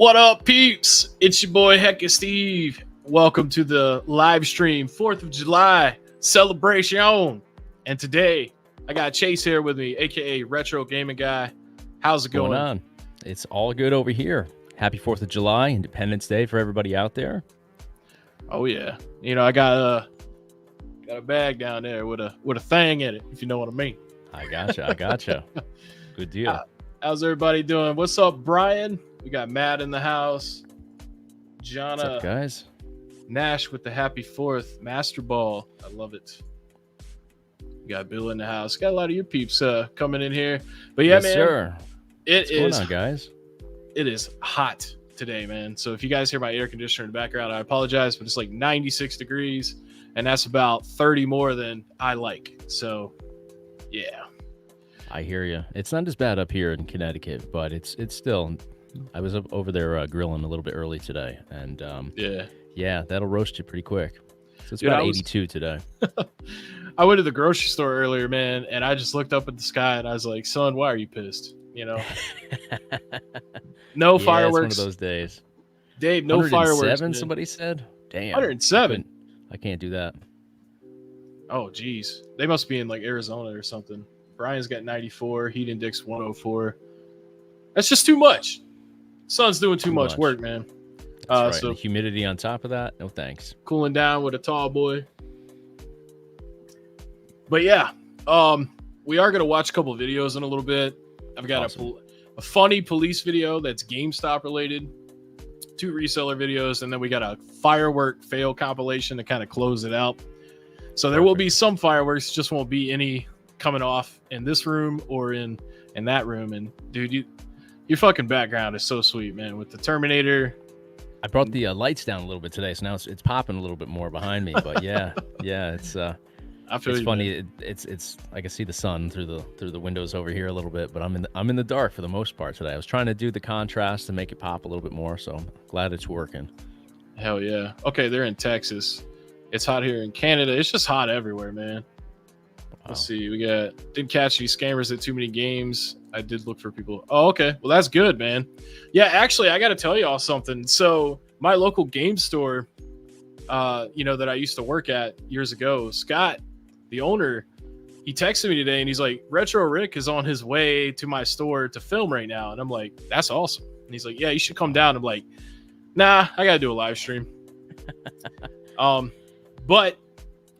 What up, peeps? It's your boy Hecka Steve. Welcome to the live stream, 4th of July celebration. And today, I got Chase here with me, aka Retro Gaming Guy. How's it going? On? It's all good over here. Happy 4th of July, Independence Day for everybody out there. Oh yeah, you know I got a bag down there with a thing in it, if you know what I mean. I gotcha. Good deal. How's everybody doing? What's up, Brian? We got Matt in the house. Jonna, What's up, guys? Nash with the happy 4th. Master Ball. I love it. We got Bill in the house. Got a lot of you peeps coming in here. But yeah, yes, man. Sir. What's going on, guys? It is hot today, man. So if you guys hear my air conditioner in the background, I apologize, but it's like 96 degrees, and that's about 30 more than I like. So, yeah. I hear you. It's not as bad up here in Connecticut, but it's still. I was up over there grilling a little bit early today, and yeah, that'll roast you pretty quick. So it's about 82 today. I went to the grocery store earlier, man, and I just looked up at the sky and I was like, "Son, why are you pissed?" You know, no fireworks. It's one of those days. Dave, no fireworks. Somebody said, "Damn, 107." I can't do that. Oh, geez, they must be in like Arizona or something. Brian's got 94. Heat index 104. That's just too much. Sun's doing too much work, man. That's right. So the humidity on top of that, no thanks. Cooling down with a tall boy. But yeah, we are gonna watch a couple of videos in a little bit. I've got a funny police video that's GameStop related, 2 reseller videos, and then we got a firework fail compilation to kind of close it out. So there will be some fireworks, just won't be any coming off in this room or in that room. And dude, your fucking background is so sweet, man, with the Terminator. I brought the lights down a little bit today, so now it's popping a little bit more behind me. But yeah, it's funny. It's I can see the sun through the windows over here a little bit, but I'm in the dark for the most part today. I was trying to do the contrast to make it pop a little bit more, so I'm glad it's working. Hell yeah. Okay, they're in Texas. It's hot here in Canada. It's just hot everywhere, man. Wow. Let's see. We didn't catch any scammers at too many games. I did look for people. Oh, okay. Well, that's good, man. Yeah, actually, I got to tell y'all something. So my local game store, that I used to work at years ago, Scott, the owner, he texted me today and he's like, Retro Rick is on his way to my store to film right now. And I'm like, that's awesome. And he's like, yeah, you should come down. I'm like, nah, I got to do a live stream. But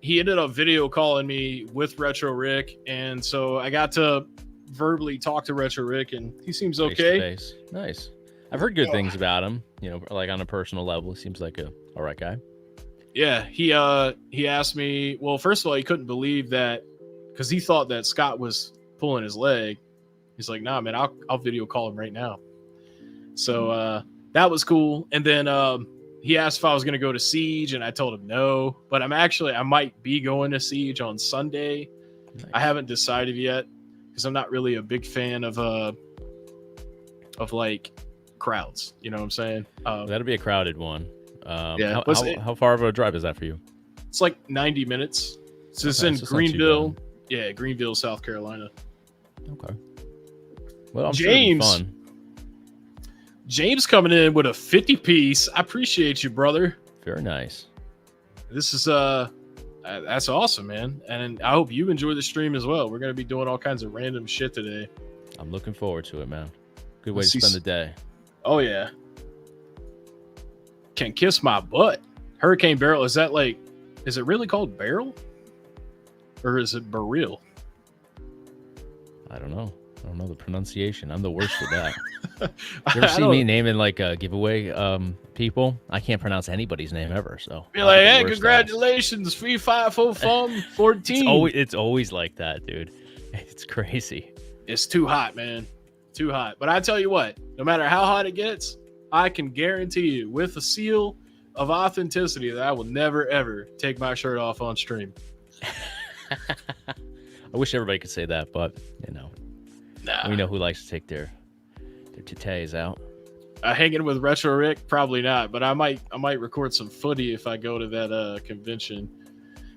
he ended up video calling me with Retro Rick. And so I got to verbally talk to Retro Rick, and he seems okay. Face. Nice. I've heard good things about him, like on a personal level. He seems like a all right guy. Yeah, he asked me, well, first of all, he couldn't believe that because he thought that Scott was pulling his leg. He's like, nah, man, I'll video call him right now. So that was cool. And then he asked if I was going to go to Siege, and I told him no. But I might be going to Siege on Sunday. Nice. I haven't decided yet because I'm not really a big fan of like crowds. You know what I'm saying? That'll be a crowded one. Yeah. How far of a drive is that for you? It's like 90 minutes. So it's in Greenville. Yeah, Greenville, South Carolina. Okay. Well, I'm James. Sure it'll be fun. James coming in with a 50-piece. I appreciate you, brother. Very nice. This is that's awesome, man. And I hope you enjoy the stream as well. We're gonna be doing all kinds of random shit today. I'm looking forward to it, man. Good way to spend the day. Oh yeah. Can kiss my butt. Hurricane Barrel. Is it really called Barrel? Or is it Barrel? I don't know the pronunciation. I'm the worst at that. You ever see me naming like giveaway people? I can't pronounce anybody's name ever. So you're like, hey, congratulations, 35414. It's always like that, dude. It's crazy. It's too hot, man. Too hot. But I tell you what, no matter how hot it gets, I can guarantee you with a seal of authenticity that I will never, ever take my shirt off on stream. I wish everybody could say that, but nah. We know who likes to take their titties out. Hanging with Retro Rick, probably not, but I might record some footy if I go to that convention.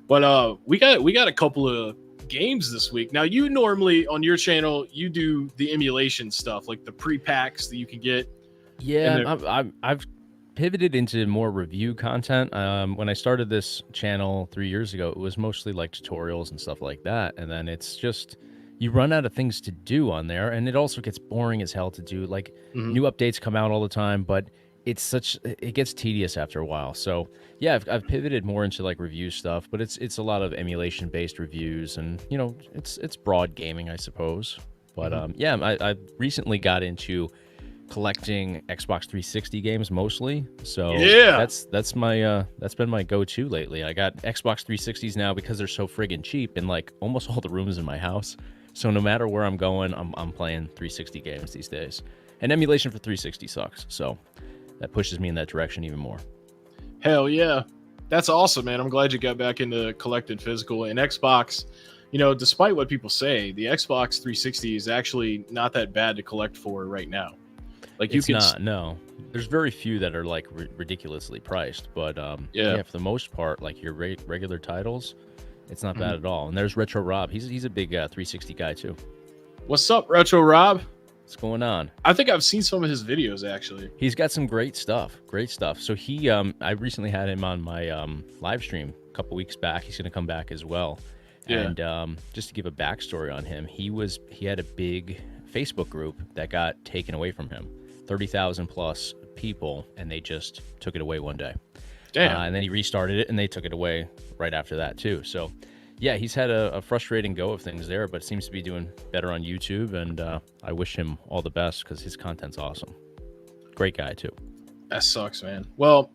But we got a couple of games this week. Now, you normally on your channel you do the emulation stuff, like the pre-packs that you can get Yeah, I've pivoted into more review content. When I started this channel 3 years ago, it was mostly like tutorials and stuff like that. And then it's just, you run out of things to do on there. And it also gets boring as hell to do. Like new updates come out all the time, but it gets tedious after a while. So yeah, I've pivoted more into like review stuff, but it's a lot of emulation based reviews, and it's broad gaming, I suppose. But yeah, I recently got into collecting Xbox 360 games mostly. So yeah, that's been my go-to lately. I got Xbox 360s now because they're so friggin' cheap in like almost all the rooms in my house. So no matter where I'm going, I'm playing 360 games these days. And emulation for 360 sucks. So that pushes me in that direction even more. Hell yeah. That's awesome, man. I'm glad you got back into collecting physical. And Xbox, despite what people say, the Xbox 360 is actually not that bad to collect for right now. Like it's not, no. There's very few that are like ridiculously priced, but yeah, for the most part, like your regular titles, it's not bad at all. And there's Retro Rob. He's a big 360 guy too. What's up, Retro Rob? What's going on? I think I've seen some of his videos actually. He's got some great stuff. So he, I recently had him on my live stream a couple weeks back. He's gonna come back as well. Yeah. And just to give a backstory on him, he had a big Facebook group that got taken away from him. 30,000 plus people, and they just took it away one day. Damn. And then he restarted it, and they took it away right after that too. So yeah, he's had a frustrating go of things there, but seems to be doing better on YouTube, and I wish him all the best because his content's awesome. Great guy too. That sucks, man. Well,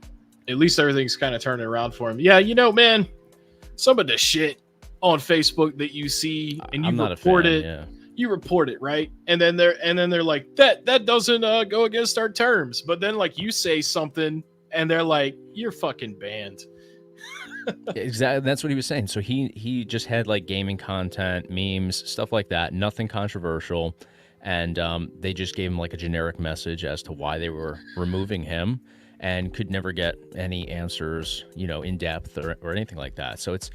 at least everything's kind of turning around for him. Yeah, man, some of the shit on Facebook that you see and you report it. Yeah. You report it, right? And then they're like, that doesn't go against our terms. But then like you say something and they're like, you're fucking banned. Exactly. That's what he was saying. So he just had like gaming content, memes, stuff like that, nothing controversial. And they just gave him like a generic message as to why they were removing him, and could never get any answers, in depth or anything like that. So it's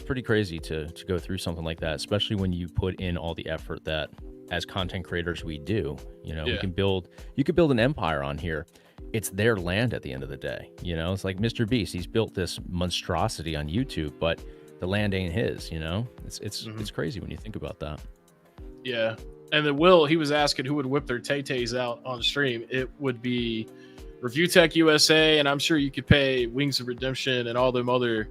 pretty crazy to go through something like that, especially when you put in all the effort that as content creators we do. You can build an empire on here. It's their land at the end of the day. It's like Mr. Beast. He's built this monstrosity on YouTube, but the land ain't his. It's crazy when you think about that. Yeah. And then he was asking who would whip their tay-tays out on stream. It would be Review Tech USA, and I'm sure you could pay Wings of Redemption and all them other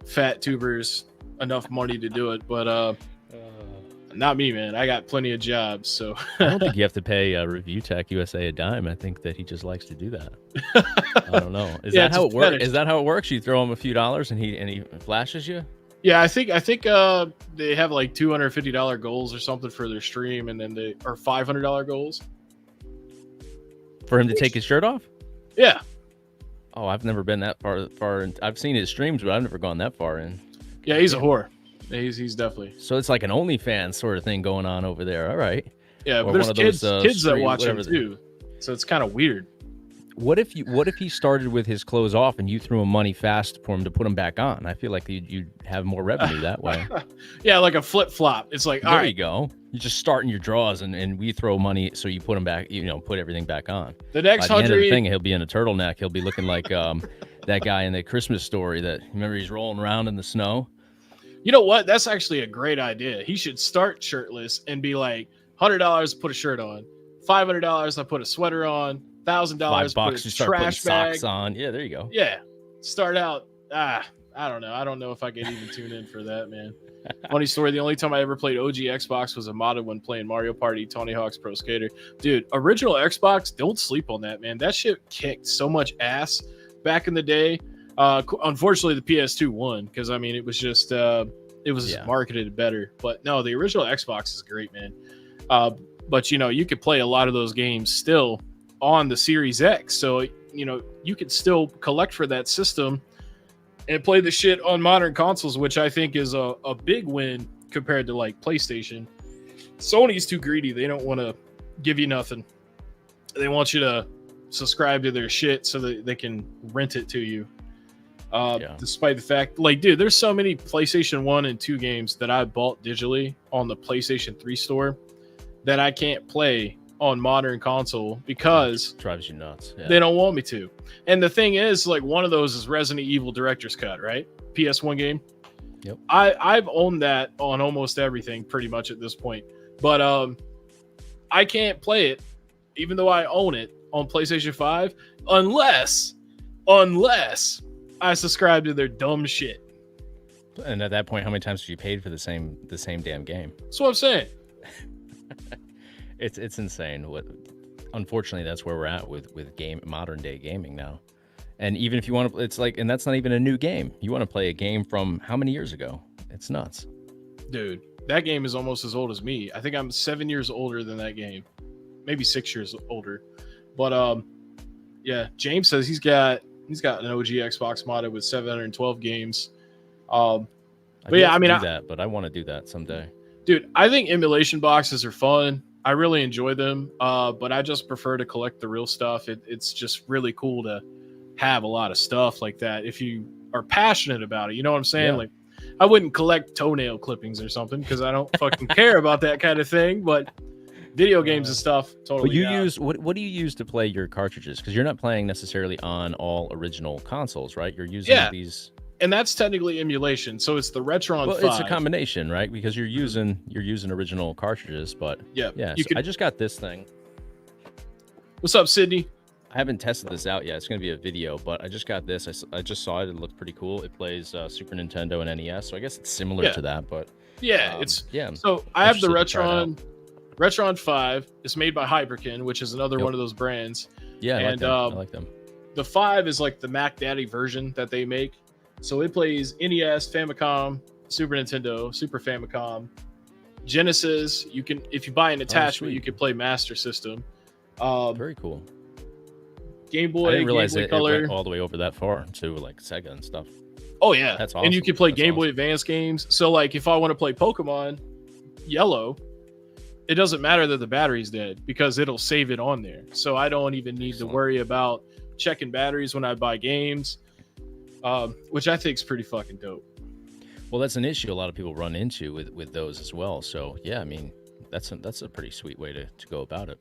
fat tubers enough money to do it, but not me, man. I got plenty of jobs, so I don't think you have to pay Review Tech USA a dime. I think that he just likes to do that. I don't know. Is that how it works? Is that how it works? You throw him a few dollars and he flashes you? Yeah, I think they have like $250 goals or something for their stream, and then or $500 goals for him to take his shirt off. Yeah. Oh, I've never been that far. I've seen his streams, but I've never gone that far in. Yeah, he's a whore. He's definitely. So it's like an OnlyFans sort of thing going on over there. All right. Yeah, but there's kids that watch him too. So it's kind of weird. What if he started with his clothes off and you threw him money fast for him to put them back on? I feel like you'd have more revenue that way. Yeah, like a flip flop. It's like, all right, there you go. You just start in your drawers and we throw money, so you put them back. Put everything back on. The next By the end of the thing, he'll be in a turtleneck. He'll be looking like that guy in the Christmas Story. That remember he's rolling around in the snow. You know what? That's actually a great idea. He should start shirtless and be like, $100 put a shirt on, $500 I put a sweater on, $1,000 put a trash bag socks on. Yeah, there you go. Yeah, start out. I don't know. I don't know if I could even tune in for that, man. Funny story. The only time I ever played OG Xbox was a modded when playing Mario Party, Tony Hawk's Pro Skater. Dude, original Xbox, don't sleep on that, man. That shit kicked so much ass back in the day. Unfortunately, the PS2 won because it was just marketed better. But no, the original Xbox is great, man. But you could play a lot of those games still on the Series X, so you could still collect for that system and play the shit on modern consoles, which I think is a big win compared to like PlayStation. Sony's too greedy. They don't want to give you nothing. They want you to subscribe to their shit so that they can rent it to you. Despite the fact, like, dude, there's so many PlayStation 1 and 2 games that I bought digitally on the PlayStation 3 store that I can't play on modern console because drives you nuts. Yeah. They don't want me to. And the thing is, like, one of those is Resident Evil Director's Cut, right? PS1 game. Yep. I've owned that on almost everything pretty much at this point. But I can't play it, even though I own it on PlayStation 5, unless I subscribe to their dumb shit. And at that point, how many times have you paid for the same damn game? That's what I'm saying. It's insane. Unfortunately, that's where we're at with modern day gaming now. And even if you want to, it's like, and that's not even a new game. You want to play a game from how many years ago? It's nuts. Dude, that game is almost as old as me. I think I'm 7 years older than that game. Maybe 6 years older. But yeah, James says he's got an OG Xbox modded with 712 games. But yeah, I mean, but I want to do that someday. Dude, I think emulation boxes are fun. I really enjoy them. But I just prefer to collect the real stuff. It's just really cool to have a lot of stuff like that if you are passionate about it. You know what I'm saying? Yeah. Like, I wouldn't collect toenail clippings or something because I don't fucking care about that kind of thing. But video games and stuff, totally. But you use what do you use to play your cartridges? Because you're not playing necessarily on all original consoles, right? You're using these. And that's technically emulation, so it's the Retron 5. It's a combination, right? Because you're using original cartridges, but yeah. So I just got this thing. What's up, Sydney? I haven't tested this out yet. It's going to be a video, but I just got this. I just saw it. It looked pretty cool. It plays Super Nintendo and NES, so I guess it's similar to that. But So I have the Retron 5. It's made by Hyperkin, which is another one of those brands. Yeah, I like them. The 5 is like the Mac Daddy version that they make. So it plays NES, Famicom, Super Nintendo, Super Famicom, Genesis. You can, if you buy an attachment, you can play Master System. Very cool. Game Boy. I didn't realize Game Boy it Color. went all the way over that far to like Sega and stuff. Oh yeah, that's awesome. And you can play Game Boy Advance games. So like, if I want to play Pokemon Yellow, it doesn't matter that the battery's dead because it'll save it on there. So I don't even need to worry about checking batteries when I buy games. Which I think is pretty fucking dope. Well, that's an issue a lot of people run into with those as well. So yeah, I mean, that's a pretty sweet way to go about it.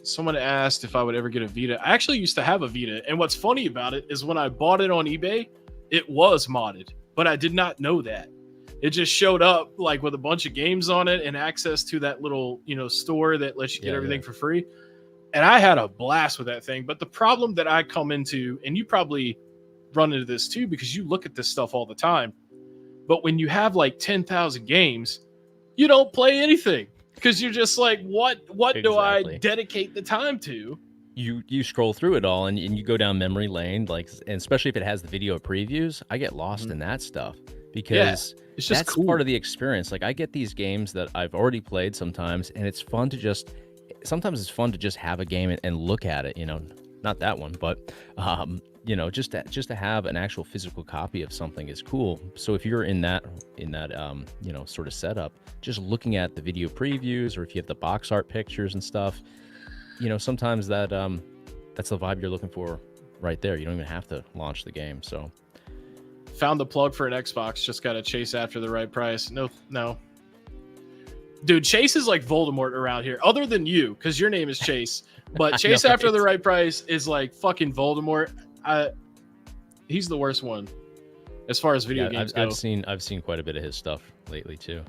Someone asked if I would ever get a Vita. I actually used to have a Vita, and what's funny about it is when I bought it on eBay, it was modded, but I did not know that. It just showed up like with a bunch of games on it and access to that little, store that lets you get everything for free. And I had a blast with that thing. But the problem that I come into, and you probably run into this too, because you look at this stuff all the time. But when you have like 10,000 games, you don't play anything because you're just like, what do I dedicate the time to? You scroll through it all and you go down memory lane, like, and especially if it has the video previews, I get lost in that stuff because it's just that's part of the experience. Like I get these games that I've already played sometimes, and it's fun to just have a game and look at it, not that one, but just to have an actual physical copy of something is cool. So if you're in that sort of setup, just looking at the video previews, or if you have the box art pictures and stuff, sometimes that's the vibe you're looking for right there. You don't even have to launch the game. So found the plug for an Xbox, just got to chase after the right price. No. Dude, Chase is like Voldemort around here, other than you, because your name is Chase. But Chase after the right price is like fucking Voldemort. He's the worst one as far as video games go. I've seen quite a bit of his stuff lately too.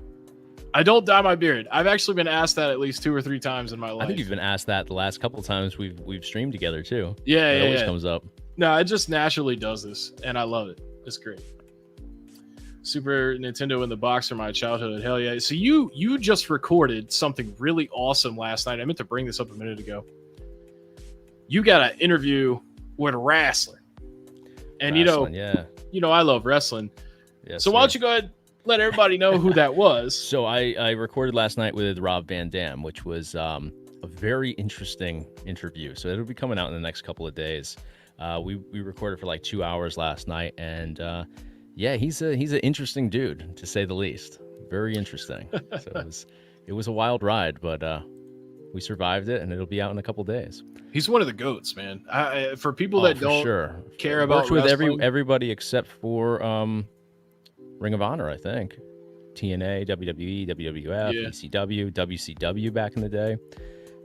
I don't dye my beard. I've actually been asked that at least 2 or 3 times in my life. I think you've been asked that the last couple of times we've streamed together too. Yeah, it always comes up. No, it just naturally does this, and I love it. It's great. Super Nintendo in the box from my childhood. Hell yeah. So you just recorded something really awesome last night. I meant to bring this up a minute ago. You got an interview with a wrestler. And I love wrestling. Yes, so why don't you go ahead and let everybody know who that was? So I recorded last night with Rob Van Dam, which was a very interesting interview. So it'll be coming out in the next couple of days. We recorded for like 2 hours last night, and he's an interesting dude, to say the least. Very interesting. So it was a wild ride, but we survived it, and it'll be out in a couple days. He's one of the GOATs, man. For people that don't care about wrestling, with everybody except for Ring of Honor, I think. TNA, WWE, WWF, Yeah. ECW, WCW back in the day.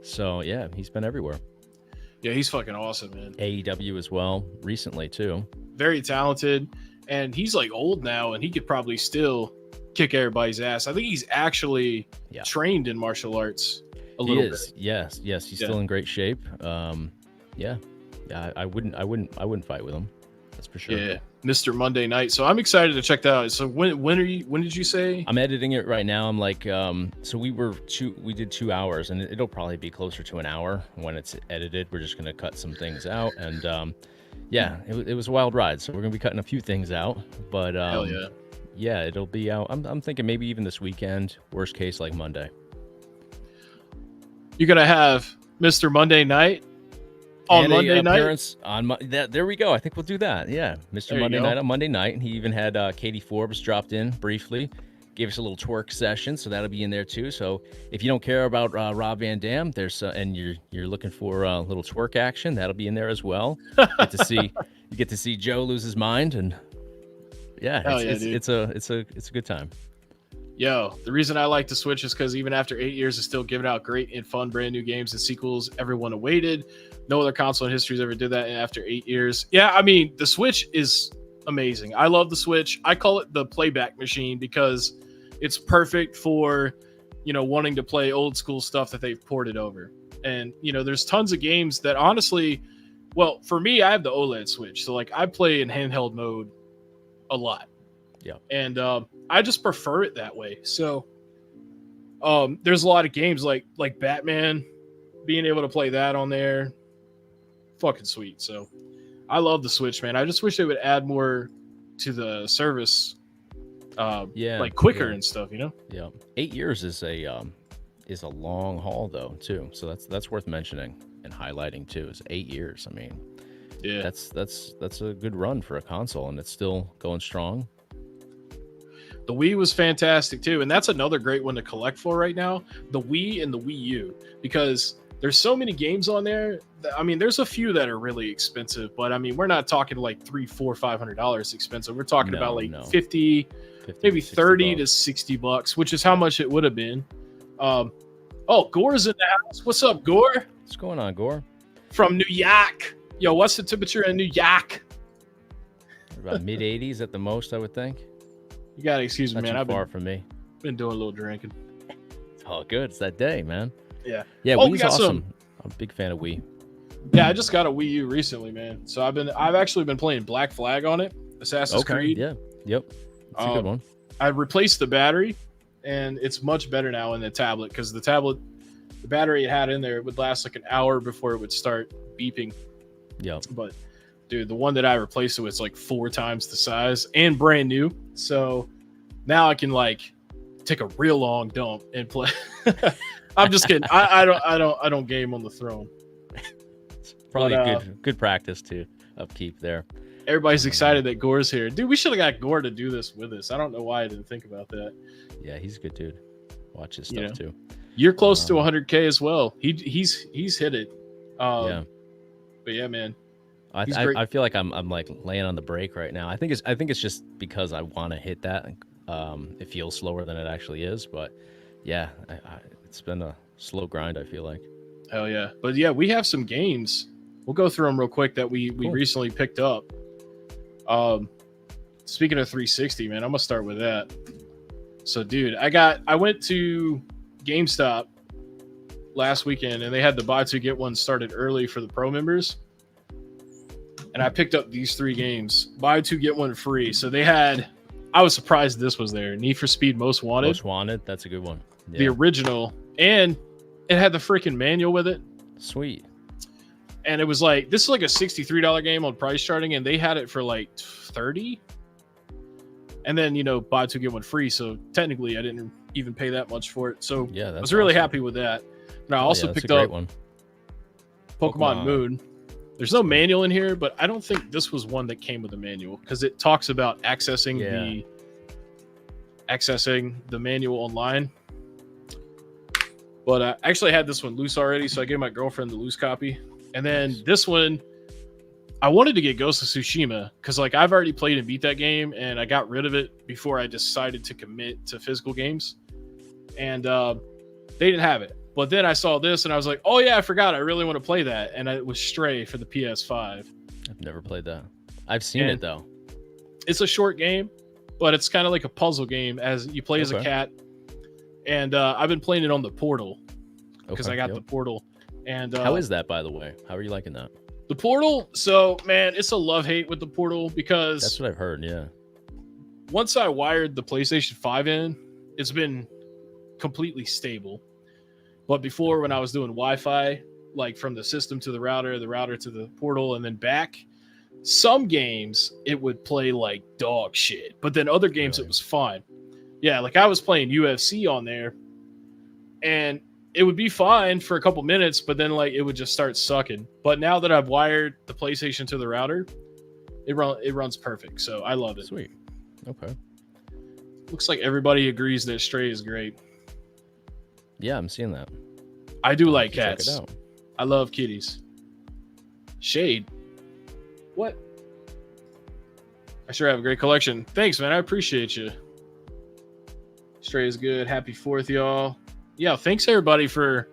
So yeah, he's been everywhere. Yeah, he's fucking awesome, man. AEW as well, recently too. Very talented, and he's like old now, and he could probably still kick everybody's ass. I think he's actually trained in martial arts a little bit. Yes, he's still in great shape. Yeah, I wouldn't fight with him. That's for sure. Yeah, Mr. Monday Night. So I'm excited to check that out. So when did you say? I'm editing it right now. I'm like, so we did 2 hours, and it'll probably be closer to an hour when it's edited. We're just gonna cut some things out, and yeah, it was a wild ride. So we're gonna be cutting a few things out, but hell yeah. Yeah, it'll be out. I'm thinking maybe even this weekend. Worst case, like Monday. You're gonna have Mr. Monday Night on and Monday night. There we go. I think we'll do that. Yeah, Mr. Monday Night on Monday night. And he even had Katie Forbes dropped in briefly, gave us a little twerk session, so that'll be in there too. So if you don't care about Rob Van Dam, there's and you're looking for a little twerk action, that'll be in there as well. You get to see Joe lose his mind, and yeah, it's a good time. Yo, the reason I like the Switch is because even after 8 years, it's still giving out great and fun brand new games and sequels everyone awaited. No other console in history has ever did that after 8 years. Yeah, I mean, the Switch is amazing. I love the Switch. I call it the playback machine because it's perfect for, wanting to play old school stuff that they've ported over. And, there's tons of games that honestly, well, for me, I have the OLED Switch. So, I play in handheld mode a lot. Yeah. And I just prefer it that way. So there's a lot of games like Batman, being able to play that on there. Fucking sweet. So I love the Switch, man. I just wish they would add more to the service. Quicker and stuff, Yeah. 8 years is a long haul though, too. So that's worth mentioning and highlighting too. Is 8 years. I mean, yeah, that's a good run for a console, and it's still going strong. The Wii was fantastic too, and that's another great one to collect for right now. The Wii and the Wii U, because there's so many games on there. There's a few that are really expensive, but we're not talking like $300, $400, $500 expensive. We're talking about like 50, maybe 30 to $60, which is how much it would have been. Gore's in the house. What's up, Gore? What's going on, Gore? From New York. Yo, what's the temperature in New York? About mid 80s at the most, I would think. You gotta excuse me, man. I've been from me. Been doing a little drinking. Oh, good. It's that day, man. Yeah. Yeah, Wii's awesome. I'm a big fan of Wii. Yeah, I just got a Wii U recently, man. So I've actually been playing Black Flag on it. Assassin's Creed. Yeah. Yep. It's a good one. I replaced the battery, and it's much better now in the tablet because the battery it had in there would last like an hour before it would start beeping. Yeah. But dude, the one that I replaced it with is like 4 times the size and brand new. So now I can take a real long dump and play. I'm just kidding. I don't game on the throne. It's probably good practice to upkeep there. Everybody's excited that Gore's here. Dude, we should have got Gore to do this with us. I don't know why I didn't think about that. Yeah, he's a good dude. Watch his stuff too. You're close to 100K as well. He's hit it. Yeah. But yeah, man. I feel like I'm like laying on the brake right now. I think it's just because I want to hit that. It feels slower than it actually is, but yeah, it's been a slow grind, I feel like. Hell yeah. But yeah, we have some games. We'll go through them real quick that we recently picked up. Speaking of 360, man, I'm gonna start with that. So dude, I went to GameStop last weekend and they had the buy two get one started early for the pro members. And I picked up these 3 games, buy 2 get 1 free. So I was surprised this was there. Need for Speed Most Wanted. Most Wanted, that's a good one. Yeah. The original, and it had the freaking manual with it. Sweet. And it was like, this is like a $63 game on price charting, and they had it for like $30. And then, buy 2 get 1 free. So technically I didn't even pay that much for it. So yeah, I was really happy with that. And I also picked up Pokemon Moon. There's no manual in here, but I don't think this was one that came with a manual because it talks about accessing the manual online. But I actually had this one loose already, so I gave my girlfriend the loose copy. And then this one, I wanted to get Ghost of Tsushima because like I've already played and beat that game, and I got rid of it before I decided to commit to physical games, and they didn't have it. But then I saw this and I was like, oh yeah, I forgot. I really want to play that, and it was Stray for the PS5. I've never played that. I've seen it though. It's a short game, but it's kind of like a puzzle game as you play as a cat. And I've been playing it on the Portal because I got the Portal. And how is that, by the way? How are you liking that? The Portal, so man, it's a love-hate with the Portal because that's what I've heard. Yeah. Once I wired the PlayStation 5 in, it's been completely stable. But before, when I was doing Wi-Fi, like from the system to the router to the Portal, and then back, some games it would play like dog shit. But then other games it was fine. Yeah, like I was playing UFC on there, and it would be fine for a couple minutes, but then like it would just start sucking. But now that I've wired the PlayStation to the router, it runs perfect. So I love it. Sweet. Okay. Looks like everybody agrees that Stray is great. Yeah, I'm seeing that. I do like cats. Check it out. I love kitties. Shade. What? I sure have a great collection. Thanks, man. I appreciate you. Stray is good. Happy 4th, y'all. Yeah, thanks everybody for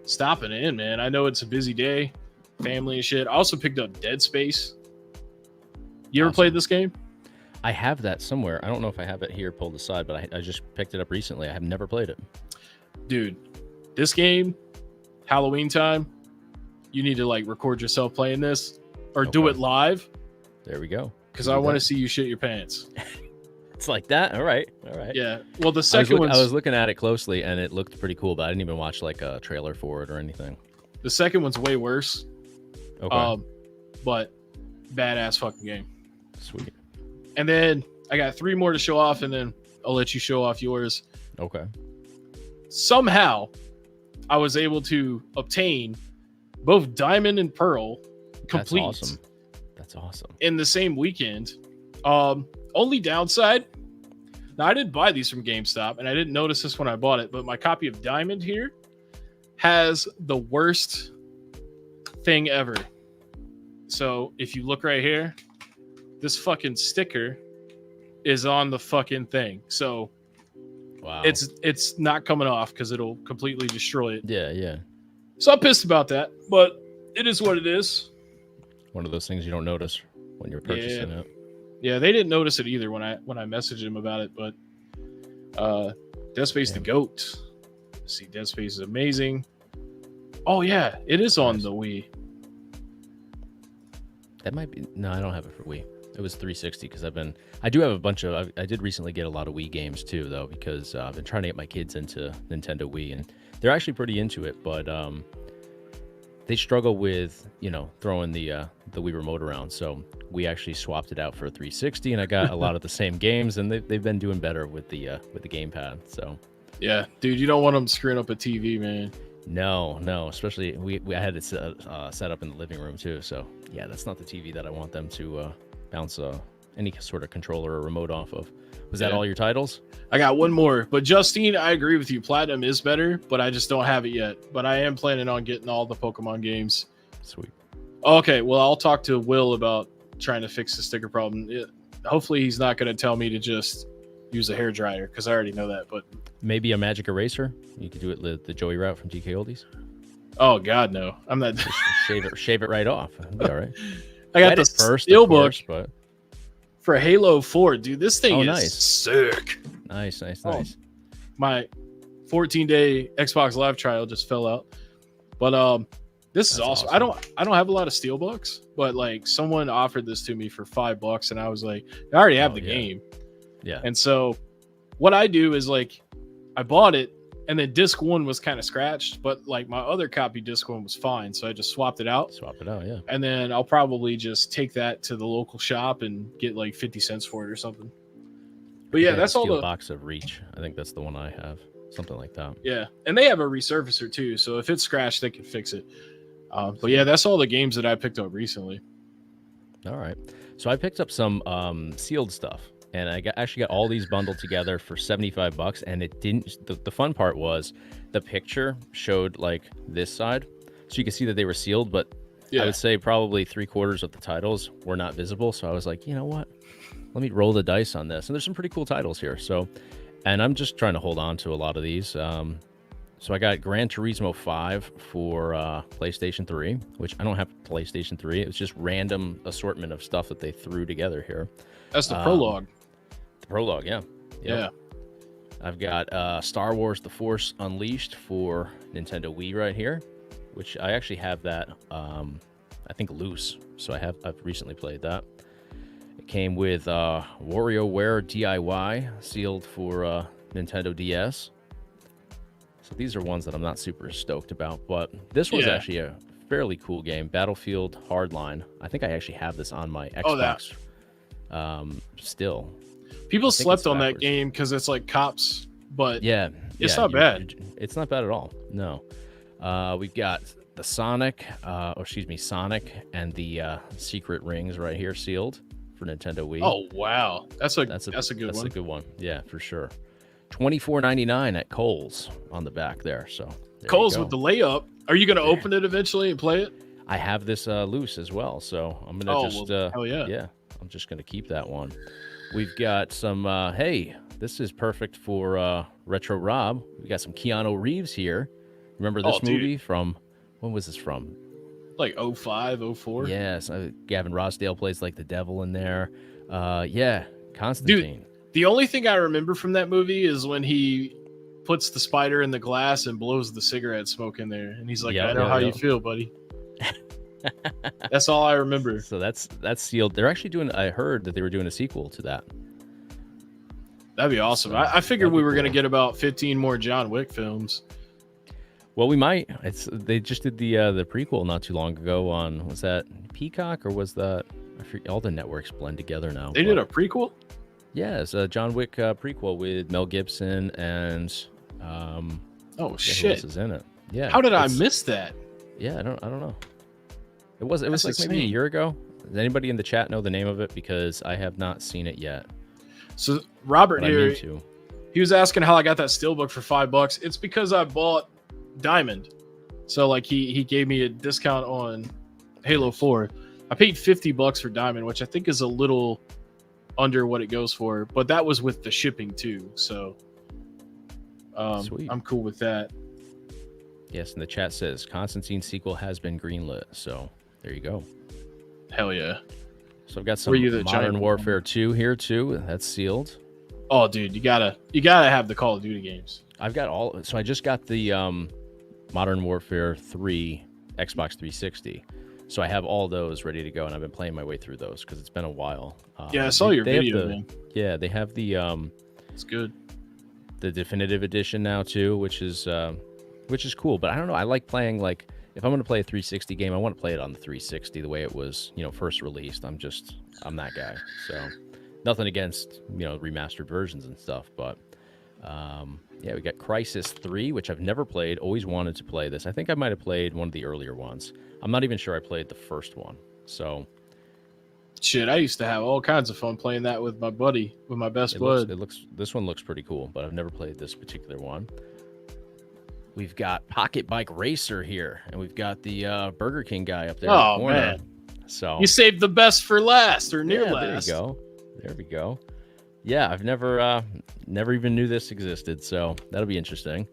stopping in, man. I know it's a busy day, family and shit. I also picked up Dead Space. You ever played this game? I have that somewhere. I don't know if I have it here pulled aside, but I just picked it up recently. I have never played it. Dude, this game, Halloween time, you need to like record yourself playing this or do it live. There we go. Because I want to see you shit your pants. It's like that. All right. Yeah. Well, the second one, I was looking at it closely and it looked pretty cool, but I didn't even watch like a trailer for it or anything. The second one's way worse. Okay. But badass fucking game. Sweet. And then I got 3 more to show off, and then I'll let you show off yours. Okay. Somehow, I was able to obtain both Diamond and Pearl complete. That's awesome. That's awesome. In the same weekend. Only downside, now I didn't buy these from GameStop, and I didn't notice this when I bought it, but my copy of Diamond here has the worst thing ever. So if you look right here, this fucking sticker is on the fucking thing. So wow, it's not coming off because it'll completely destroy it. Yeah. So I'm pissed about that, but it is what it is. One of those things you don't notice when you're purchasing it. Yeah, they didn't notice it either when I messaged them about it, but Dead Space the GOAT. Let's see, Dead Space is amazing. Oh yeah, it is on the Wii. That might be no, I don't have it for Wii. It was 360 because I do have a bunch of I did recently get a lot of Wii games too though, because I've been trying to get my kids into Nintendo Wii, and they're actually pretty into it, but they struggle with, throwing the Wii remote around. So we actually swapped it out for a 360, and I got a lot of the same games, and they've been doing better with the gamepad. So yeah, dude, you don't want them screwing up a TV, man. No, especially I had it set up in the living room too. So yeah, that's not the TV that I want them to bounce any sort of controller or remote off of. Was that all your titles? I got one more, but Justine, I agree with you. Platinum is better, but I just don't have it yet. But I am planning on getting all the Pokemon games. Sweet. Okay, well, I'll talk to Will about trying to fix the sticker problem. Hopefully, he's not going to tell me to just use a hairdryer, because I already know that. But maybe a magic eraser. You could do it the Joey route from DK Oldies. Oh God, no! I'm not. shave it right off. It'll be all right. I got the steelbook, but for Halo 4, dude, this thing is sick. Nice. My 14-day Xbox Live trial just fell out, but this is awesome. I don't have a lot of steelbooks, but like someone offered this to me for $5, and I was like, I already have the game. Yeah. And so what I do is like I bought it, and then disc 1 was kind of scratched, but like my other copy disc 1 was fine, so I just swapped it out. Yeah. And then I'll probably just take that to the local shop and get like 50 cents for it or something. But yeah, that's all the box of Reach. I think that's the one I have. Something like that. Yeah, and they have a resurfacer too, so if it's scratched, they can fix it. But yeah, that's all the games that I picked up recently. All right, so I picked up some sealed stuff, and I actually got all these bundled together for $75, and it didn't. The fun part was the picture showed like this side, so you could see that they were sealed, but Yeah. I would say probably 3/4 of the titles were not visible. So I was like, you know what? Let me roll the dice on this. And there's some pretty cool titles here. So, and I'm just trying to hold on to a lot of these. So I got Gran Turismo 5 for PlayStation 3, which I don't have PlayStation 3. It was just random assortment of stuff that they threw together here. That's the prologue. The prologue, yeah. Yeah. I've got Star Wars The Force Unleashed for Nintendo Wii right here, which I actually have that, I think, loose. So I've recently played that. It came with WarioWare DIY, sealed for Nintendo DS. So these are ones that I'm not super stoked about, but this was actually a fairly cool game. Battlefield Hardline. I think I actually have this on my Xbox still. People slept on that game because it's like cops, but it's not bad. It's not bad at all. No. We've got the Sonic and the Secret Rings right here sealed for Nintendo Wii. Oh wow, that's a good one. That's a good one. Yeah, for sure. $24.99 at Kohl's on the back there. So Kohl's with the layup. Are you going to open it eventually and play it? I have this loose as well, so I'm going to hell yeah. Yeah, I'm just going to keep that one. We've got some. Hey, this is perfect for Retro Rob. We got some Keanu Reeves here. Remember this movie from? When was this from? Like 05, 04? Yes, Gavin Rossdale plays like the devil in there. Yeah, Constantine. Dude, the only thing I remember from that movie is when he puts the spider in the glass and blows the cigarette smoke in there, and he's like, "I know how you feel, buddy." That's all I remember. So that's sealed. They're actually doing. I heard that they were doing a sequel to that. That'd be awesome. So, I figured we were going to get about 15 more John Wick films. Well, we might. They just did the prequel not too long ago on, was that Peacock or was that? I forget, all the networks blend together now. They did a prequel? Yeah, it's a John Wick prequel with Mel Gibson and shit, who else is in it? Yeah. How did I miss that? Yeah, I don't know. It was like maybe a year ago. Does anybody in the chat know the name of it? Because I have not seen it yet. So Robert here, he was asking how I got that steelbook for $5. It's because I bought Diamond. So like he gave me a discount on Halo 4. I paid $50 for Diamond, which I think is a little under what it goes for, but that was with the shipping too. So Sweet. I'm cool with that. Yes, and the chat says Constantine sequel has been greenlit. So there you go. Hell yeah. So I've got some Modern Warfare 2 here too. That's sealed. Oh, dude, you gotta have the Call of Duty games. I've got all. So I just got the Modern Warfare 3 Xbox 360. So I have all those ready to go, and I've been playing my way through those because it's been a while. Yeah, I saw your video, man. Yeah, they have the it's good. The definitive edition now too, which is cool. But I don't know. I like playing, like, if I'm going to play a 360 game, I want to play it on the 360 the way it was, first released. I'm that guy. So nothing against remastered versions and stuff, but yeah, we got Crysis 3, which I've never played. Always wanted to play this. I think I might have played one of the earlier ones. I'm not even sure I played the first one. So shit, I used to have all kinds of fun playing that with my buddy, with my best bud. This one looks pretty cool, but I've never played this particular one. We've got Pocket Bike Racer here, and we've got the Burger King guy up there. In the corner. Man. So you saved the best for last, or near last. There we go. Yeah, I've never even knew this existed, so that'll be interesting.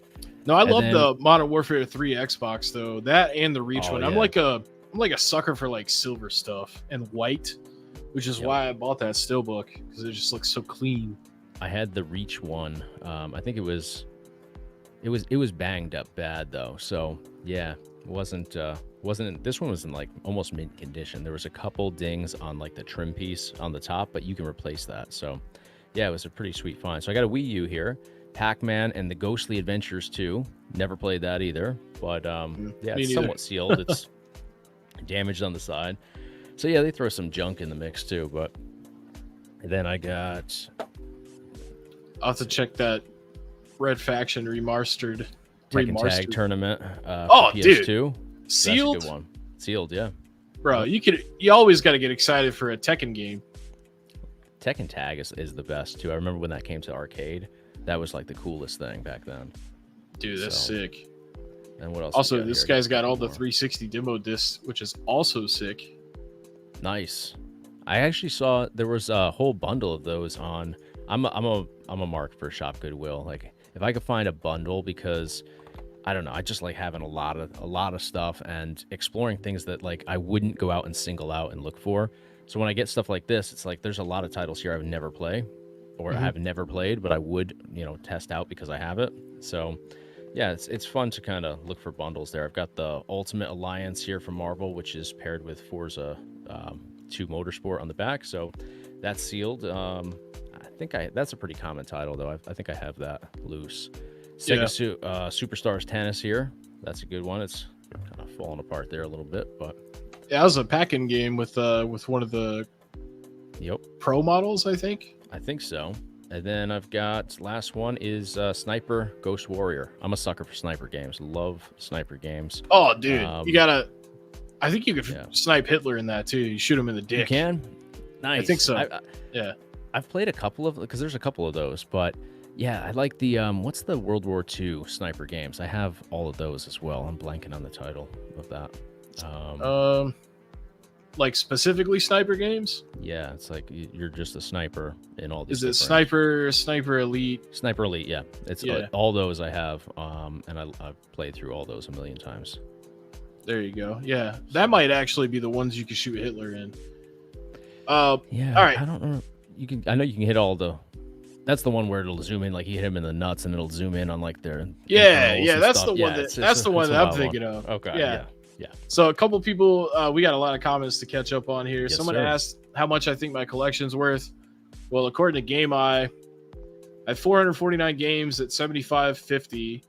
No, I love the Modern Warfare 3 Xbox though. That and the Reach one. Yeah. I'm like a sucker for like silver stuff and white, which is why I bought that steelbook, because it just looks so clean. I had the Reach one. I think it was banged up bad though. So yeah, it wasn't this one was in like almost mint condition. There was a couple dings on like the trim piece on the top, but you can replace that. So yeah, it was a pretty sweet find. So I got a Wii U here, Pac-Man and the Ghostly Adventures 2. Never played that either, but yeah, it's somewhat sealed. It's damaged on the side. So yeah, they throw some junk in the mix too. But then I got. I'll have to check that Red Faction remastered Tekken Tag Tournament. PS2. Dude, sealed. That's a good one. Sealed, yeah. Bro, you always got to get excited for a Tekken game. Tekken Tag is the best too. I remember when that came to arcade. That was like the coolest thing back then. Dude, that's sick. And what else? Also, this guy's got all the 360 demo discs, which is also sick. Nice. I actually saw there was a whole bundle of those on. I'm a mark for Shop Goodwill. Like if I could find a bundle, because I don't know, I just like having a lot of stuff and exploring things that like I wouldn't go out and single out and look for. So when I get stuff like this, it's like there's a lot of titles here I would never play, or I have never played, but I would, test out because I have it. So yeah, it's fun to kind of look for bundles there. I've got the Ultimate Alliance here from Marvel, which is paired with Forza 2 Motorsport on the back. So that's sealed. That's a pretty common title though. I think I have that loose. Sega Superstars Tennis here. That's a good one. It's kind of falling apart there a little bit, but yeah, that was a packing game with one of the pro models, I think. I think so. And then I've got last one is Sniper Ghost Warrior. I'm a sucker for sniper games. Love sniper games. Oh, dude, you gotta. I think you could snipe Hitler in that too. You shoot him in the dick. You can. Nice. I think so. I've played a couple of, because there's a couple of those, but yeah, I like the what's the World War II sniper games? I have all of those as well. I'm blanking on the title of that. Like specifically sniper games? Yeah, it's like you're just a sniper in all these. Is it Sniper Elite? Sniper Elite, yeah. It's all those I have, and I've played through all those a million times. There you go. Yeah, that might actually be the ones you can shoot Hitler in. Yeah. All right. I don't know. I know you can hit all the. That's the one where it'll zoom in, like you hit him in the nuts, and it'll zoom in on like their. Yeah. That's the one that's the one that I'm thinking of. Okay. Yeah. So a couple people, we got a lot of comments to catch up on here. Someone asked how much I think my collection's worth. Well, according to GameEye, I have 449 games at $75.50,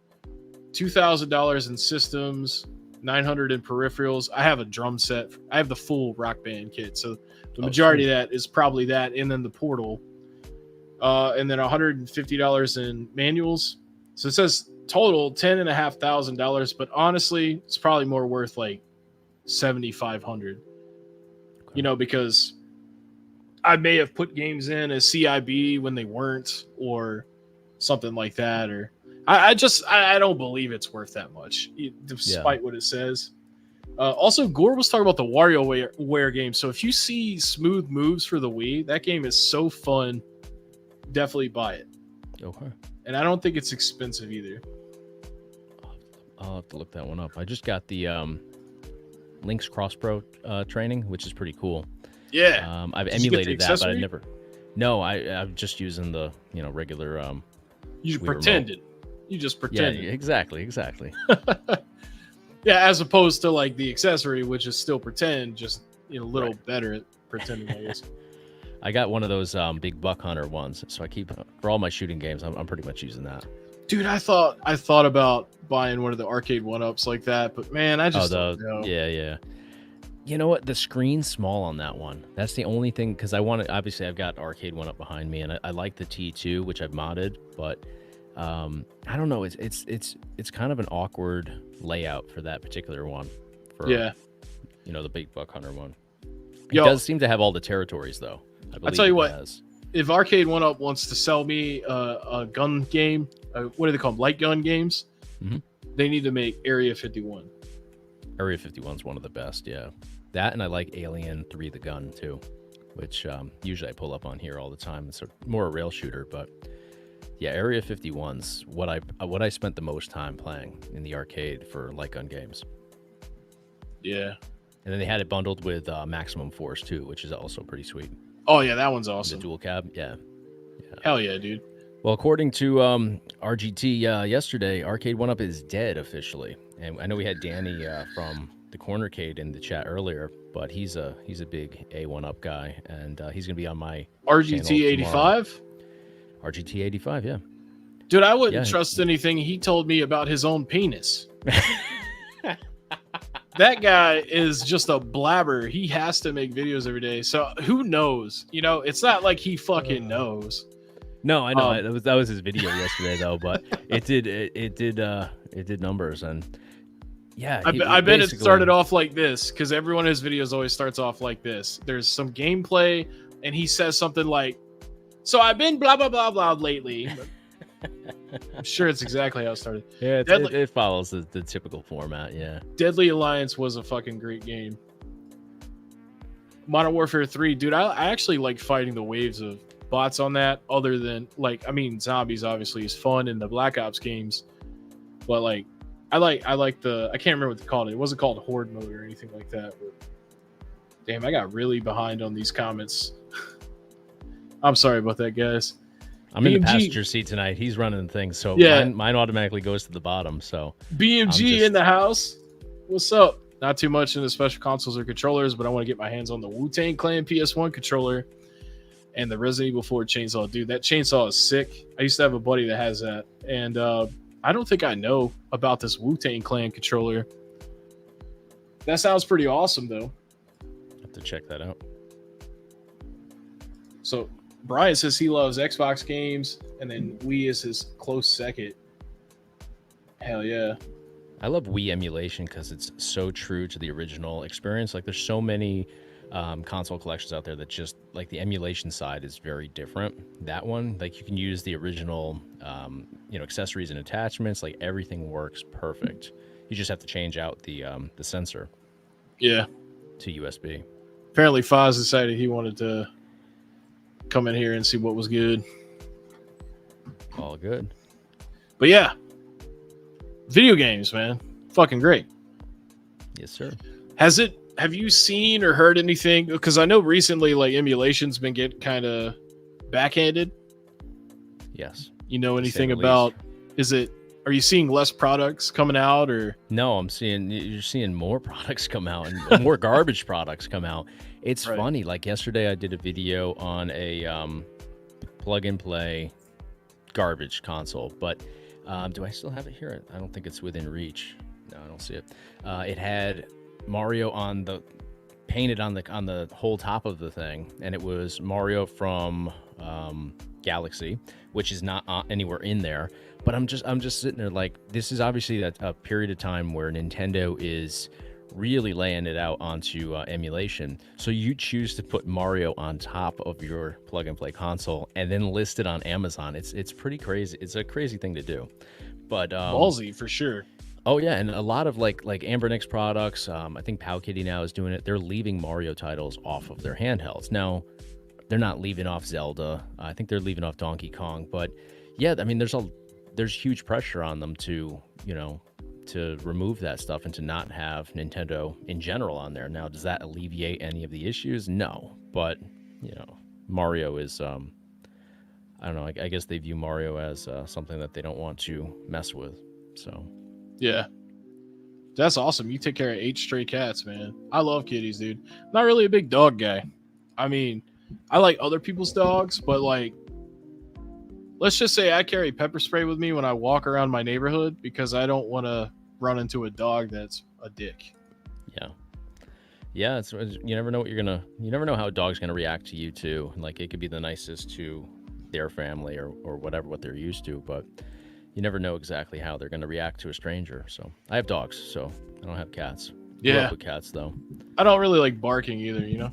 $2,000 in systems, $900 in peripherals. I have a drum set. I have the full Rock Band kit, so the majority of that is probably that, and then the Portal, and then $150 in manuals. So it says total $10,500, but honestly, it's probably more worth like $7,500. Because I may have put games in as CIB when they weren't, or something like that, or I don't believe it's worth that much, despite what it says. Also, Gore was talking about the WarioWare game. So if you see Smooth Moves for the Wii, that game is so fun. Definitely buy it. Okay. And I don't think it's expensive either. I'll have to look that one up. I just got the Link's Cross Pro training, which is pretty cool. Yeah. I've emulated that, but I never. No, I'm just using the regular. You pretended. You just pretended. Yeah, exactly. Yeah, as opposed to like the accessory, which is still pretend, just a little better at pretending. I guess. I got one of those big buck hunter ones, so I keep for all my shooting games. I'm pretty much using that. Dude, I thought about buying one of the arcade 1-ups like that, but man, I just don't know. Yeah. You know what? The screen's small on that one. That's the only thing, because obviously I've got arcade 1-up behind me, and I like the T2, which I've modded, but I don't know. It's kind of an awkward layout for that particular one. The big buck hunter one. It does seem to have all the territories though. I'll tell you what. If Arcade 1-Up wants to sell me a gun game, what do they call them? Light gun games. Mm-hmm. They need to make Area 51. Area 51 is one of the best. Yeah, that, and I like Alien 3: The Gun too, which usually I pull up on here all the time. It's more a rail shooter, but yeah, Area 51's what I spent the most time playing in the arcade for light gun games. Yeah, and then they had it bundled with Maximum Force too, which is also pretty sweet. Oh yeah, that one's awesome. The dual cab, yeah. Hell yeah, dude. Well, according to RGT yesterday, Arcade 1-Up is dead officially, and I know we had Danny from the Cornercade in the chat earlier, but he's a big A1-Up guy, and he's gonna be on my RGT 85. RGT 85, yeah. Dude, I wouldn't trust anything he told me about his own penis. That guy is just a blabber. He has to make videos every day. So who knows? It's not like he fucking knows. No, I know. That was his video yesterday though, but it did numbers, and yeah. I bet it started off like this, because every one of his videos always starts off like this. There's some gameplay, and he says something like, "So I've been blah blah blah blah lately." I'm sure it's exactly how it started. Yeah, it follows the typical format. Yeah. Deadly Alliance was a fucking great game. Modern Warfare 3, dude, I actually like fighting the waves of bots on that. Other than zombies obviously is fun in the Black Ops games, but like I like the, I can't remember what they called it. It wasn't called Horde mode or anything like that. But damn, I got really behind on these comments. I'm sorry about that, guys. I'm in the passenger seat tonight. He's running things, so mine automatically goes to the bottom. So BMG in the house. What's up? Not too much in the special consoles or controllers, but I want to get my hands on the Wu-Tang Clan PS1 controller and the Resident Evil 4 chainsaw. Dude, that chainsaw is sick. I used to have a buddy that has that, and I don't think I know about this Wu-Tang Clan controller. That sounds pretty awesome, though. Have to check that out. So Brian says he loves Xbox games, and then Wii is his close second. Hell yeah. I love Wii emulation because it's so true to the original experience. Like, there's so many console collections out there that just, like, the emulation side is very different. That one, like, you can use the original, accessories and attachments. Like, everything works perfect. You just have to change out the sensor. Yeah. To USB. Apparently, Foz decided he wanted to come in here and see what was good. All good. But yeah. Video games, man. Fucking great. Yes, sir. Have you seen or heard anything? Because I know recently, like, emulation's been getting kind of backhanded. Yes. You know anything about, are you seeing less products coming out, or? No, you're seeing more products come out and more garbage products come out. It's right. Funny. Like, yesterday I did a video on a plug and play garbage console, but do I still have it here? I don't think it's within reach. No, I don't see it. It had Mario painted on the whole top of the thing, and it was Mario from Galaxy, which is not anywhere in there. But I'm just sitting there like, this is obviously a period of time where Nintendo is really laying it out onto emulation. So you choose to put Mario on top of your plug and play console and then list it on Amazon. It's pretty crazy. It's a crazy thing to do, but ballsy for sure. Oh yeah, and a lot of like Amber Nick's products. I think Powkitty now is doing it. They're leaving Mario titles off of their handhelds. Now, they're not leaving off Zelda. I think they're leaving off Donkey Kong. But yeah, I mean, there's huge pressure on them to remove that stuff and to not have Nintendo in general on there. Now, does that alleviate any of the issues? No, but Mario is I don't know. I guess they view Mario as something that they don't want to mess with. So yeah, that's awesome. You take care of 8 stray cats, man. I love kitties, dude. Not really a big dog guy. I mean, I like other people's dogs, but like, let's just say I carry pepper spray with me when I walk around my neighborhood because I don't want to run into a dog that's a dick. Yeah. You never know you never know how a dog's gonna react to you too. Like, it could be the nicest to their family or whatever, what they're used to, but you never know exactly how they're gonna react to a stranger. So I have dogs, so I don't have cats. Yeah. Grew up with cats though. I don't really like barking either,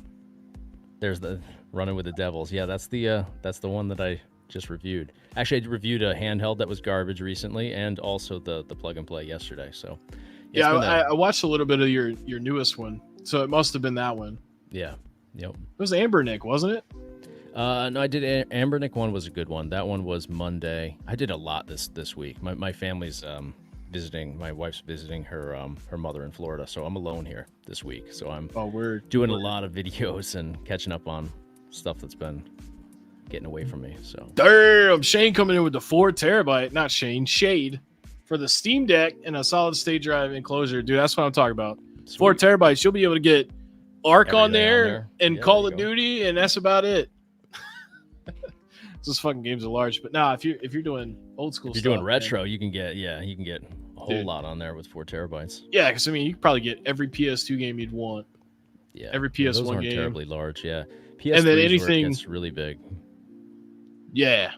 There's the running with the devils. Yeah, that's the one that I just reviewed. Actually, I reviewed a handheld that was garbage recently, and also the plug and play yesterday. So yeah, I watched a little bit of your newest one, so it must have been that one. Yeah, yep. It was Amber Nick, wasn't it? No, I did. Amber Nick one was a good one. That one was Monday. I did a lot this week. My family's visiting. My wife's visiting her mother in Florida, so I'm alone here this week. So I'm doing a lot of videos and catching up on stuff that's been getting away from me. So damn, Shane coming in with the 4 terabyte, not Shane, Shade, for the Steam Deck and a solid state drive enclosure. Dude, that's what I'm talking about. Sweet. 4 terabytes, you'll be able to get Ark on there and Call of Duty, and that's about it. Those fucking games are large, but if you're doing old school, if you're doing retro, man, you can get a whole lot on there with 4 terabytes. Yeah, because I mean, you could probably get every PS2 game you'd want. Yeah, every PS1 those aren't game. Terribly large. Yeah, PS3 and then anything gets really big. Yeah,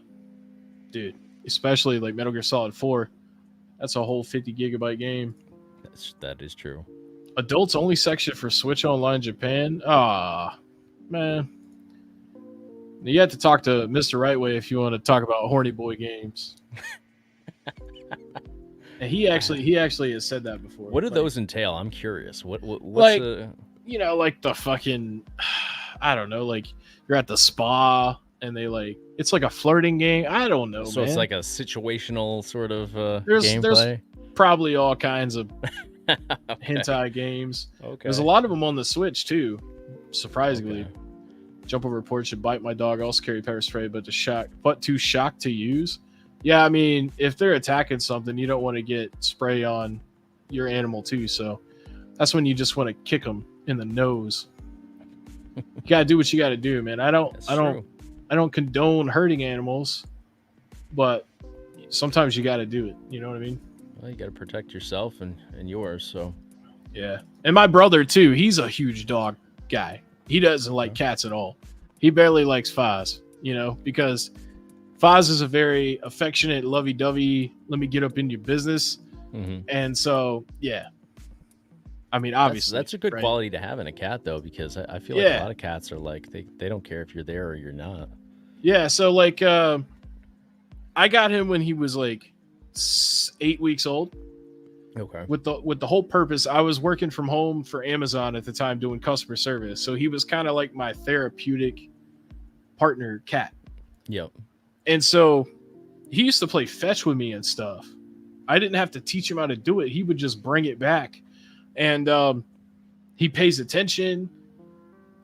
dude, especially like Metal Gear Solid 4. That's a whole 50 gigabyte game. That is true. Adults only section for Switch Online Japan. Ah, man. You have to talk to Mr. Rightway if you want to talk about horny boy games. And he actually has said that before. What do those entail? I'm curious. What's like like the fucking, I don't know, like you're at the spa and they like, it's like a flirting game. I don't know. So man. It's like a situational sort of there's gameplay. Probably all kinds of hentai games. Okay. There's a lot of them on the Switch too. Surprisingly. Okay. Jump over porch should bite my dog. Also carry pepper spray, but too shocked to use. Yeah, I mean, if they're attacking something, you don't want to get spray on your animal too. So that's when you just want to kick them in the nose. You gotta do what you gotta do, man. I don't condone hurting animals, but sometimes you gotta do it. You know what I mean? Well, you gotta protect yourself and yours. So yeah, and my brother too. He's a huge dog guy. He doesn't like cats at all. He barely likes Foz, because Foz is a very affectionate, lovey-dovey, let me get up in your business. Mm-hmm. And so, yeah. I mean, obviously. That's a good quality to have in a cat, though, because I feel like a lot of cats are like, they don't care if you're there or you're not. Yeah, so like, I got him when he was like 8 weeks old. Okay. With the whole purpose, I was working from home for Amazon at the time doing customer service. So he was kind of like my therapeutic partner cat. Yep. And so he used to play fetch with me and stuff. I didn't have to teach him how to do it. He would just bring it back. And he pays attention.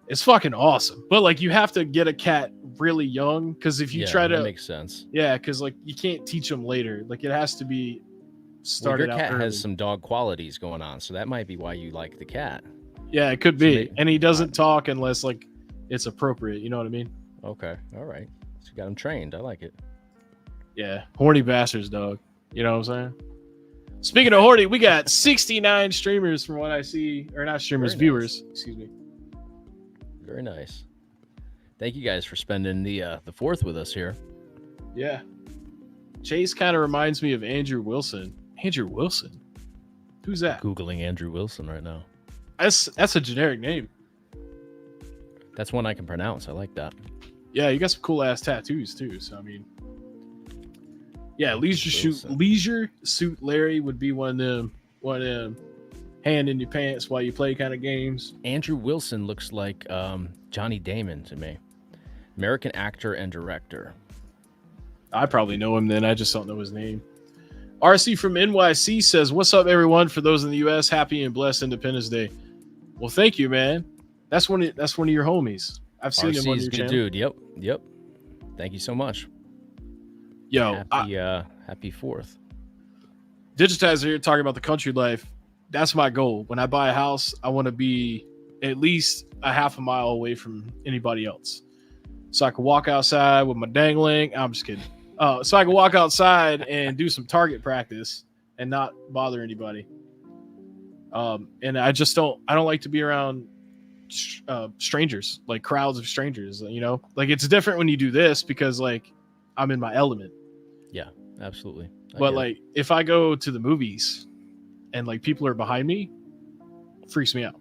It's fucking awesome. But like you have to get a cat really young because if you try to, that makes sense. Yeah, because like you can't teach them later. Like it has to be started your cat out early. Has some dog qualities going on, so that might be why you like the cat. Yeah, it could be. And he doesn't talk unless like it's appropriate. You know what I mean? Okay. All right. So you got him trained. I like it. Yeah. Horny bastards, dog. You know what I'm saying? Speaking of horny, we got 69 streamers from what I see, or not streamers, viewers. Excuse me. Very nice. Thank you guys for spending the 4th with us here. Yeah. Chase kind of reminds me of Andrew Wilson. Andrew Wilson? Who's that? I'm Googling Andrew Wilson right now. That's a generic name. That's one I can pronounce. I like that. Yeah, you got some cool ass tattoos too. So I mean, yeah, Leisure Suit Larry would be one of them hand in your pants while you play kind of games. Andrew Wilson looks like Johnny Damon to me. American actor and director. I probably know him then. I just don't know his name. RC from NYC says, "What's up, everyone? For those in the U.S., happy and blessed Independence Day." Well, thank you, man. That's one of your homies. I've seen him on your channel. Dude. Yep. Thank you so much. Yo, happy 4th. Digitizer here talking about the country life. That's my goal. When I buy a house, I want to be at least a half a mile away from anybody else, so I can walk outside with my dangling. I'm just kidding. So I can walk outside and do some target practice and not bother anybody. And I don't like to be around strangers, like crowds of strangers, like it's different when you do this because like I'm in my element. Yeah, absolutely. But like if I go to the movies and like people are behind me, it freaks me out.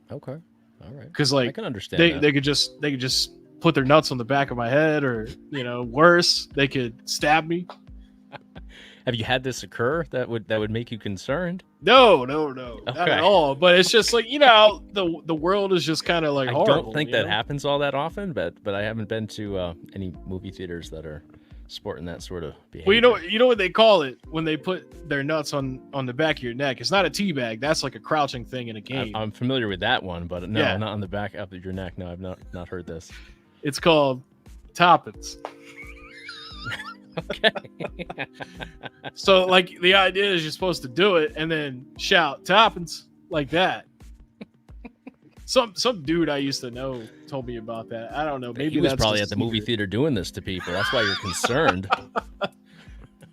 Okay. All right. Because like I can understand they could just put their nuts on the back of my head, or worse, they could stab me. Have you had this occur that would make you concerned? No, not at all. But it's just like the world is just kind of like horrible. I don't think that happens all that often, but I haven't been to any movie theaters that are sporting that sort of behavior. Well, you know what they call it when they put their nuts on the back of your neck. It's not a tea bag. That's like a crouching thing in a game. I'm familiar with that one, but no, not on the back of your neck. No, I've not heard this. It's called toppins. Okay. So like the idea is you're supposed to do it and then shout toppins like that. Some dude I used to know told me about that. I don't know. Maybe he was probably at the movie theater doing this to people. That's why you're concerned.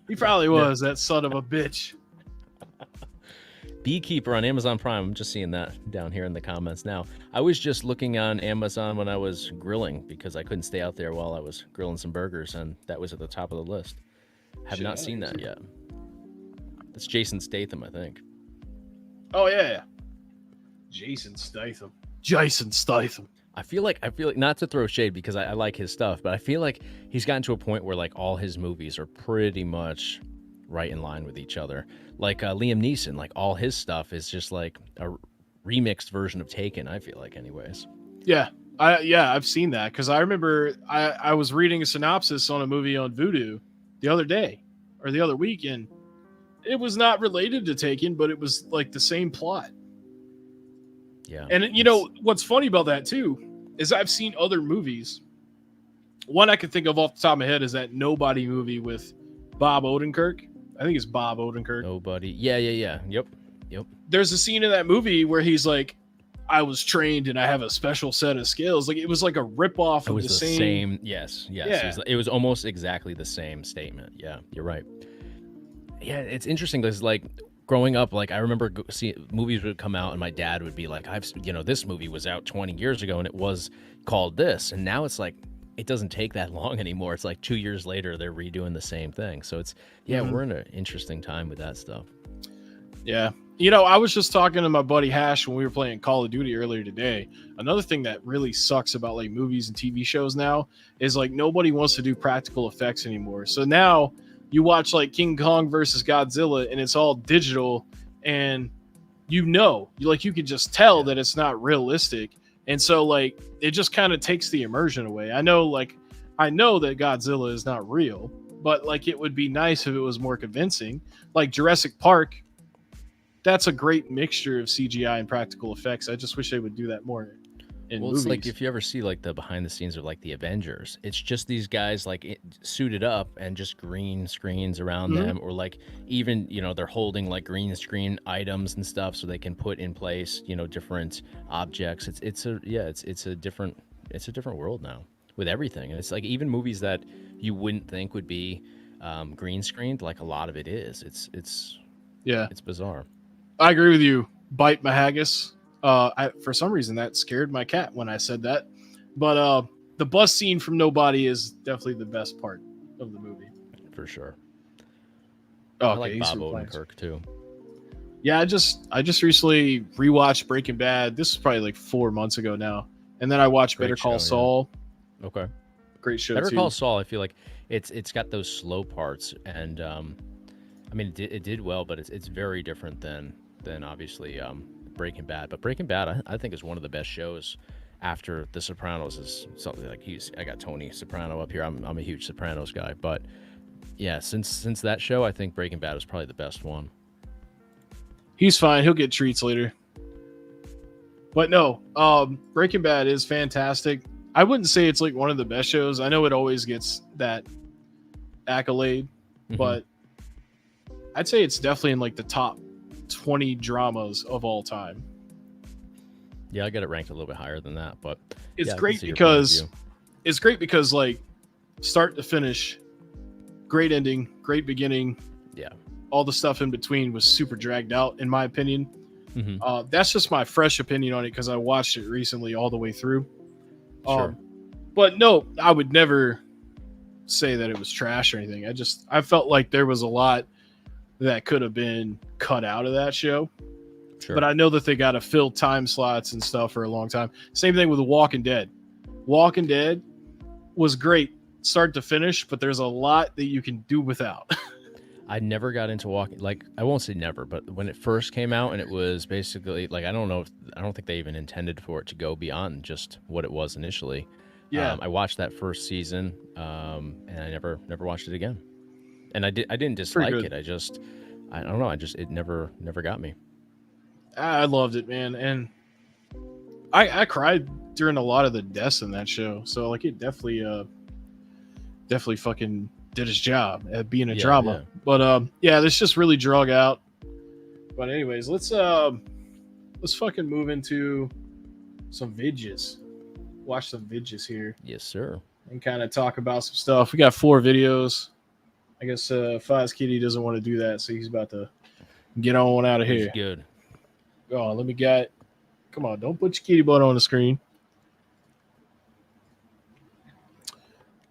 He probably was, that son of a bitch. Beekeeper on Amazon Prime. I'm just seeing that down here in the comments now. I was just looking on Amazon when I was grilling because I couldn't stay out there while I was grilling some burgers, and that was at the top of the list. Have not seen that yet. That's Jason Statham, I think. Oh, yeah. Jason Statham. I feel like not to throw shade because I like his stuff, but I feel like he's gotten to a point where like all his movies are pretty much right in line with each other. Like Liam Neeson, like all his stuff is just like a remixed version of Taken. I feel like, anyways. Yeah, I've seen that because I remember I was reading a synopsis on a movie on Vudu the other day or the other week, and it was not related to Taken, but it was like the same plot. Yeah, and you know what's funny about that too is I've seen other movies. One I can think of off the top of my head is that Nobody movie with Bob Odenkirk. I think it's Bob Odenkirk. Nobody. Yeah. Yep. There's a scene in that movie where he's like, I was trained and I have a special set of skills. Like it was like a ripoff of the same. Yes. Yeah. It was almost exactly the same statement. Yeah, you're right. Yeah, it's interesting because like growing up, like I remember movies would come out and my dad would be like, this movie was out 20 years ago and it was called this. And now it's like, it doesn't take that long anymore. It's like 2 years later, they're redoing the same thing. So it's, we're in an interesting time with that stuff. Yeah. You know, I was just talking to my buddy Hash when we were playing Call of Duty earlier today. Another thing that really sucks about like movies and TV shows now is like nobody wants to do practical effects anymore. So now you watch like King Kong versus Godzilla and it's all digital, and you can just tell that it's not realistic. And so like it just kind of takes the immersion away. I know that Godzilla is not real, but like it would be nice if it was more convincing. Like Jurassic Park, that's a great mixture of CGI and practical effects. I just wish they would do that more in movies. It's like if you ever see like the behind the scenes of like the Avengers, it's just these guys like suited up and just green screens around them, or like even they're holding like green screen items and stuff so they can put in place different objects. It's a different world now with everything, and it's like even movies that you wouldn't think would be green screened, like a lot of it is. It's bizarre. I agree with you. Bite my haggis. For some reason that scared my cat when I said that. But the bus scene from Nobody is definitely the best part of the movie. For sure. Oh, I like Bob Odenkirk too. Yeah, I just recently rewatched Breaking Bad. This is probably like 4 months ago now. And then I watched Better Call Saul. Yeah. Okay. Great show Better too. Call Saul, I feel like it's got those slow parts, and I mean it did well, but it's very different than obviously Breaking Bad. But Breaking Bad, I think, is one of the best shows after The Sopranos. Is something like I got Tony Soprano up here. I'm a huge Sopranos guy, but yeah, since that show, I think Breaking Bad is probably the best one. He's fine. He'll get treats later. But no, Breaking Bad is fantastic. I wouldn't say it's like one of the best shows. I know it always gets that accolade, but I'd say it's definitely in like the top 20 dramas of all time. Yeah, I got it ranked a little bit higher than that, but it's great because like start to finish, great ending, great beginning. Yeah. All the stuff in between was super dragged out, in my opinion. That's just my fresh opinion on it because I watched it recently all the way through. Sure. But no, I would never say that it was trash or anything. I felt like there was a lot that could have been cut out of that show. Sure. But I know that they got to fill time slots and stuff for a long time. Same thing with The Walking Dead. Walking Dead was great start to finish, but there's a lot that you can do without. I never got into Walking, like I won't say never, but when it first came out and it was basically like I don't think they even intended for it to go beyond just what it was initially. Yeah. I watched that first season and I never watched it again. And I didn't dislike it. I don't know. It never got me. I loved it, man. And I cried during a lot of the deaths in that show. So like it definitely fucking did his job at being a drama. Yeah. But this just really drug out. But anyways, let's fucking move into some vidges. Watch some vidges here. Yes, sir. And kind of talk about some stuff. We got 4 videos. I guess Fiz Kitty doesn't want to do that, so he's about to get on out of here. He's good. Oh, come on, don't put your kitty butt on the screen.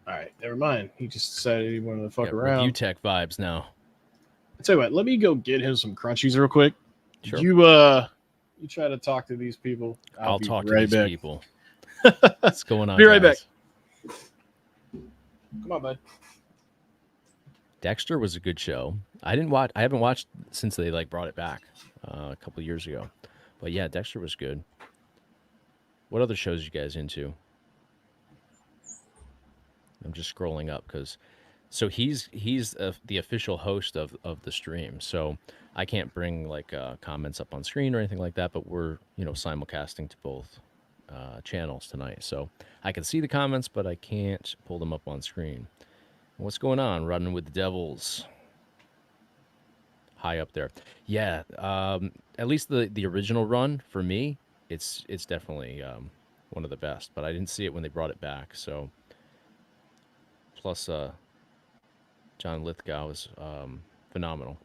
All right, never mind. He just decided he wanted to fuck around. Review tech vibes now. I tell you what, let me go get him some crunchies real quick. Sure. You try to talk to these people. I'll talk to these people. What's going on? Be right guys? back. Come on, bud. Dexter was a good show. I haven't watched since they like brought it back a couple years ago. But yeah, Dexter was good. What other shows you guys into? I'm just scrolling up because he's the official host of the stream. So I can't bring like comments up on screen or anything like that. But we're simulcasting to both channels tonight, so I can see the comments, but I can't pull them up on screen. What's going on? Running with the Devils. High up there. Yeah. At least the original run for me, it's definitely one of the best. But I didn't see it when they brought it back. So plus John Lithgow was phenomenal.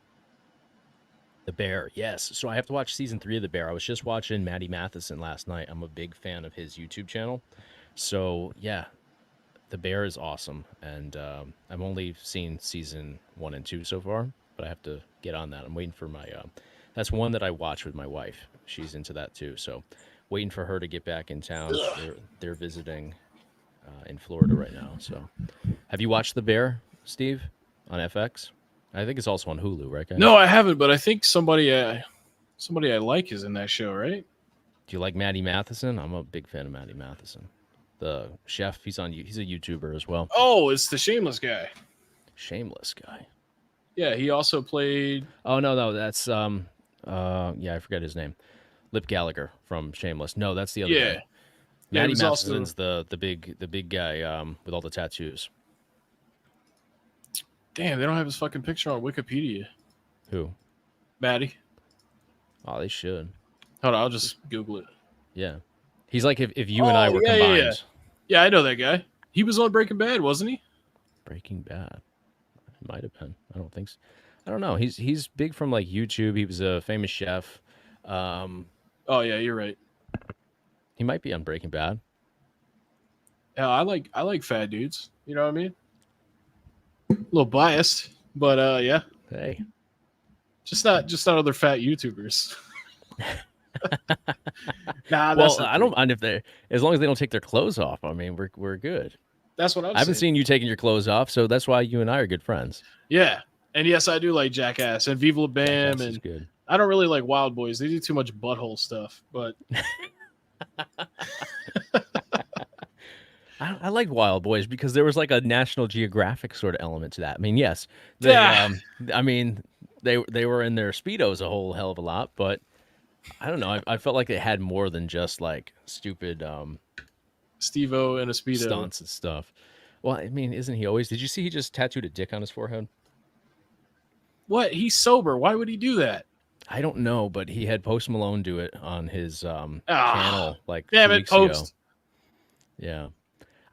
The Bear, yes. So I have to watch season 3 of The Bear. I was just watching Matty Matheson last night. I'm a big fan of his YouTube channel. So yeah, The Bear is awesome, and I've only seen season 1 and 2 so far, but I have to get on that. I'm waiting for my. That's one that I watch with my wife. She's into that too, so waiting for her to get back in town. They're visiting in Florida right now. So, have you watched The Bear, Steve, on FX? I think it's also on Hulu, right, guys? No, I haven't, but I think somebody I like is in that show, right? Do you like Matty Matheson? I'm a big fan of Matty Matheson. The chef, he's a YouTuber as well. Oh, it's the Shameless guy. Shameless guy. Yeah, he also played. Oh no, that's I forget his name. Lip Gallagher from Shameless. No, that's the other guy. Matty Matheson's the big guy with all the tattoos. Damn, they don't have his fucking picture on Wikipedia. Who? Matty. Oh, they should. Hold on, I'll just Google it. Yeah. He's like if you and I were combined. Yeah, I know that guy. He was on Breaking Bad, wasn't he? Breaking Bad. It might have been. I don't think so. I don't know. He's big from like YouTube. He was a famous chef. Oh yeah, you're right. He might be on Breaking Bad. Yeah, I like fat dudes. You know what I mean? A little biased, but yeah. Hey. Just not other fat YouTubers. Nah, well, I don't mind if they, as long as they don't take their clothes off. I mean, we're good. That's what I'm saying. I haven't seen you taking your clothes off, so that's why you and I are good friends. Yeah, and yes, I do like Jackass and Viva La Bam, and good. I don't really like Wild Boys. They do too much butthole stuff, but I like Wild Boys because there was like a National Geographic sort of element to that. I mean, yes, I mean, they were in their Speedos a whole hell of a lot, but I don't know. I felt like it had more than just like stupid Steve-O and a Speedo stunts and stuff. Well, I mean, isn't he always? Did you see he just tattooed a dick on his forehead? What? He's sober. Why would he do that? I don't know, but he had Post Malone do it on his channel like 2 weeks ago. Yeah.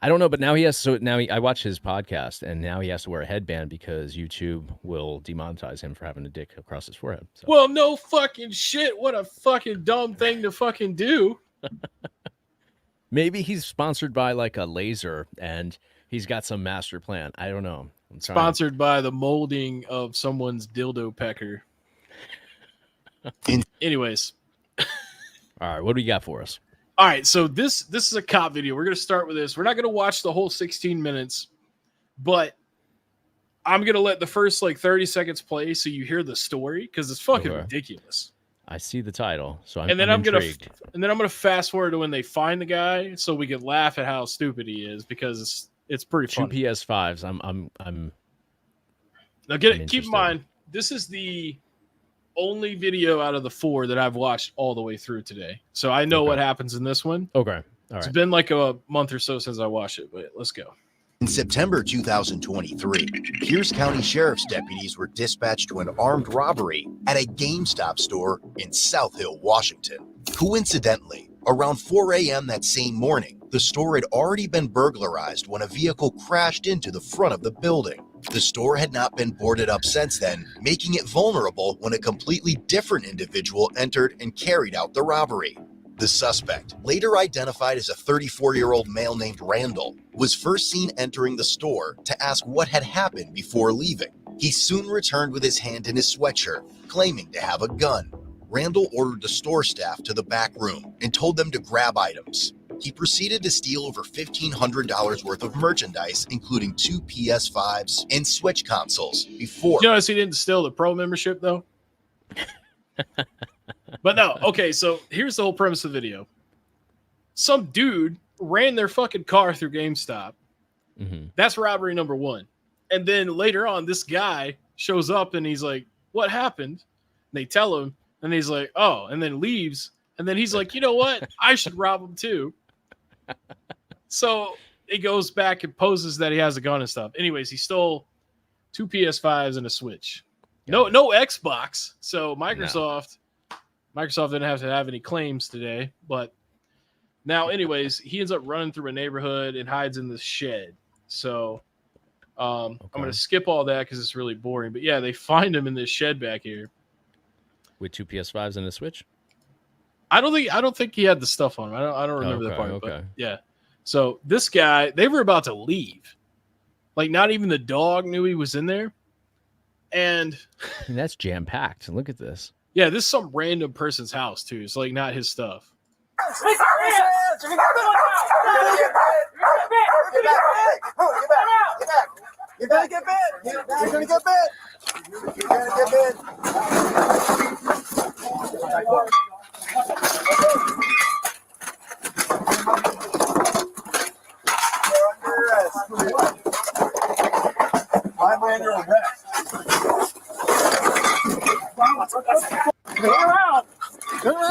I don't know, but now he has. So now I watch his podcast, and now he has to wear a headband because YouTube will demonetize him for having a dick across his forehead. So. Well, no fucking shit. What a fucking dumb thing to fucking do. Maybe he's sponsored by like a laser, and he's got some master plan. I don't know. Sponsored by the molding of someone's dildo pecker. Anyways. All right, what do you got for us? All right, so this is a cop video. We're going to start with this. We're not going to watch the whole 16 minutes, but I'm going to let the first like 30 seconds play so you hear the story because it's fucking ridiculous. I see the title, so I'm intrigued. I'm going to fast forward to when they find the guy so we can laugh at how stupid he is because it's pretty funny. 2 PS5s. I'm Now keep in mind, this is the only video out of the 4 that I've watched all the way through today. So I know what happens in this one. Okay. All right. It's been like a month or so since I watched it, but let's go. In September 2023, Pierce County Sheriff's deputies were dispatched to an armed robbery at a GameStop store in South Hill, Washington. Coincidentally, around 4 a.m. that same morning, the store had already been burglarized when a vehicle crashed into the front of the building. The store had not been boarded up since then, making it vulnerable when a completely different individual entered and carried out the robbery. The suspect, later identified as a 34-year-old male named Randall, was first seen entering the store to ask what had happened before leaving. He soon returned with his hand in his sweatshirt, claiming to have a gun. Randall ordered the store staff to the back room and told them to grab items. he proceeded to steal over $1,500 worth of merchandise, including 2 PS5s and Switch consoles. Before, you notice he didn't steal the pro membership though. But no, okay. So here's the whole premise of the video. Some dude ran their fucking car through GameStop. Mm-hmm. That's robbery number one. And then later on, this guy shows up and he's like, "What happened?" And they tell him, and he's like, "Oh," and then leaves. And then he's like, "You know what? I should rob him too." So he goes back and poses that he has a gun and stuff. Anyways, he stole 2 PS5s and a Switch. No Xbox. So Microsoft didn't have to have any claims today. But now, anyways, he ends up running through a neighborhood and hides in the shed. So I'm going to skip all that because it's really boring. But yeah, they find him in this shed back here with 2 PS5s and a Switch. I don't think he had the stuff on him. I don't remember that part. But yeah. So this guy, they were about to leave. Like not even the dog knew he was in there. And that's jam packed. Look at this. Yeah, this is some random person's house too. It's like not his stuff. You're gonna get bit. You're gonna get bit. You're gonna get bit. I'm under arrest.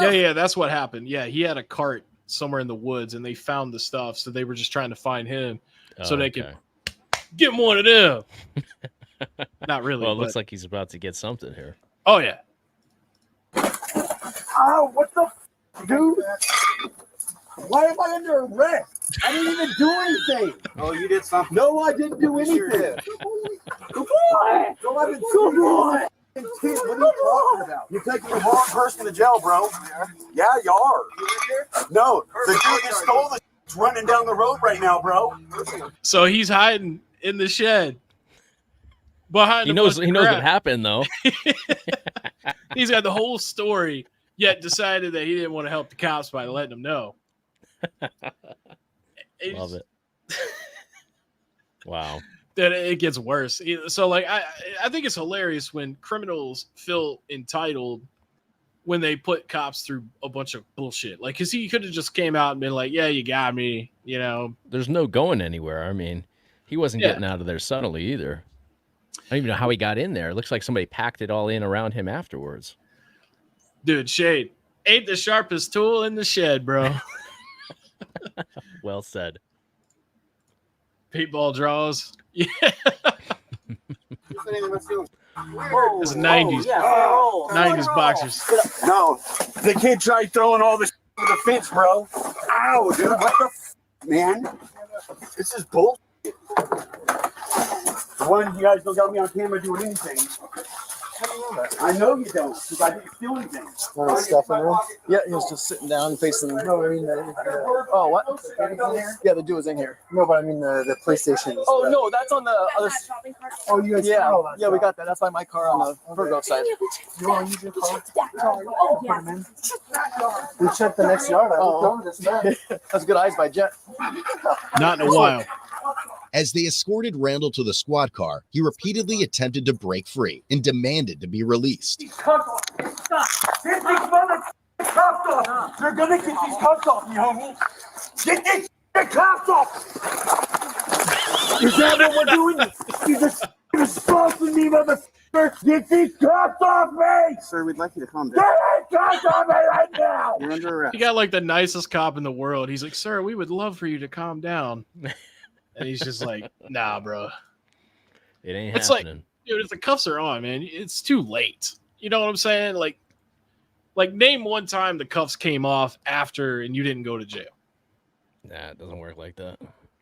Yeah, that's what happened. Yeah, he had a cart somewhere in the woods, and they found the stuff, so they were just trying to find him so they could get one of them. Not really. Well, it looks like he's about to get something here. Oh, yeah. Oh, what the dude? Why am I under arrest? I didn't even do anything. Oh, you did something? No, I didn't do anything. Good boy. No, I've been good boy. What are you talking about? You're taking the wrong person to jail, bro. Yeah, you are. No, the dude that stole the is running down the road right now, bro. So he's hiding in the shed. Behind he knows what happened though. He's got the whole story, yet decided that he didn't want to help the cops by letting them know. Love it. Wow. That it gets worse. So like I think it's hilarious when criminals feel entitled when they put cops through a bunch of bullshit. Like, cause he could have just came out and been like, "Yeah, you got me," you know. There's no going anywhere. I mean, he wasn't getting out of there subtly either. I don't even know how he got in there. It looks like somebody packed it all in around him afterwards. Dude, Shade ain't the sharpest tool in the shed, bro. Well said. Paintball draws. Yeah. It's 90s. Oh, 90s boxers. No, the kid tried throwing all this over the fence, bro. Ow, dude. What the man? This is bullshit. One, you guys don't got me on camera doing anything. How do you know that? I know you don't, because I didn't steal anything. Stuff in there? Yeah, he was just sitting down facing. No, I mean oh, what? Yeah, the dude was in here. No, but I mean the PlayStation. Oh no, that's on the other. Oh, you guys? Yeah, yeah, we got that. That's by my car on the Virgo side. You want to use your car? Oh, yeah. We checked the next yard. That's good eyes by Jet. Not in a while. As they escorted Randall to the squad car, he repeatedly attempted to break free and demanded to be released. Get these mother cuffs off. They're gonna get these cuffs off me, homie. Get these cuffs off. Is that what we're doing? You're assaulting me, motherfucker. Get these cuffs off me. Sir, we'd like you to calm down. Get these cuffs off me right now. You're under arrest. He got like the nicest cop in the world. He's like, "Sir, we would love for you to calm down." And he's just like, "Nah, bro. It ain't it's happening." Like, dude, if the cuffs are on, man, it's too late. You know what I'm saying? Like name one time the cuffs came off after and you didn't go to jail. Nah, it doesn't work like that.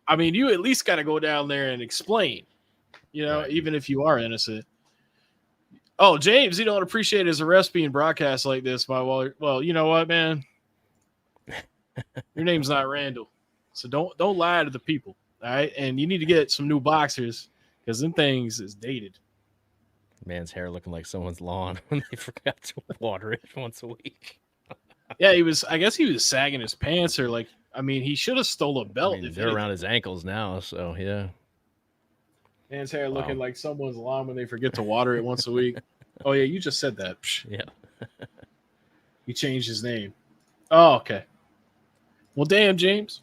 I mean, you at least got to go down there and explain, you know, right. Even if you are innocent. Oh, James, you don't appreciate his arrest being broadcast like this. Well, you know what, man? Your name's not Randall. So don't lie to the people. All right. And you need to get some new boxers because them things is dated. Man's hair looking like someone's lawn when they forgot to water it once a week. Yeah, I guess he was sagging his pants or like I mean, he should have stole a belt. They're around his ankles now, so yeah. Man's hair looking like someone's lawn when they forget to water it once a week. Oh yeah, you just said that. Psh. Yeah. He changed his name. Oh, okay. Well, damn, James.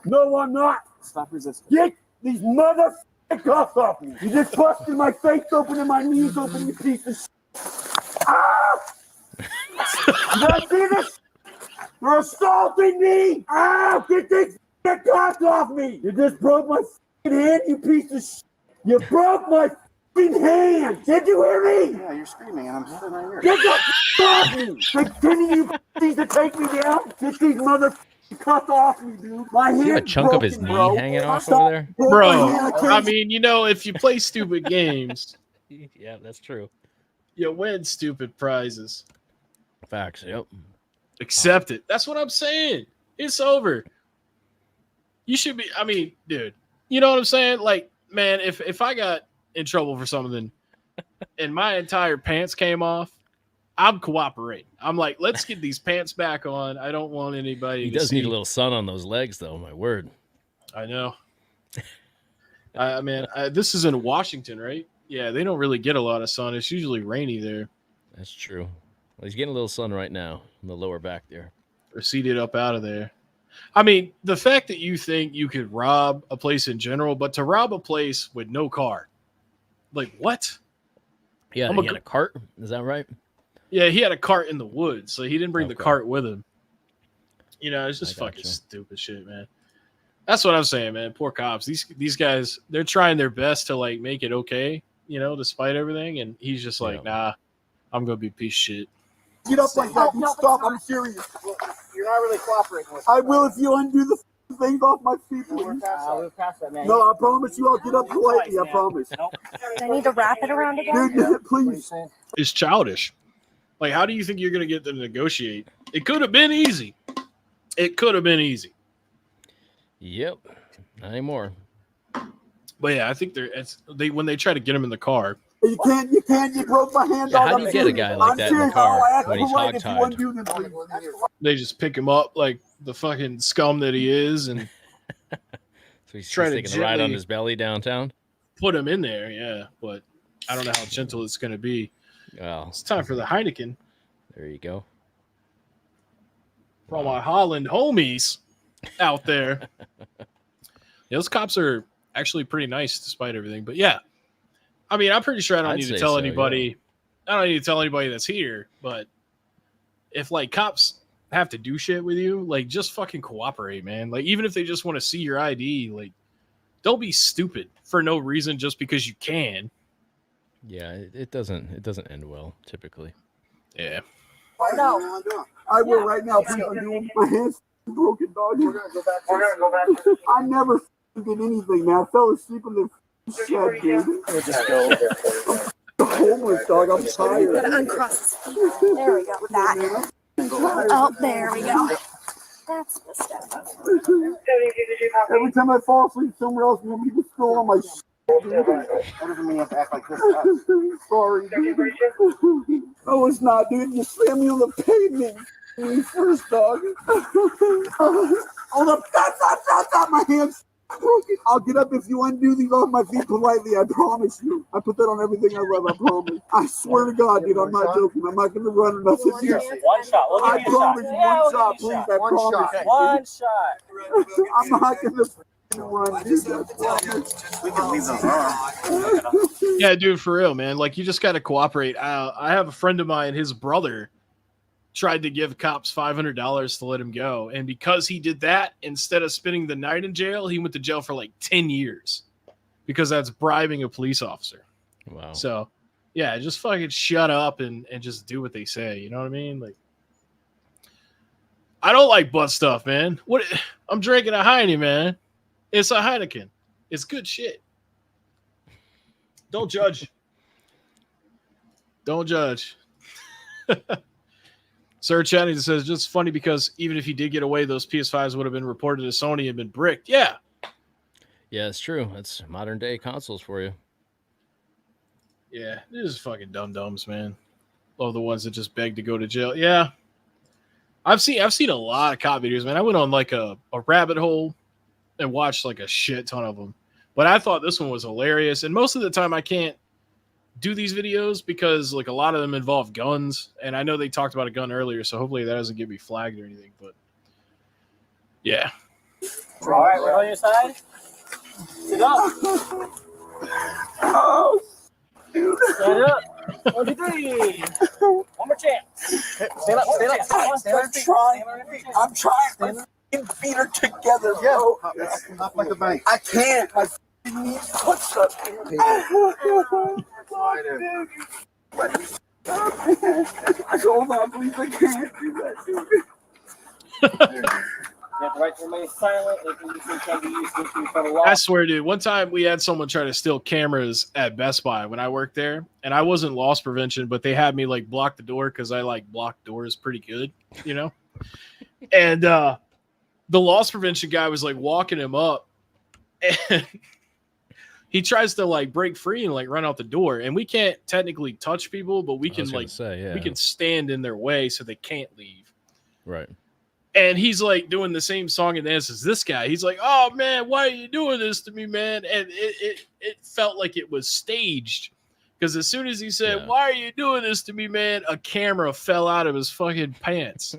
No, I'm not. Stop resisting. Get these motherfucking cuffs off me. You just busted my face open and my knees open, you piece of shit. Ah! You guys see this? You're assaulting me. Ah! Get these cuffs off me. You just broke my hand, you piece of shit. You broke my hand. Did you hear me? Yeah, you're screaming, and I'm sitting right here. Get the off me. Continue you to take me down. Get these cuffs off me, dude. My hand. You have a chunk of his knee hanging off over there? Bro, I mean, if you play stupid games. Yeah, that's true. You win stupid prizes. Facts, yep. Accept it. That's what I'm saying. It's over. You should be, I mean, dude, you know what I'm saying? Like, man, if I got in trouble for something and my entire pants came off, I'm cooperating. I'm like, let's get these pants back on. I don't want anybody He to does see. need a little sun on those legs, though, my word. I know. This is in Washington, right? Yeah, they don't really get a lot of sun. It's usually rainy there. That's true. Well, he's getting a little sun right now in the lower back there. Receded up out of there. I mean, the fact that you think you could rob a place in general, but to rob a place with no car, like what? Yeah, he had a cart. Is that right? Yeah, he had a cart in the woods, so he didn't bring the cart with him. It's just fucking stupid shit, man. That's what I'm saying, man. Poor cops. These guys, they're trying their best to like make it okay, despite everything, and he's just like, nah, I'm gonna be a piece of shit. Get up like that. You stop. I'm serious. You're not really cooperating with I will if you undo the things off my feet, please. We're past that, man. No, I promise you I'll get up politely. I promise. Do I need to wrap it around again? Dude, please. It's childish. Like, how do you think you're going to get them to negotiate? It could have been easy. Yep. Not anymore. But yeah, I think when they try to get him in the car. You can't. You broke my hand off. How do you get a guy like that in the car when he's hogtied? They just pick him up like the fucking scum that he is, and so he's trying to taking a ride on his belly downtown. Put him in there, yeah. But I don't know how gentle it's going to be. Well, it's time for the Heineken. There you go. For all my Holland homies out there. Those cops are actually pretty nice despite everything. But yeah, I mean, I'm pretty sure I don't need to tell anybody. Yeah. I don't need to tell anybody that's here. But if like cops have to do shit with you, like just fucking cooperate, man. Like even if they just want to see your ID, like don't be stupid for no reason just because you can. Yeah, it doesn't end well typically. Yeah. No. I will right now. Please undo my hands broken, dog. We're gonna go back. I never did anything, man. I fell asleep in the shed, dude. We'll just go over. I'm homeless, dog. I'm tired. Gotta uncross his feet. There we go. That. Oh, there we go. That's the stuff. Every time I fall asleep somewhere else, nobody was still on my shit. That doesn't mean you have to act like this. Sorry, dude. No, it's not, dude. You slammed me on the pavement. Me first, dog. Hold up. Stop. My hands broken. I'll get up if you undo these off my feet politely. I promise you. I put that on everything I love. I promise. I swear to God, dude. I'm not joking. I'm not going to run nothing. One shot. I promise you. One shot, please. I promise. One shot. I'm not going to run. We can leave those on. Yeah, dude, for real, man. Like, you just got to cooperate. I have a friend of mine, his brother tried to give cops $500 to let him go. And because he did that, instead of spending the night in jail, he went to jail for like 10 years because that's bribing a police officer. Wow. So, yeah, just fucking shut up and just do what they say. You know what I mean? Like, I don't like butt stuff, man. I'm drinking a Heine, man. It's a Heineken. It's good shit. Don't judge. Don't judge. Sir Channing says, just funny because even if he did get away, those PS5s would have been reported to Sony and been bricked. Yeah. Yeah, it's true. That's modern day consoles for you. Yeah, this is fucking dum-dums, man. Love the ones that just beg to go to jail. Yeah. I've seen a lot of cop videos, man. I went on like a rabbit hole and watched like a shit ton of them. But I thought this one was hilarious. And most of the time I can't do these videos because like a lot of them involve guns. And I know they talked about a gun earlier, so hopefully that doesn't get me flagged or anything. But yeah. All right, we're on your side. Sit up. Oh, dude. Stand up. 1, 2, 3. One more chance. Stand up. I'm trying. My feet are together, bro. Not like a bank. I can't. My knees push up. Hold on, please. I can't do that, dude. You have the right to remain silent. I swear, dude, one time we had someone try to steal cameras at Best Buy when I worked there, and I wasn't loss prevention, but they had me like block the door because I like block doors pretty good, you know? And the loss prevention guy was like walking him up, and he tries to like break free and like run out the door, and we can't technically touch people, but we can like we can stand in their way so they can't leave. Right. And he's like doing the same song and dance as this guy. He's like, "Oh man, why are you doing this to me, man?" And it felt like it was staged, because as soon as he said, "Why are you doing this to me, man?" a camera fell out of his fucking pants.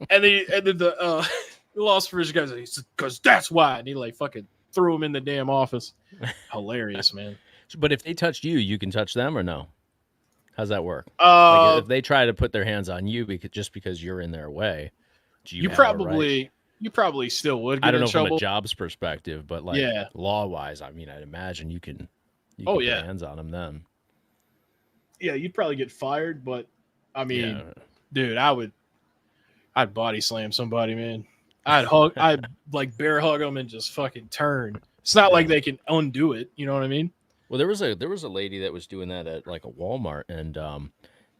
and then the lost prevention guy said, "Because that's why," and he like fucking threw him in the damn office. Hilarious, man. But if they touched you, you can touch them or no? How's that work? Like if they try to put their hands on you because you're in their way. You probably still would get I don't know in trouble from a job's perspective, but like law wise, I mean, I'd imagine you can put your hands on them then. Yeah, you'd probably get fired, but I mean, dude, I'd body slam somebody, man. I'd like bear hug them and just fucking turn. It's not like they can undo it, you know what I mean? Well, there was a lady that was doing that at like a Walmart, and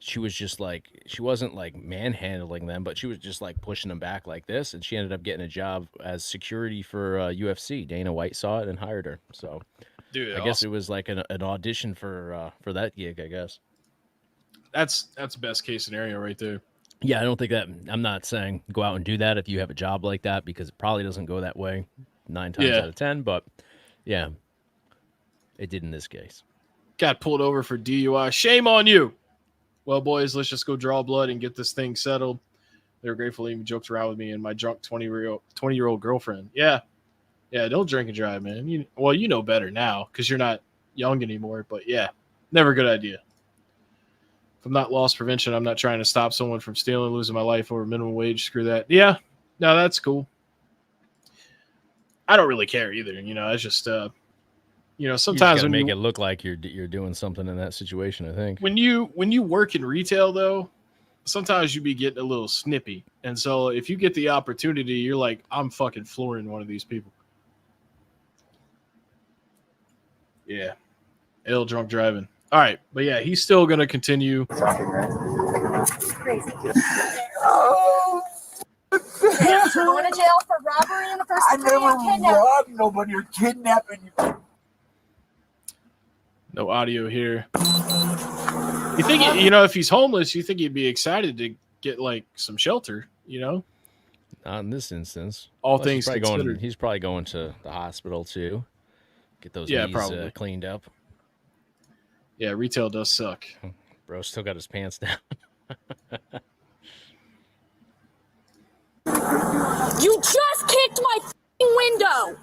she was just like, she wasn't like manhandling them, but she was just like pushing them back like this, and she ended up getting a job as security for UFC. Dana White saw it and hired her. So, dude, I guess it was like an audition for that gig, I guess. That's best case scenario right there. Yeah, I don't think that. I'm not saying go out and do that if you have a job like that, because it probably doesn't go that way 9 times out of 10. But yeah, it did in this case. Got pulled over for DUI. Shame on you. Well, boys, let's just go draw blood and get this thing settled. They were grateful he even joked around with me and my drunk 20-year-old girlfriend. Yeah, don't drink and drive, man. You know better now because you're not young anymore. But yeah, never a good idea. If I'm not loss prevention, I'm not trying to stop someone from stealing, losing my life over minimum wage. Screw that. Yeah, no, that's cool. I don't really care either. You know, it's just sometimes when you make it look like you're doing something in that situation, I think. When you work in retail, though, sometimes you be getting a little snippy. And so if you get the opportunity, you're like, I'm fucking flooring one of these people. Yeah. Ill drunk driving. All right. But yeah, he's still going to continue. Crazy. Going to jail for robbery in the first I never robbed nobody or kidnapping you. No audio here. You think, if he's homeless, you think he'd be excited to get like some shelter, Not in this instance. All things considered. He's probably going to the hospital too. Get those knees cleaned up. Yeah, retail does suck. Bro still got his pants down. You just kicked my window.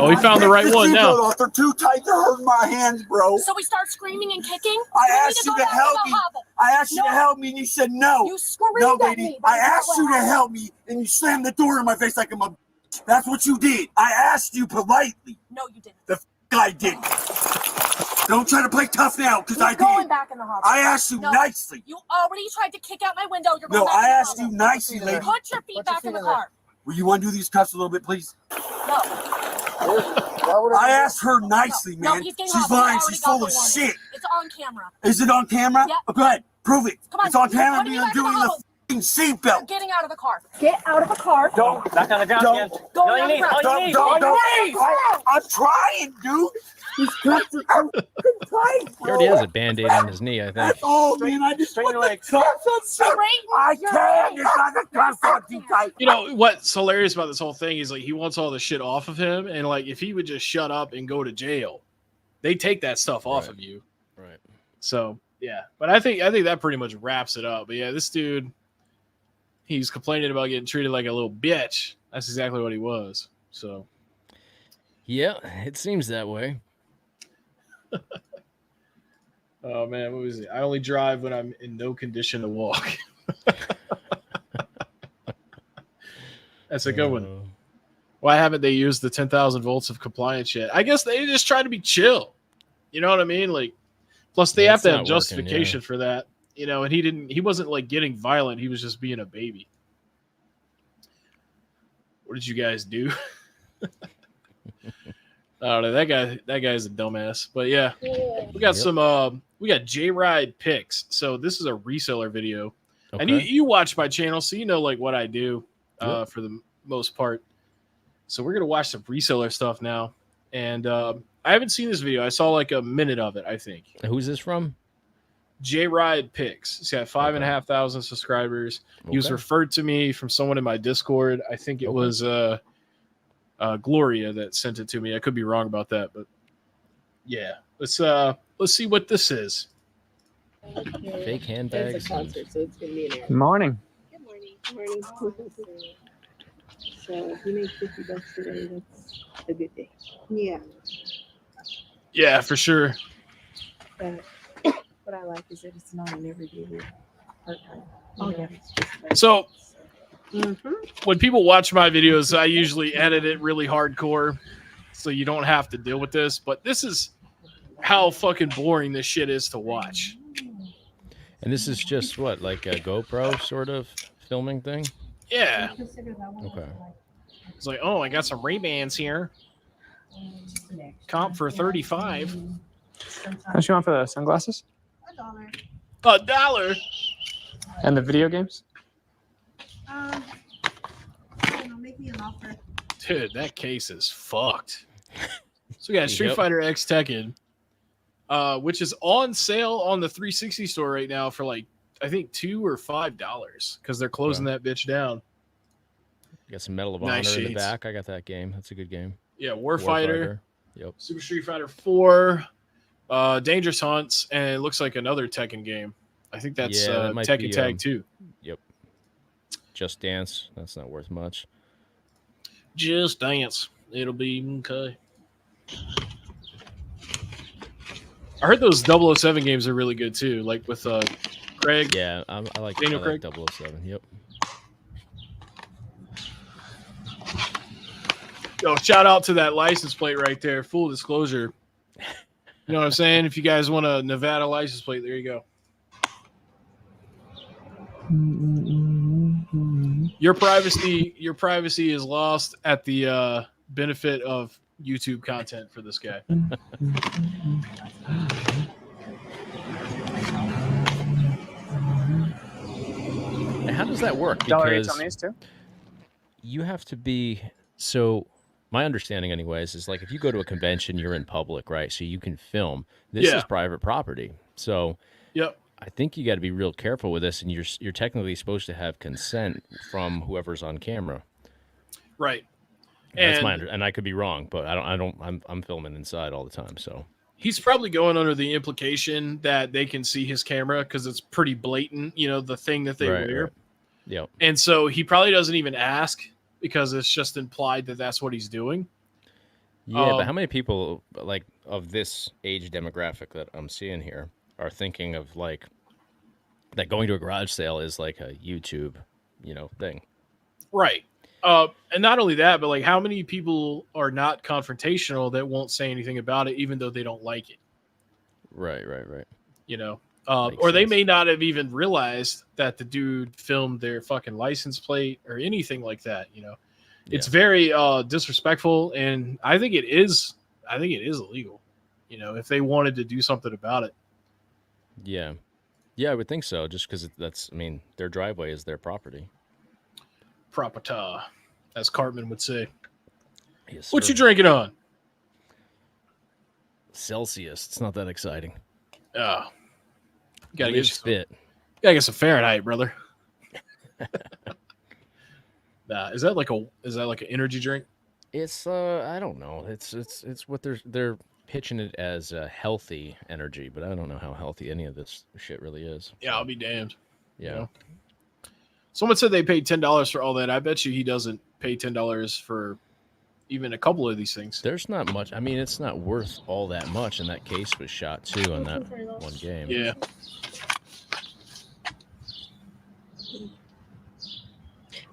Oh, he found the right one now. They're too tight to hurt my hands, bro. So we start screaming and kicking? I asked you to help me. I asked you to help me, and you said no. You screamed no, at lady. me. I asked you to help me, and you slammed the door in my face like I'm a. That's what you did. I asked you politely. No, you didn't. I didn't. Don't try to play tough now, because I did. Going back in the hospital. I asked you nicely. You already tried to kick out my window. You're going no, back I in the asked you nicely, lady. Put your feet back in the car. Will you undo these cuffs a little bit, please? No. I asked her nicely, man. No, she's lying. She's full of shit. It's on camera. Is it on camera? Yeah. Oh, go ahead. Prove it. Come on. It's on camera. Me back in the seatbelt. Getting out of the car. Get out of the car. Don't. Back on the ground again. Go On your down knees. the On your knees. Don't. On your knees. I'm trying, dude. These cuts are so tight. He already has a Band-Aid on his knee, I think. Oh, man, I just Straighten your legs. cuffs on so I can't. It's not the cuffs on too tight. You know what's hilarious about this whole thing is like he wants all the shit off of him, and like if he would just shut up and go to jail, they take that stuff off of you. Right. So yeah, but I think that pretty much wraps it up. But yeah, this dude, he's complaining about getting treated like a little bitch. That's exactly what he was. So yeah, it seems that way. Oh man, what was it? I only drive when I'm in no condition to walk. That's a good one. Why haven't they used the 10,000 volts of compliance yet? I guess they just try to be chill. You know what I mean? Like, plus they have to have justification for that. You know, and he wasn't like getting violent. He was just being a baby. What did you guys do? I don't know. That guy's a dumbass. But yeah, we got we got J-Ride picks. So this is a reseller video. Okay. And you watch my channel, so you know like what I do for the most part. So we're going to watch some reseller stuff now. And I haven't seen this video. I saw like a minute of it, I think. Who's this from? J-Ride Picks. He's got 5,500 subscribers. He was referred to me from someone in my Discord. I think it was Gloria that sent it to me. I could be wrong about that, but yeah. Let's see what this is. Okay. Fake handbags. It's a concert, so it's gonna be an error. Morning. Good morning. Morning. So if you make $50 today, that's a good day. Yeah. Yeah, for sure. But what I like is that it's not an everyday part-time. Oh yeah. So when people watch my videos, I usually edit it really hardcore, so you don't have to deal with this. But this is how fucking boring this shit is to watch. And this is just what, like a GoPro sort of filming thing? Yeah. Okay. It's like, oh, I got some Ray-Bans here. Comp for 35. How much you want for the sunglasses? $1. And the video games? Make me an offer. Dude, that case is fucked. So we got Street Fighter X Tekken, which is on sale on the 360 store right now for like, I think $2 or $5 because they're closing that bitch down. You got some Medal of Honor in the back. I got that game. That's a good game. Yeah, Warfighter. Yep. Super Street Fighter 4, Dangerous Hunts, and it looks like another Tekken game. I think that's that Tekken Tag 2. Yep. Just Dance. That's not worth much. Just Dance. It'll be okay. I heard those 007 games are really good too, like with Craig. Yeah, I like Daniel Craig. 007. Yep. Yo, shout out to that license plate right there. Full disclosure. You know what I'm saying? If you guys want a Nevada license plate, there you go. Your privacy is lost at the benefit of YouTube content for this guy. How does that work? Because on these too? You have to be so. My understanding, anyways, is like if you go to a convention, you're in public, right? So you can film. This is private property. So I think you got to be real careful with this, and you're technically supposed to have consent from whoever's on camera. Right. That's and I could be wrong, but I'm filming inside all the time, so. He's probably going under the implication that they can see his camera because it's pretty blatant, you know, the thing that they wear. Right. Yep. And so he probably doesn't even ask because it's just implied that that's what he's doing. Yeah, but how many people like of this age demographic that I'm seeing here are thinking of like that going to a garage sale is like a YouTube, thing. Right. And not only that, but like how many people are not confrontational that won't say anything about it, even though they don't like it. Right. Or they may not have even realized that the dude filmed their fucking license plate or anything like that. It's very disrespectful. And I think it is illegal, if they wanted to do something about it. Yeah. Yeah, I would think so. Just because I mean, their driveway is their property. Property, as Cartman would say. Yes, What sir. you drinking on? Celsius. It's not that exciting. Oh, gotta Live get fit. Gotta get some Fahrenheit, brother. Nah, is that like an energy drink? It's I don't know. It's what they're pitching it as healthy energy, but I don't know how healthy any of this shit really is. Yeah, I'll be damned. Yeah. You know? Someone said they paid $10 for all that. I bet you he doesn't pay $10 for even a couple of these things. There's not much. I mean, it's not worth all that much, and that case was shot too on that one game. Yeah.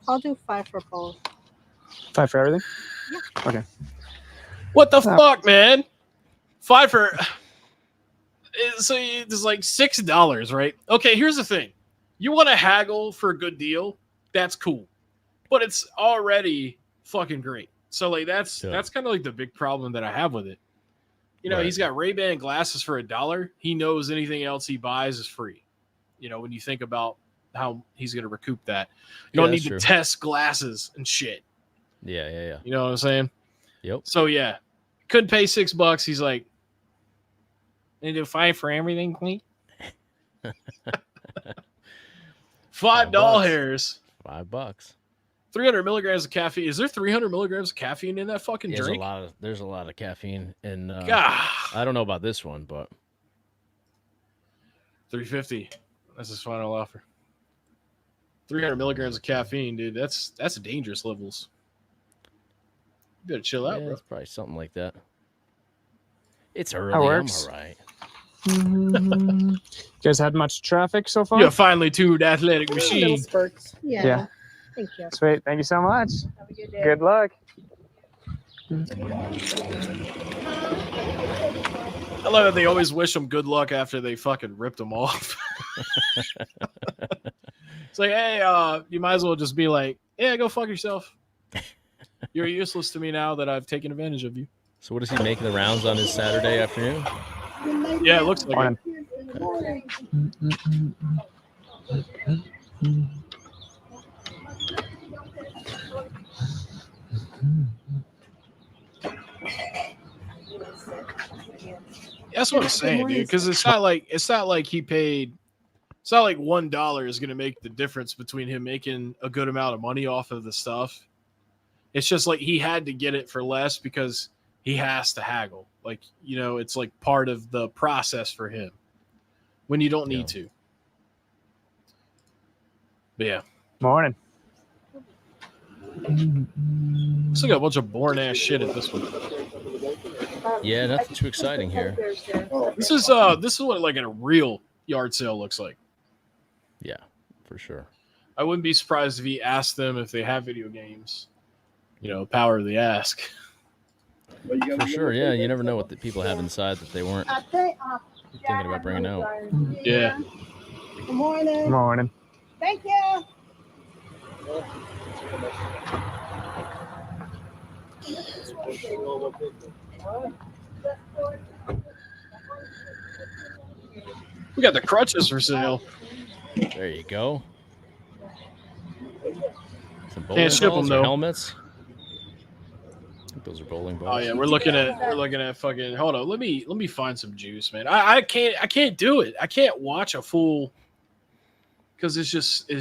I'll do 5 for both. 5 for everything? Yeah. Okay. What the fuck, man? 5 for... So it's like $6, right? Okay, here's the thing. You want to haggle for a good deal? That's cool. But it's already fucking great. So like that's kind of like the big problem that I have with it. You know, he's got Ray-Ban glasses for $1. He knows anything else he buys is free. You know, when you think about how he's going to recoup that. You don't need to test glasses and shit. Yeah. You know what I'm saying? Yep. So yeah, couldn't pay $6. He's like, "They do 5 for everything, Queen." $5 hairs. $5. 300 milligrams of caffeine. Is there 300 milligrams of caffeine in that fucking drink? There's a lot of caffeine in. God. I don't know about this one, but $3.50. That's his final offer. 300 milligrams of caffeine, dude. That's dangerous levels. You better chill out, bro. It's probably something like that. It's early. That works. I'm all right. You guys had much traffic so far? You're a finely tuned athletic machine. Little spurts. Yeah. Thank you. Sweet. Thank you so much. Have a good day. Good luck. I love that they always wish them good luck after they fucking ripped them off. It's like, hey, you might as well just be like, yeah, go fuck yourself. You're useless to me now that I've taken advantage of you. So what is he making the rounds on his Saturday afternoon? Yeah, it looks like it. That's what I'm saying, dude. Because it's not like he paid. It's not like $1 is going to make the difference between him making a good amount of money off of the stuff. It's just like he had to get it for less because he has to haggle. Like, you know, it's like part of the process for him when you don't need to. But yeah. Morning. Looks like a bunch of boring ass shit at this one. Yeah, nothing too exciting here. This is what like a real yard sale looks like. Yeah, for sure. I wouldn't be surprised if he asked them if they have video games. You know, power of the ask. For sure, yeah. You never know what the people have inside that they weren't thinking about bringing out. Yeah. Good morning. Morning. Thank you. We got the crutches for sale. There you go. Some bowling Can't ship balls them or though. Helmets. I think those are bowling balls. Oh yeah, we're looking at fucking. Hold on, let me find some juice, man. I can't do it. I can't watch a full because it's just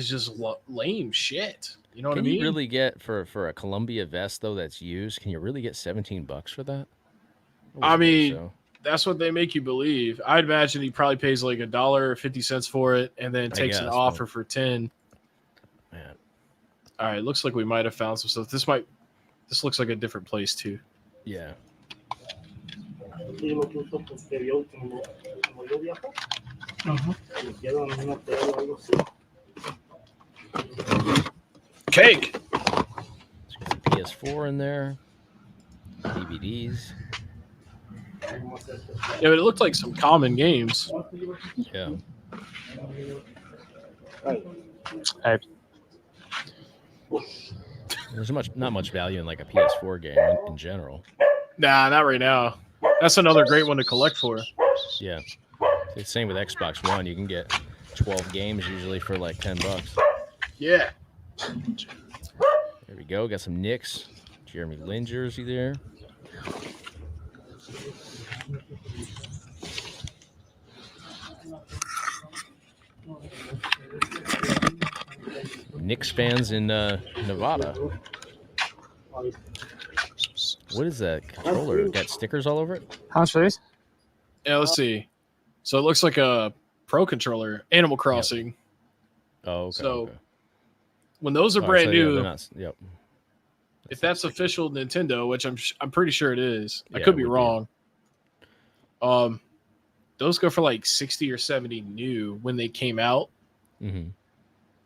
lame shit. You know what I mean? Can you really get for a Columbia vest though that's used? Can you really get $17 for that? I mean, that's what they make you believe. I'd imagine he probably pays like $1.50 for it, and then takes an offer for 10. Man. All right, looks like we might have found some stuff. This looks like a different place too. Yeah. Cake. PS4 in there. DVDs. Yeah, but it looked like some common games. Yeah. Hey. There's not much value in like a PS4 game in general. Nah, not right now. That's another great one to collect for. Yeah. It's same with Xbox One. You can get 12 games usually for like $10. Yeah. There we go. Got some Knicks. Jeremy Lin jersey there. Knicks fans in Nevada. What is that controller? Got stickers all over it? How much for these? Yeah, let's see. So it looks like a Pro controller, Animal Crossing. Yep. Oh, okay. So okay. when those are brand new, yep. If that's official Nintendo, which I'm pretty sure it is, I Yeah, could it be would wrong. Those go for like 60 or 70 new when they came out. Mm-hmm.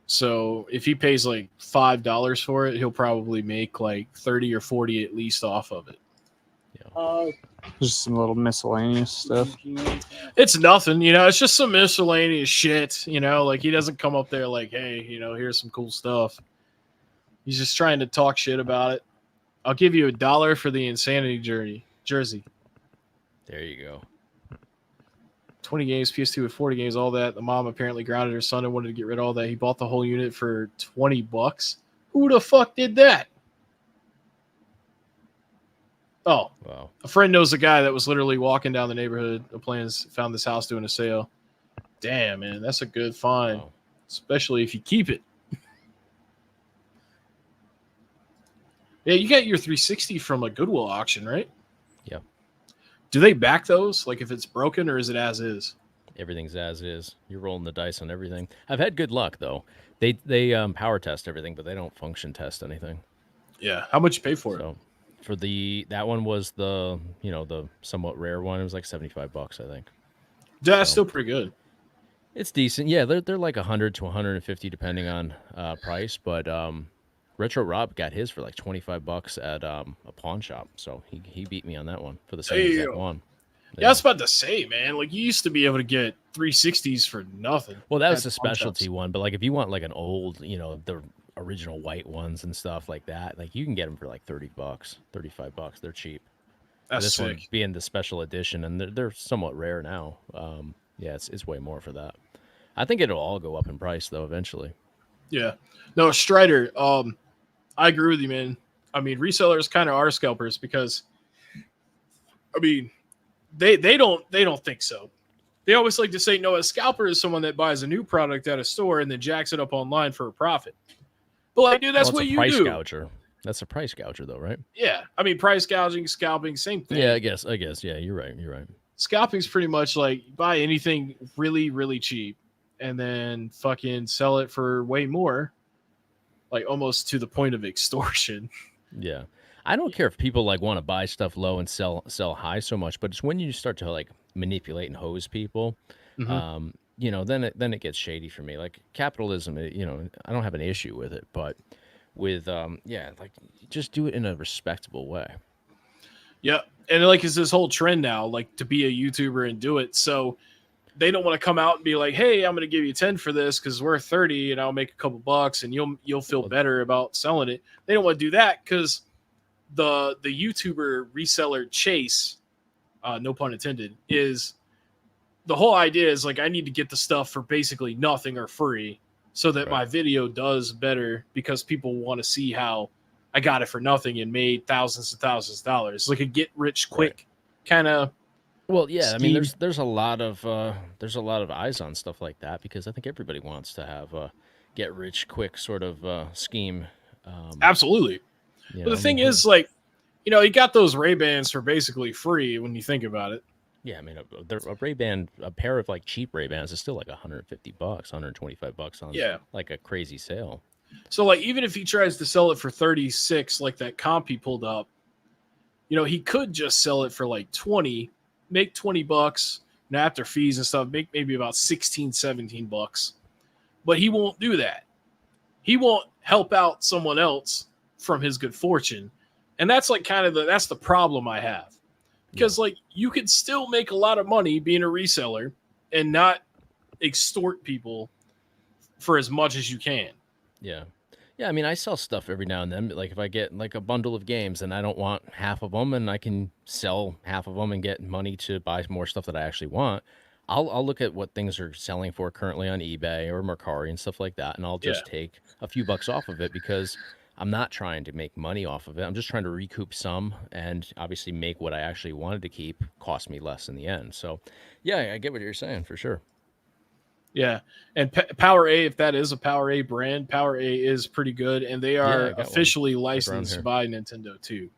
So if he pays like $5 for it, he'll probably make like 30 or 40 at least off of it. Yeah. Just some little miscellaneous stuff. It's nothing, it's just some miscellaneous shit, like he doesn't come up there like, hey, here's some cool stuff. He's just trying to talk shit about it. I'll give you $1 for the Insanity jersey. There you go. 20 games, PS2 with 40 games, all that. The mom apparently grounded her son and wanted to get rid of all that. He bought the whole unit for $20. Who the fuck did that? Oh, wow. A friend knows a guy that was literally walking down the neighborhood of Plans, found this house doing a sale. Damn, man, that's a good find, Wow. especially if you keep it. Yeah, you got your 360 from a Goodwill auction, right? Yep. Do they back those? Like if it's broken, or is it as is? Everything's as is. You're rolling the dice on everything. I've had good luck though. They power test everything, but they don't function test anything. Yeah. How much you pay for it? So for that one was the somewhat rare one. It was like $75, I think. That's still pretty good. It's decent. Yeah, they're like 100 to 150 depending on price, but Retro Rob got his for like $25 at a pawn shop, so he beat me on that one for the same exact one. Yeah, I was about to say, man, like you used to be able to get 360s for nothing. Well, that was the specialty one, but like if you want like an old, the original white ones and stuff like that, like you can get them for like $30, $35. They're cheap. That's this sick. one being the special edition, and they're somewhat rare now. Yeah, it's way more for that. I think it'll all go up in price though eventually. Yeah. No, Strider, I agree with you, man. I mean, resellers kind of are scalpers because, I mean, they don't think so. They always like to say, no, a scalper is someone that buys a new product at a store and then jacks it up online for a profit. But like, dude, that's what you price do. Gouger. That's a price gouger, though, right? Yeah, I mean, price gouging, scalping, same thing. Yeah, I guess. Yeah, you're right. Scalping's pretty much like buy anything really, really cheap and then fucking sell it for way more. Like almost to the point of extortion. Yeah. I don't care if people like want to buy stuff low and sell high so much, but it's when you start to like manipulate and hose people, then it gets shady for me. Like capitalism, I don't have an issue with it, but with like just do it in a respectable way. Yeah. And like it's this whole trend now, like to be a YouTuber and do it. So they don't want to come out and be like, hey, I'm going to give you 10 for this because we're 30 and I'll make a couple bucks and you'll feel better about selling it. They don't want to do that because the YouTuber reseller chase, no pun intended, is the whole idea is like I need to get the stuff for basically nothing or free so that my video does better because people want to see how I got it for nothing and made thousands and thousands of dollars. Like a get rich quick kind of. Well, yeah, I mean, there's a lot of eyes on stuff like that because I think everybody wants to have a get rich quick sort of scheme. Absolutely. But the thing is, like, you got those Ray-Bans for basically free when you think about it. Yeah, I mean, a Ray-Ban, a pair of like cheap Ray-Bans is still like $150, $125 on like a crazy sale. So like, even if he tries to sell it for 36, like that comp he pulled up, he could just sell it for like 20. Make $20 and after fees and stuff, make maybe about $16-17. But he won't do that. He won't help out someone else from his good fortune. And that's like kind of that's the problem I have. Because like you could still make a lot of money being a reseller and not extort people for as much as you can. Yeah. Yeah, I mean, I sell stuff every now and then. Like if I get like a bundle of games and I don't want half of them and I can sell half of them and get money to buy more stuff that I actually want, I'll look at what things are selling for currently on eBay or Mercari and stuff like that, and I'll just take a few bucks off of it because I'm not trying to make money off of it. I'm just trying to recoup some and obviously make what I actually wanted to keep cost me less in the end. So, yeah, I get what you're saying for sure. Yeah, and Power A, if that is a Power A brand, Power A is pretty good, and they are officially licensed by Nintendo too.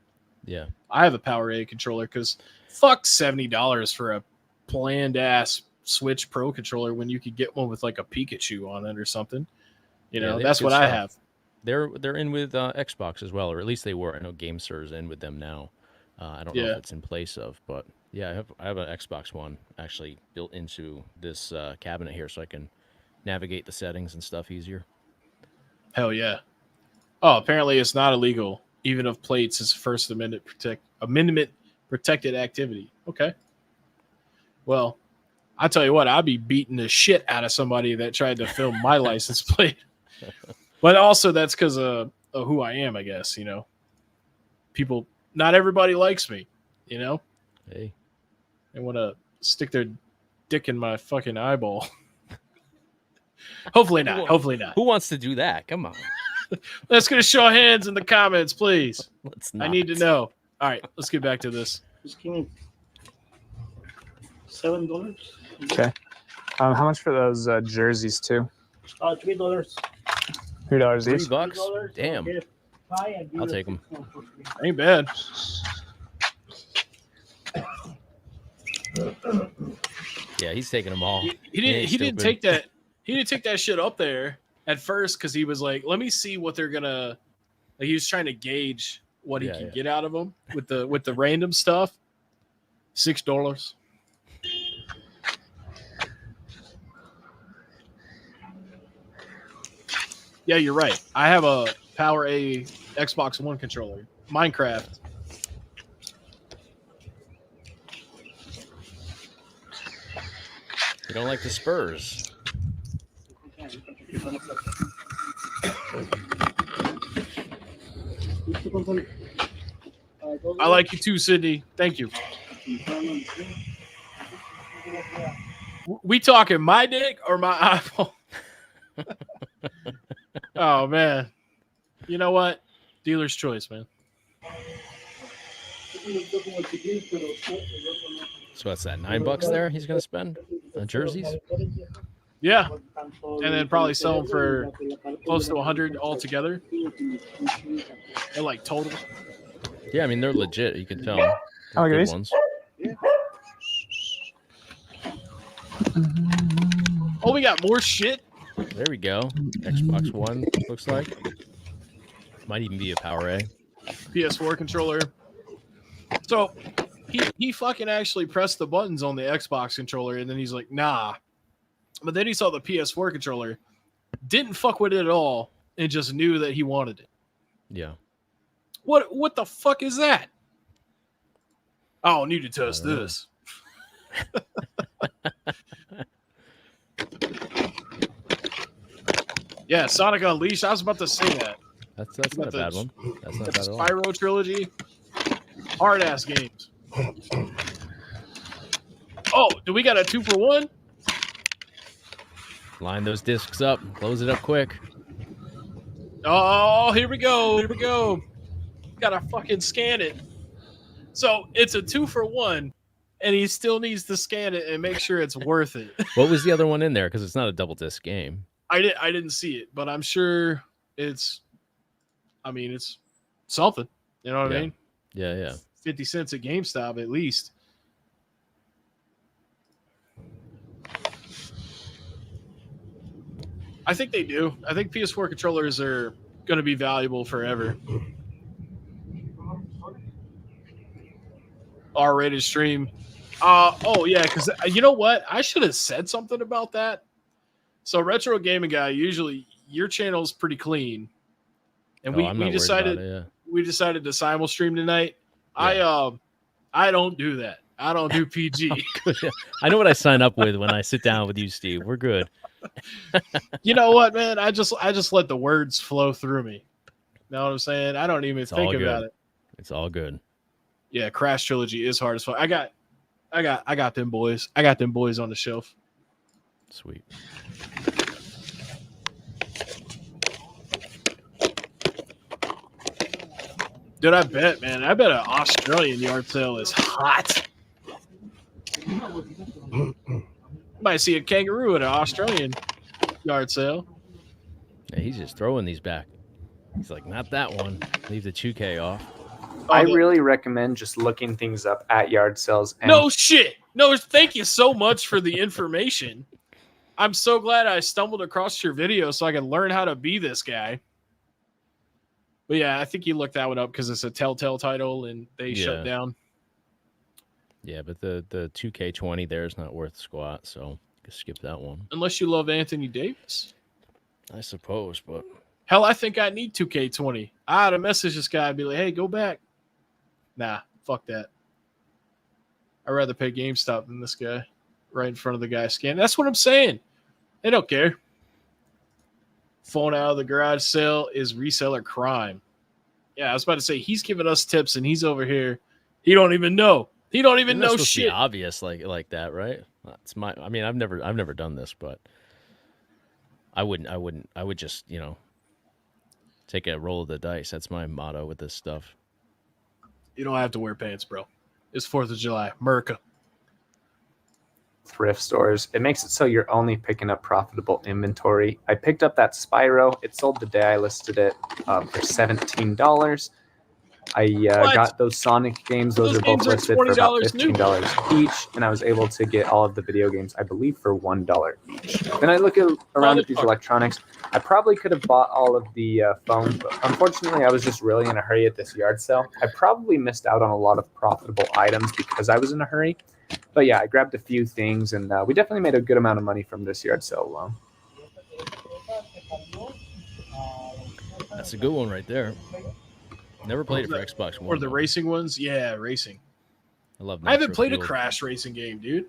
Yeah, I have a Power A controller because fuck $70 for a bland ass Switch Pro controller when you could get one with like a Pikachu on it or something. You know, that's what I have. They're in with Xbox as well, or at least they were. I know GameStop is in with them now. I don't know if it's in place of, but yeah, I have an Xbox One actually built into this cabinet here, so I can navigate the settings and stuff easier. Hell yeah! Oh, apparently it's not illegal, even if plates is First Amendment protected activity. Okay. Well, I tell you what, I'd be beating the shit out of somebody that tried to film my license plate. But also that's because of who I am, I guess. You know, people. Not everybody likes me, you know? Hey. They want to stick their dick in my fucking eyeball. Hopefully not. Hopefully not. Who wants to do that? Come on. Let's get a show of hands in the comments, please. Let's not. I need to know. All right, let's get back to this. Just give me $7. Okay. How much for those jerseys too? $3. $3 each. $3? Damn. I'll take them. Ain't bad. Yeah, he's taking them all. He didn't take that. He didn't take that shit up there at first because he was like, "Let me see what they're gonna." Like he was trying to gauge what he could get out of them with the random stuff. $6. Yeah, you're right. I have a Power A Xbox One controller. Minecraft. You don't like the Spurs. I like you too, Sydney. Thank you. We talking my dick or my iPhone? Oh, man. You know what? Dealer's choice, man. So what's that? $9 there he's going to spend on jerseys? Yeah. And then probably sell them for close to 100 altogether. They're like total. Yeah, I mean, they're legit. You can tell. They're good ones. Oh, we got more shit. There we go. Xbox One, looks like. Might even be a Power A. PS4 controller. So he fucking actually pressed the buttons on the Xbox controller, and then he's like, nah. But then he saw the PS4 controller, didn't fuck with it at all, and just knew that he wanted it. Yeah. What the fuck is that? Oh, I need to test this. Yeah, Sonic Unleashed. I was about to say that. That's not a bad one. That's not bad at all. Spyro trilogy. Hard ass games. Oh, do we got a 2-for-1? Line those discs up. Close it up quick. Oh, here we go. Here we go. Gotta fucking scan it. So it's a 2-for-1, and he still needs to scan it and make sure it's worth it. What was the other one in there? Because it's not a double disc game. I didn't see it, but I'm sure it's. I mean, it's something. You know what I mean? Yeah, yeah. 50 cents at GameStop at least. I think they do. I think PS4 controllers are going to be valuable forever. R-rated stream. Oh, yeah, because you know what? I should have said something about that. So Retro Gaming Guy, usually your channel's pretty clean. And we decided to simul stream tonight. Yeah. I don't do that. I don't do PG. I know what I sign up with when I sit down with you, Steve. We're good. You know what, man? I just let the words flow through me. Know what I'm saying? I don't even think about it. It's all good. Yeah, Crash Trilogy is hard as fuck. I got them boys. I got them boys on the shelf. Sweet. Dude, I bet, man. I bet an Australian yard sale is hot. Might see a kangaroo at an Australian yard sale. Yeah, he's just throwing these back. He's like, not that one. Leave the 2K off. I really recommend just looking things up at yard sales. And no shit. No, thank you so much for the information. I'm so glad I stumbled across your video so I can learn how to be this guy. But yeah, I think you looked that one up because it's a Telltale title and they shut down. Yeah, but the 2K20 there is not worth squat, so skip that one. Unless you love Anthony Davis. I suppose, but... Hell, I think I need 2K20. I ought to message this guy and be like, hey, go back. Nah, fuck that. I'd rather pay GameStop than this guy right in front of the guy scanning. That's what I'm saying. They don't care. Phone out of the garage sale is reseller crime. Yeah, I was about to say, he's giving us tips and he's over here. He don't even know. He don't even know shit. Be obvious like that, right? That's my. I mean, I've never done this, but I would just take a roll of the dice. That's my motto with this stuff. You don't have to wear pants, bro. It's 4th of July, America. Thrift stores. It makes it so you're only picking up profitable inventory. I picked up that Spyro. It sold the day I listed it for $17. I got those Sonic games. Those are both listed for about $15 each, and I was able to get all of the video games, I believe, for $1 each. Then I look around at these electronics. I probably could have bought all of the phones, but unfortunately, I was just really in a hurry at this yard sale. I probably missed out on a lot of profitable items because I was in a hurry. But yeah, I grabbed a few things, and we definitely made a good amount of money from this yard sale alone. That's a good one right there. Never played it for Xbox One. Or the racing ones? Yeah, racing. I love. I haven't played a Crash racing game, dude.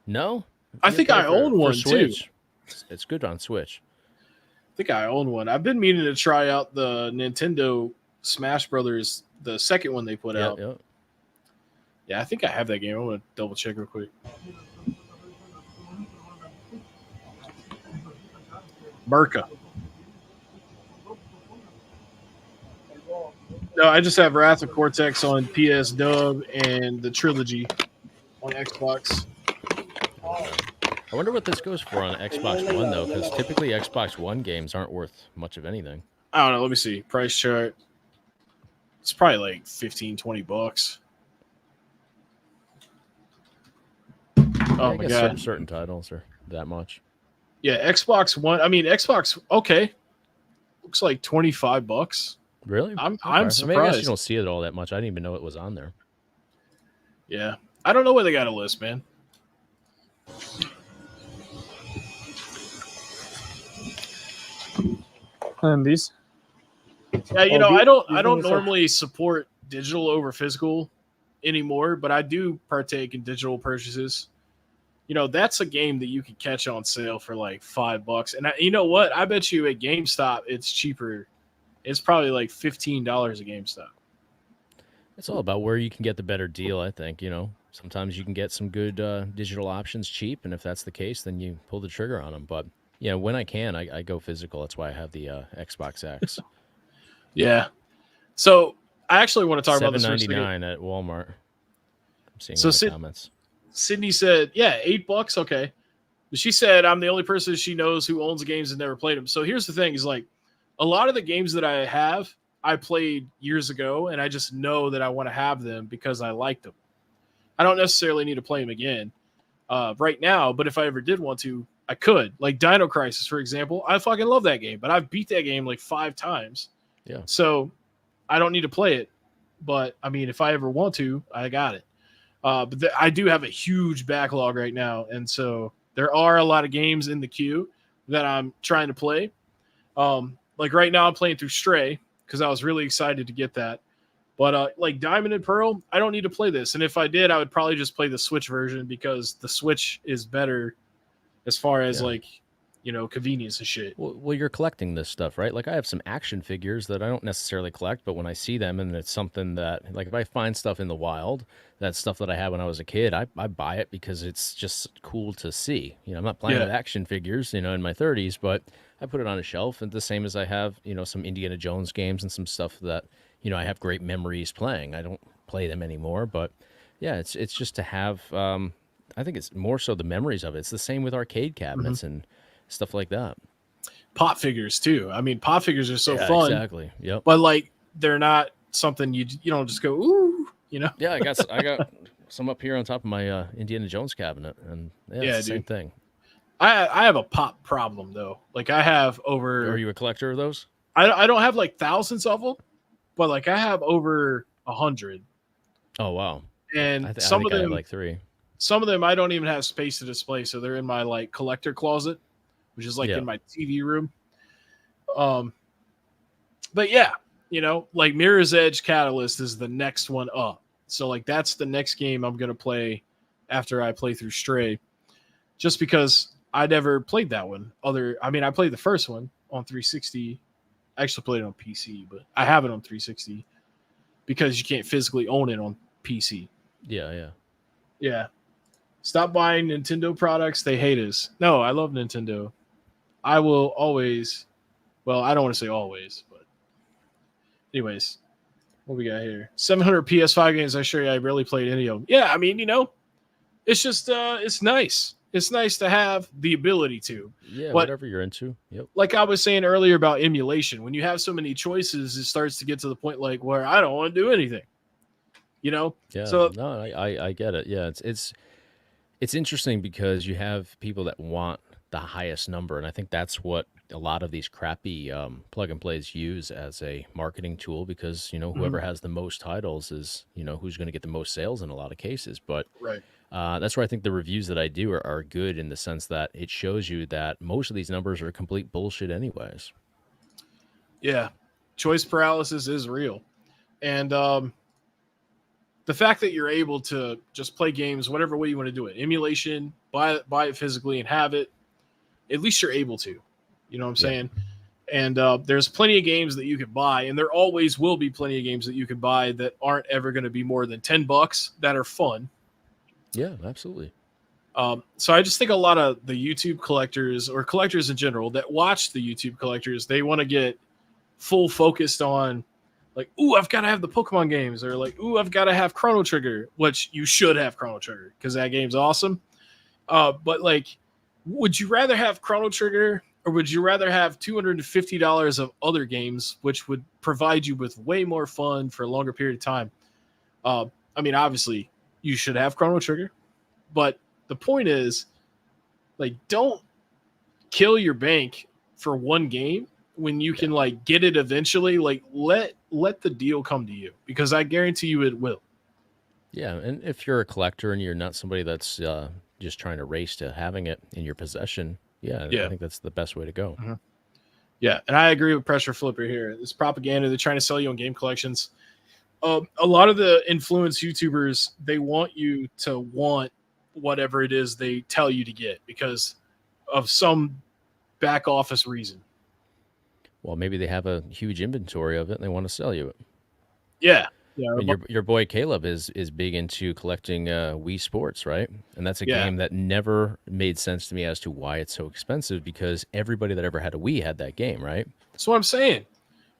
No, I think I own one too. It's good on Switch. I think I own one. I've been meaning to try out the Nintendo Smash Brothers, the second one they put out. Yep. Yeah, I think I have that game. I'm gonna double check real quick. Merca. No, I just have Wrath of Cortex on PS Dub and the trilogy on Xbox. I wonder what this goes for on Xbox One, though, because typically Xbox One games aren't worth much of anything. I don't know. Let me see. Price chart. It's probably like $15-$20. Oh, my God. Certain titles are that much. Yeah, Xbox One. I mean, Xbox, okay. Looks like $25. Really? I'm surprised. Maybe I guess you don't see it all that much. I didn't even know it was on there. Yeah. I don't know where they got a list, man. And these? Yeah, you know, I don't normally support digital over physical anymore, but I do partake in digital purchases. You know, that's a game that you could catch on sale for like $5. And you know what? I bet you at GameStop it's cheaper. It's probably like $15 at GameStop. It's all about where you can get the better deal, I think. You know, sometimes you can get some good digital options cheap, and if that's the case, then you pull the trigger on them. But, you know, when I can, I go physical. That's why I have the Xbox X. Yeah. So I actually want to talk about this for a second. $7.99 at Walmart. I'm seeing the comments. Sydney said, yeah, $8. Okay. But she said, I'm the only person she knows who owns the games and never played them. So here's the thing is like a lot of the games that I have, I played years ago, and I just know that I want to have them because I liked them. I don't necessarily need to play them again right now, but if I ever did want to, I could. Like Dino Crisis, for example. I fucking love that game, but I've beat that game like 5 times. Yeah. So I don't need to play it. But, I mean, if I ever want to, I got it. But I do have a huge backlog right now, and so there are a lot of games in the queue that I'm trying to play. Like right now I'm playing through Stray because I was really excited to get that. But like Diamond and Pearl, I don't need to play this. And if I did, I would probably just play the Switch version because the Switch is better as far as like convenience and shit. Well, you're collecting this stuff, right? Like I have some action figures that I don't necessarily collect, but when I see them and it's something that, like if I find stuff in the wild, that's stuff that I had when I was a kid, I buy it because it's just cool to see. I'm not playing with action figures, in my 30s, but I put it on a shelf, and the same as I have, some Indiana Jones games and some stuff that, I have great memories playing. I don't play them anymore, but yeah, it's just to have, I think it's more so the memories of it. It's the same with arcade cabinets and stuff like that. Pop figures too. I mean, pop figures are so fun. Exactly. Yep. But like, they're not something you don't just go ooh. Yeah, I got some up here on top of my Indiana Jones cabinet, and it's the same thing. I have a pop problem though. Like I have over. Are you a collector of those? I don't have like thousands of them, but like I have over 100. Oh wow! And some of them I have like 3. Some of them I don't even have space to display, so they're in my like collector closet, which is like in my TV room. But yeah, like Mirror's Edge Catalyst is the next one up. So like that's the next game I'm gonna play after I play through Stray, just because I never played that one. I played the first one on 360. I actually played it on PC, but I have it on 360 because you can't physically own it on PC. Yeah. Stop buying Nintendo products. They hate us. No, I love Nintendo. I will always. Well, I don't want to say always, but anyways, what we got here? 700 PS5 games. I assure you, I barely played any of them. Yeah, I mean, it's just it's nice. It's nice to have the ability to. Yeah, but whatever you're into. Yep. Like I was saying earlier about emulation, when you have so many choices, it starts to get to the point like where I don't want to do anything. Yeah. So no, I get it. Yeah, it's interesting because you have people that want the highest number, and I think that's what a lot of these crappy plug and plays use as a marketing tool, because whoever has the most titles is who's going to get the most sales in a lot of cases. But right. That's where I think the reviews that I do are good, in the sense that it shows you that most of these numbers are complete bullshit anyways. Yeah. Choice paralysis is real. And the fact that you're able to just play games whatever way you want to do it, emulation, buy it physically and have it, at least you're able to. You know what I'm saying? And there's plenty of games that you could buy, and there always will be plenty of games that you could buy that aren't ever going to be more than $10 that are fun. Yeah, absolutely. So I just think a lot of the YouTube collectors, or collectors in general, that watch the YouTube collectors, they want to get full focused on like, ooh, I've got to have the Pokemon games, or like, ooh, I've got to have Chrono Trigger, which you should have Chrono Trigger because that game's awesome. But like, would you rather have Chrono Trigger, or would you rather have $250 of other games, which would provide you with way more fun for a longer period of time? I mean, obviously, you should have Chrono Trigger, but the point is, like, don't kill your bank for one game when you can like get it eventually. Like, let the deal come to you, because I guarantee you it will. Yeah, and if you're a collector and you're not somebody that's just trying to race to having it in your possession, I think that's the best way to go. Mm-hmm. Yeah, and I agree with Pressure Flipper here. It's propaganda. They're trying to sell you on game collections. A lot of the influence YouTubers, they want you to want whatever it is they tell you to get because of some back office reason. Well, maybe they have a huge inventory of it and they want to sell you it. Yeah. I mean, your boy Caleb is big into collecting Wii Sports, right? And that's a game that never made sense to me as to why it's so expensive, because everybody that ever had a Wii had that game, right? That's what I'm saying.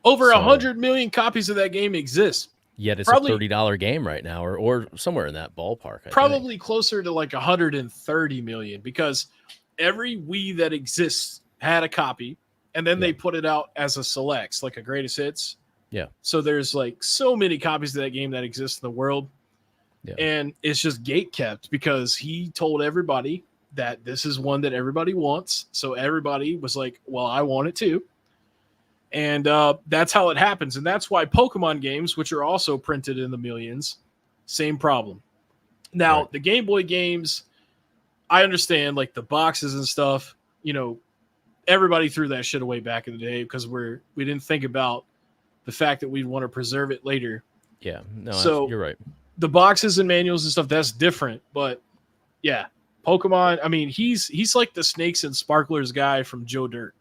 Over 100 million copies of that game exist. Yet it's probably a $30 game right now, or somewhere in that ballpark. Probably closer to like 130 million, because every Wii that exists had a copy, and then they put it out as a selects, like a greatest hits. Yeah. So there's like so many copies of that game that exist in the world. Yeah. And it's just gate kept because he told everybody that this is one that everybody wants. So everybody was like, well, I want it too. And that's how it happens. And that's why Pokemon games, which are also printed in the millions, same problem. Now, the Game Boy games, I understand, like the boxes and stuff, everybody threw that shit away back in the day because we didn't think about the fact that we'd want to preserve it later. Yeah, no, so you're right. The boxes and manuals and stuff, that's different. But yeah, Pokemon. I mean, he's like the snakes and sparklers guy from Joe Dirt.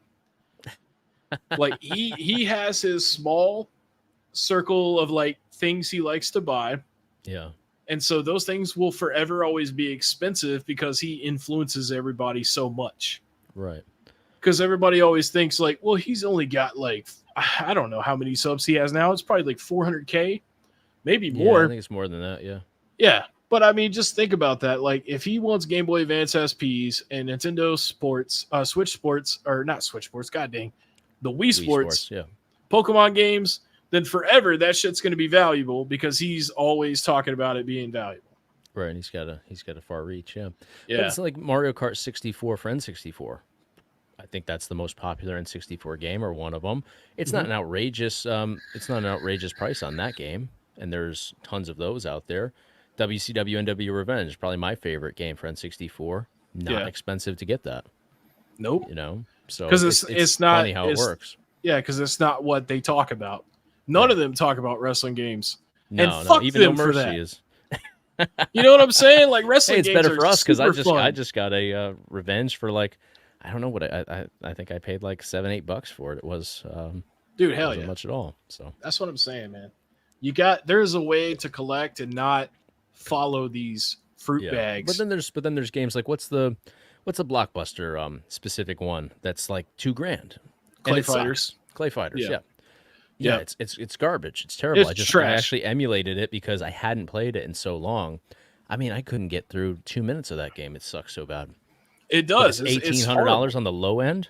Like he has his small circle of like things he likes to buy. Yeah. And so those things will forever always be expensive because he influences everybody so much. Right. Because everybody always thinks like, well, he's only got like, I don't know how many subs he has now. It's probably like 400K, maybe more. I think it's more than that. Yeah. Yeah. But I mean, just think about that. Like if he wants Game Boy Advance SPs and Nintendo Sports, Switch Sports, or not Switch Sports, god dang, the Wii Sports, yeah, Pokemon games, then forever that shit's going to be valuable because he's always talking about it being valuable. Right, and he's got a far reach, yeah. Yeah. But it's like Mario Kart 64 for N64. I think that's the most popular N64 game, or one of them. It's not an outrageous price on that game, and there's tons of those out there. WCW NW Revenge, probably my favorite game for N64. Not expensive to get that. Nope. You know, so because it's not funny how it works. Yeah, because it's not what they talk about. None of them talk about wrestling games. No, and fuck even them No for Mercy that. is. You know what I'm saying? Like wrestling Hey, it's games better for us because fun. I just got a Revenge for like, I don't know what I think I paid like $7-8 for it. It was dude, hell wasn't yeah, much at all. So that's what I'm saying, man. There's a way to collect and not follow these fruit bags. But then there's games like what's a Blockbuster specific one that's like $2,000? Clay Fighters. Clay Fighters, Yeah. Yeah, it's garbage. It's terrible. It's I trash. actually emulated it because I hadn't played it in so long. I mean, I couldn't get through 2 minutes of that game. It sucks so bad. It does. It's $1,800 on the low end.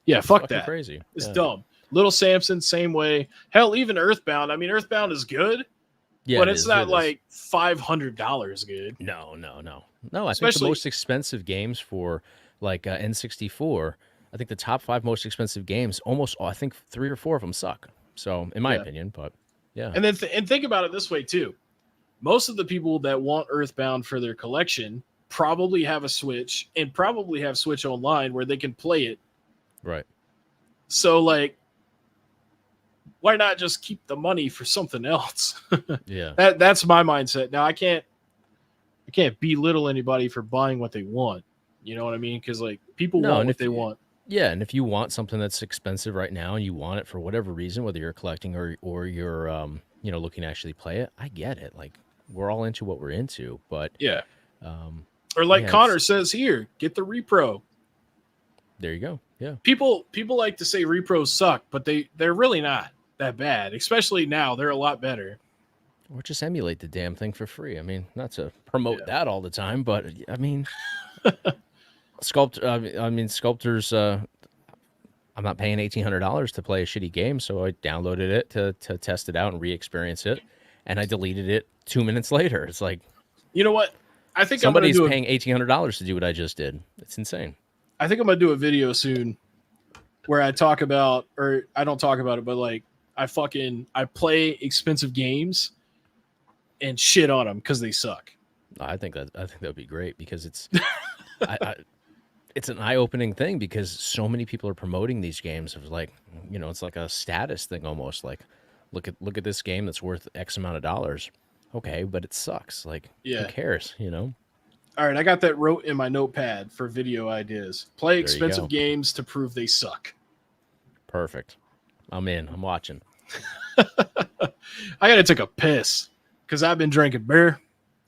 Yeah, fuck that. Crazy. It's dumb. Little Samson, same way. Hell, even Earthbound. I mean, Earthbound is good, but it's not like $500 good. No. I think the most expensive games for like N64. I think the top 5 most expensive games, I think 3 or 4 of them suck. So, in my opinion, but yeah. And then and think about it this way too. Most of the people that want Earthbound for their collection probably have a Switch and probably have Switch Online where they can play it. Right. So, like, why not just keep the money for something else? Yeah. That's my mindset. Now, I can't belittle anybody for buying what they want. You know what I mean? Because like people want what they want. Yeah, and if you want something that's expensive right now and you want it for whatever reason, whether you're collecting or you're looking to actually play it, I get it. Like we're all into what we're into, but yeah. Or like Connor says here, get the repro. There you go. Yeah. People like to say repros suck, but they're really not that bad. Especially now, they're a lot better. Or just emulate the damn thing for free. I mean, not to promote that all the time, but I mean, Sculptors. I'm not paying $1,800 to play a shitty game, so I downloaded it to test it out and re-experience it, and I deleted it 2 minutes later. It's like, you know what? I think somebody's paying $1,800 to do what I just did. It's insane. I think I'm gonna do a video soon where I talk about, or I don't talk about it, but like I play expensive games and shit on them because they suck. I think that would be great because it's it's an eye-opening thing because so many people are promoting these games. Of like, it's like a status thing almost. Like, look at this game that's worth X amount of dollars. Okay, but it sucks. Like, who cares? All right, I got that wrote in my notepad for video ideas. Play expensive games to prove they suck. Perfect. I'm in. I'm watching. I gotta take a piss because I've been drinking beer.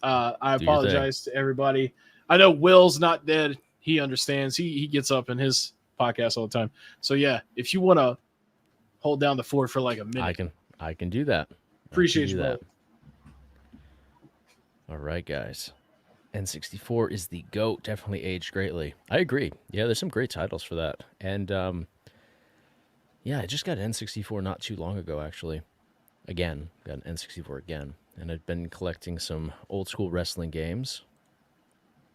I apologize to everybody. I know Will's not dead. He understands. He gets up in his podcast all the time. So yeah, if you want to hold down the fort for like a minute, I can do that. Appreciate you, bro. All right, guys. N64 is the GOAT. Definitely aged greatly. I agree. Yeah, there's some great titles for that. And yeah, I just got an N64 not too long ago, actually. Again, got an N64 again. And I've been collecting some old school wrestling games.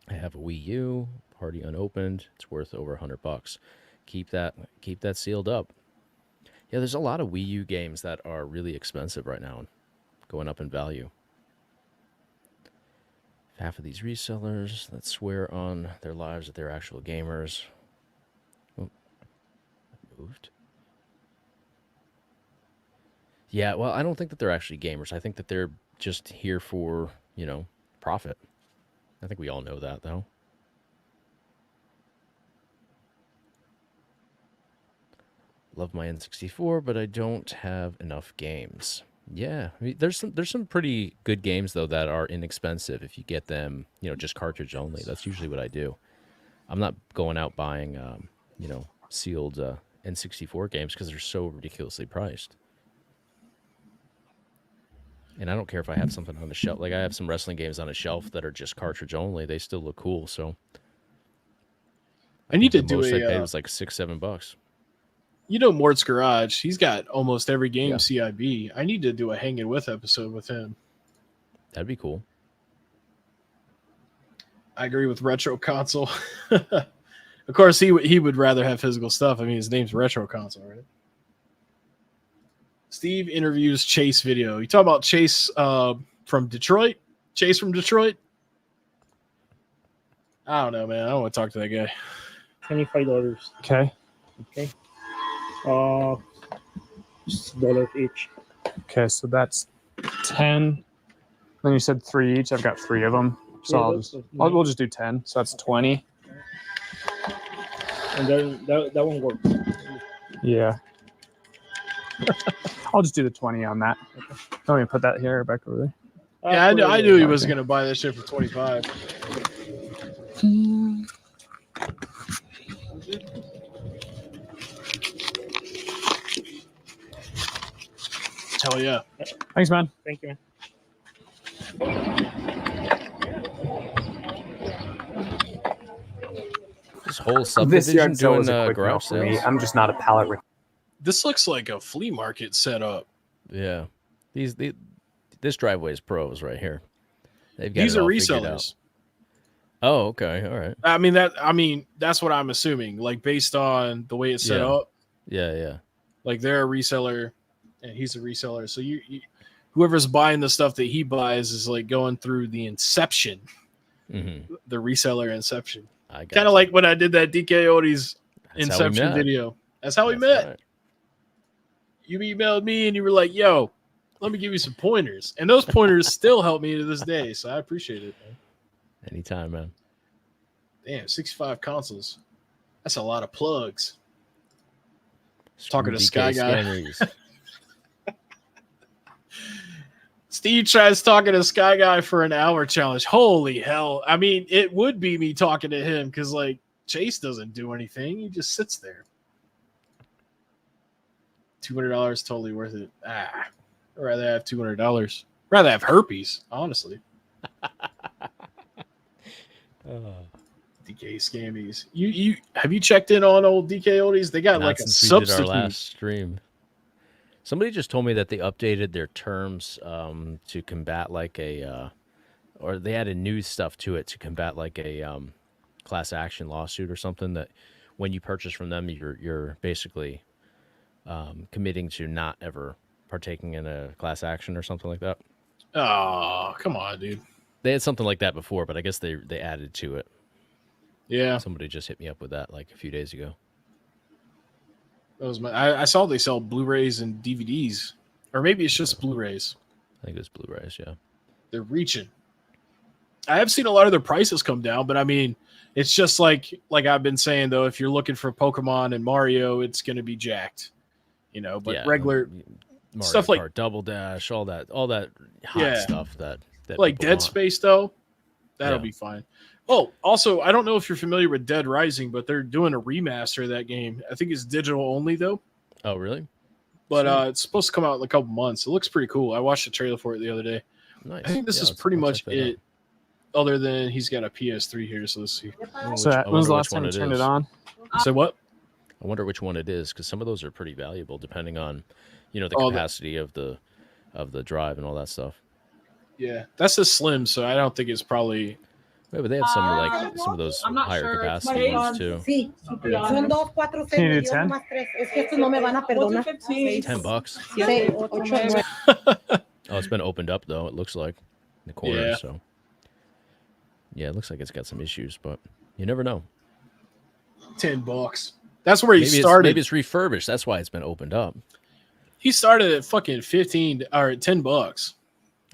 I have a Wii U, party unopened. It's worth over $100. Keep that sealed up. Yeah, there's a lot of Wii U games that are really expensive right now, going up in value. Half of these resellers that swear on their lives that they're actual gamers. Oh, moved. Yeah, well, I don't think that they're actually gamers. I think that they're just here for, profit. I think we all know that, though. Love my N64, but I don't have enough games. Yeah, I mean, there's some pretty good games though that are inexpensive if you get them, just cartridge only. That's usually what I do. I'm not going out buying, sealed N64 games because they're so ridiculously priced. And I don't care if I have something on the shelf. Like I have some wrestling games on a shelf that are just cartridge only. They still look cool. So I need to the do most a. I paid was like $6-7. Mort's Garage. He's got almost every game CIB. I need to do a Hanging With episode with him. That'd be cool. I agree with Retro Console. Of course, he would rather have physical stuff. I mean, his name's Retro Console, right? Steve interviews Chase video. You talk about Chase from Detroit? Chase from Detroit? I don't know, man. I don't want to talk to that guy. $25. Okay. Okay. $1 each. Okay, so that's 10. Then you said 3 each. I've got 3 of them. So we'll just do 10. So that's 20. And then that one works. Yeah. I'll just do the 20 on that. Let me put that here back over there. Yeah, I knew he was going to buy this shit for 25. Hell yeah. Thanks, man. Thank you, man. This whole This subdivision yard sale doing was a quick no garage for me. sales. I'm just not a pallet. This looks like a flea market setup. Yeah, this driveway is pros right here. They've got These it are all figured resellers. out. Oh, okay, all right. I mean, that's what I'm assuming. Like based on the way it's set up. Yeah. Like they're a reseller, and he's a reseller. So you whoever's buying the stuff that he buys is like going through the inception, the reseller inception. Kind of like when I did that DK Odie's inception video. That's how we met. Right. You emailed me and you were like, "Yo, let me give you some pointers," and those pointers still help me to this day. So I appreciate it, man. Anytime, man. Damn, 65 consoles. That's a lot of plugs. Talking to Sky Guy. Steve tries talking to Sky Guy for an hour challenge. Holy hell. I mean, it would be me talking to him because, like, Chase doesn't do anything. He just sits there. $200, totally worth it. I'd rather have $200. Rather have herpes, honestly. DK Scammies. You have you checked in on old DK Oldies? They got Not like a since we did substitute. our last stream. Somebody just told me that they updated their terms to combat like or they added new stuff to it to combat like a class action lawsuit or something. That when you purchase from them, you're basically committing to not ever partaking in a class action or something like that. Oh, come on, dude. They had something like that before, but I guess they added to it. Yeah. Somebody just hit me up with that like a few days ago. That was I saw they sell Blu-rays and DVDs. Or maybe it's just Blu-rays. I think it's Blu-rays, yeah. They're reaching. I have seen a lot of their prices come down, but I mean, it's just like I've been saying though, if you're looking for Pokemon and Mario, it's gonna be jacked. But regular Mario stuff Kart, like Double Dash, all that hot stuff that like people Dead want. Space though, that'll be fine. Oh, also, I don't know if you're familiar with Dead Rising, but they're doing a remaster of that game. I think it's digital only though. Oh, really? But it's supposed to come out in a couple months. It looks pretty cool. I watched the trailer for it the other day. Nice. I think this is pretty much it. Other than he's got a PS3 here, so let's see. So when was the last time you turned it on? So what? I wonder which one it is because some of those are pretty valuable depending on, the capacity of the drive and all that stuff. Yeah, that's a slim, so I don't think it's probably. Yeah, but they have some of those higher capacity ones too. Can you do 10? $10. Oh, it's been opened up though. It looks like in the corner. Yeah. So yeah, it looks like it's got some issues, but you never know. $10. That's where he started. Maybe it's refurbished. That's why it's been opened up. He started at fucking $15 or $10.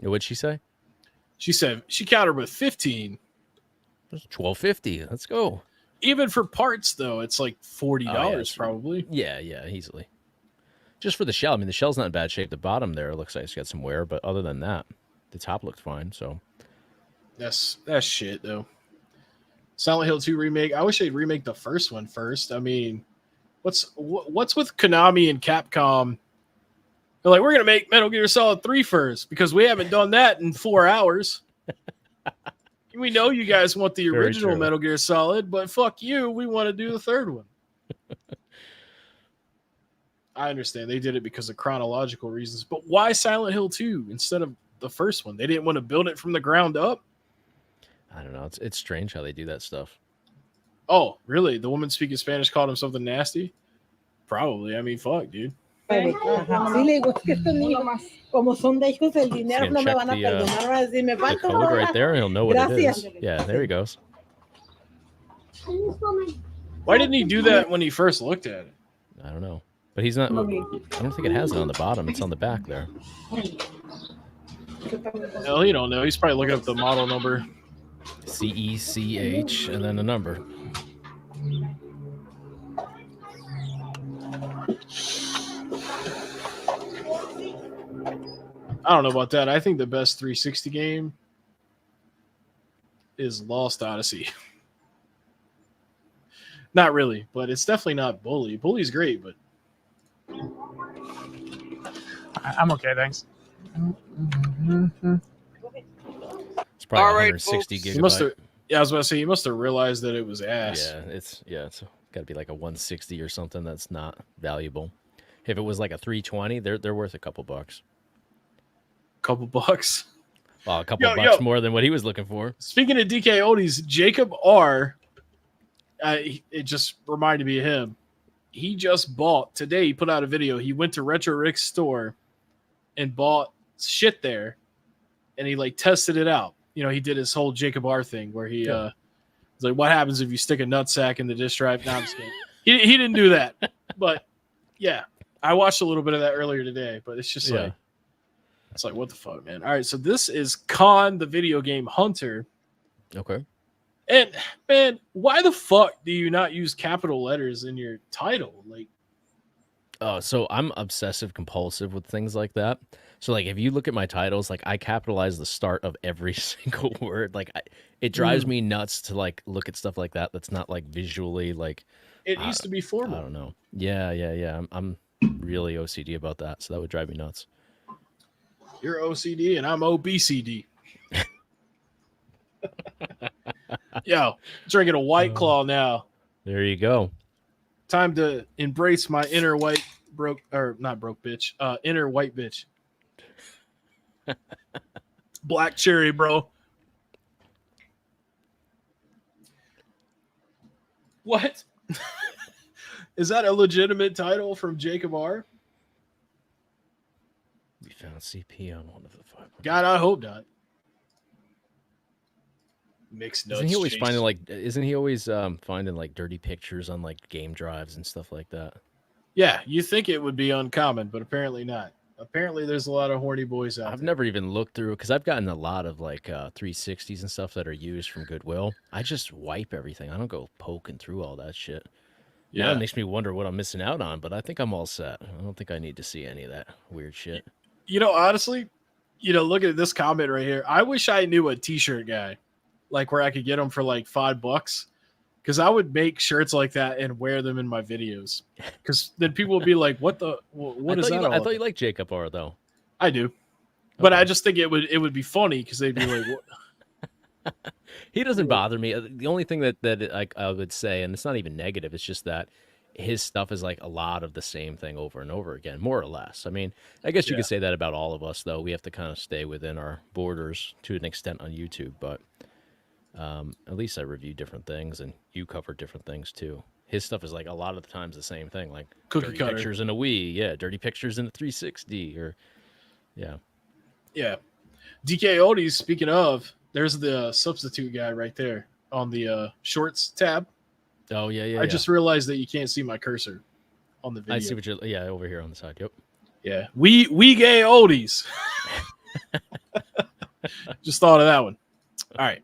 What'd she say? She said she countered with 15. $12.50. Let's go. Even for parts though, it's like $40 probably. Yeah, easily. Just for the shell. I mean, the shell's not in bad shape. The bottom there looks like it's got some wear, but other than that, the top looks fine. So that's shit though. Silent Hill 2 remake. I wish they'd remake the first one first. I mean, what's with Konami and Capcom? They're like, we're gonna make Metal Gear Solid 3 first because we haven't done that in 4 hours. We know you guys want the original Metal Gear Solid, but fuck you, we want to do the third one. I understand they did it because of chronological reasons, but why Silent Hill 2 instead of the first one? They didn't want to build it from the ground up. I don't know. It's strange how they do that stuff. Oh, really? The woman speaking Spanish called him something nasty? Probably. I mean, fuck, dude. Sí, le digo, es que estos niños, como son de hijos del dinero, no me van a perdonar, van a decir, me falta code right there, and he'll know what it is. Yeah, there he goes. Why didn't he do that when he first looked at it? I don't know. But he's not. I don't think it has it on the bottom. It's on the back there. Hell, he don't know. He's probably looking up the model number. CECH and then a number. I don't know about that. I think the best 360 game is Lost Odyssey. Not really, but it's definitely not Bully. Bully's great, but I'm okay, thanks. It's probably 160 gigabyte. He must have, I was about to say, you must have realized that it was ass. It's got to be like a 160 or something that's not valuable. If it was like a 320, they're worth a couple bucks. Couple bucks. Well, a couple bucks more than what he was looking for. Speaking of DK Oldies, Jacob R. It just reminded me of him. He just bought today. He put out a video. He went to Retro Rick's store and bought shit there, and he like tested it out. You know, he did his whole Jacob R. thing where he was like, "What happens if you stick a nutsack in the disk drive?" No, I'm just kidding. He didn't do that, but yeah, I watched a little bit of that earlier today. But it's just like. It's like, what the fuck, man? All right, so this is Con, the video game hunter. Okay. And, man, why the fuck do you not use capital letters in your title? Like, so I'm obsessive compulsive with things like that. So, like, if you look at my titles, like, I capitalize the start of every single word. Like, it drives me nuts to, like, look at stuff like that that's not, like, visually, like... It needs to be formal. I don't know. Yeah. I'm really OCD about that, so that would drive me nuts. You're OCD and I'm OBCD. Yo, drinking a White Claw now. There you go. Time to embrace my inner inner white bitch. Black cherry, bro. What? Is that a legitimate title from Jacob R? We found CP on one of the 5. God, I hope not. Mixed nuts. Isn't he always finding like dirty pictures on like game drives and stuff like that? Yeah, you think it would be uncommon, but apparently not. Apparently there's a lot of horny boys out I've there. never even looked through because I've gotten a lot of like 360s and stuff that are used from Goodwill. I just wipe everything. I don't go poking through all that shit. Yeah, it makes me wonder what I'm missing out on, but I think I'm all set. I don't think I need to see any of that weird shit. You know, honestly, look at this comment right here. I wish I knew a t-shirt guy, like where I could get them for like $5, because I would make shirts like that and wear them in my videos. Because then people would be like, "What the? What is that?" I thought you liked Jacob R though. I do, but I just think it would be funny because they'd be like, "What?" He doesn't bother me. The only thing that I would say, and it's not even negative, it's just that his stuff is like a lot of the same thing over and over again, more or less. I mean, I guess you could say that about all of us, though. We have to kind of stay within our borders to an extent on YouTube, but at least I review different things, and you cover different things, too. His stuff is like a lot of the times the same thing, like cookie dirty cutter pictures in a Wii, dirty pictures in a 360, or yeah. DK Oldies, speaking of, there's the substitute guy right there on the shorts tab. Oh, yeah. I just realized that you can't see my cursor on the video. I see what you're... over here on the side. Yep. Yeah. We gay oldies. Just thought of that one. All right.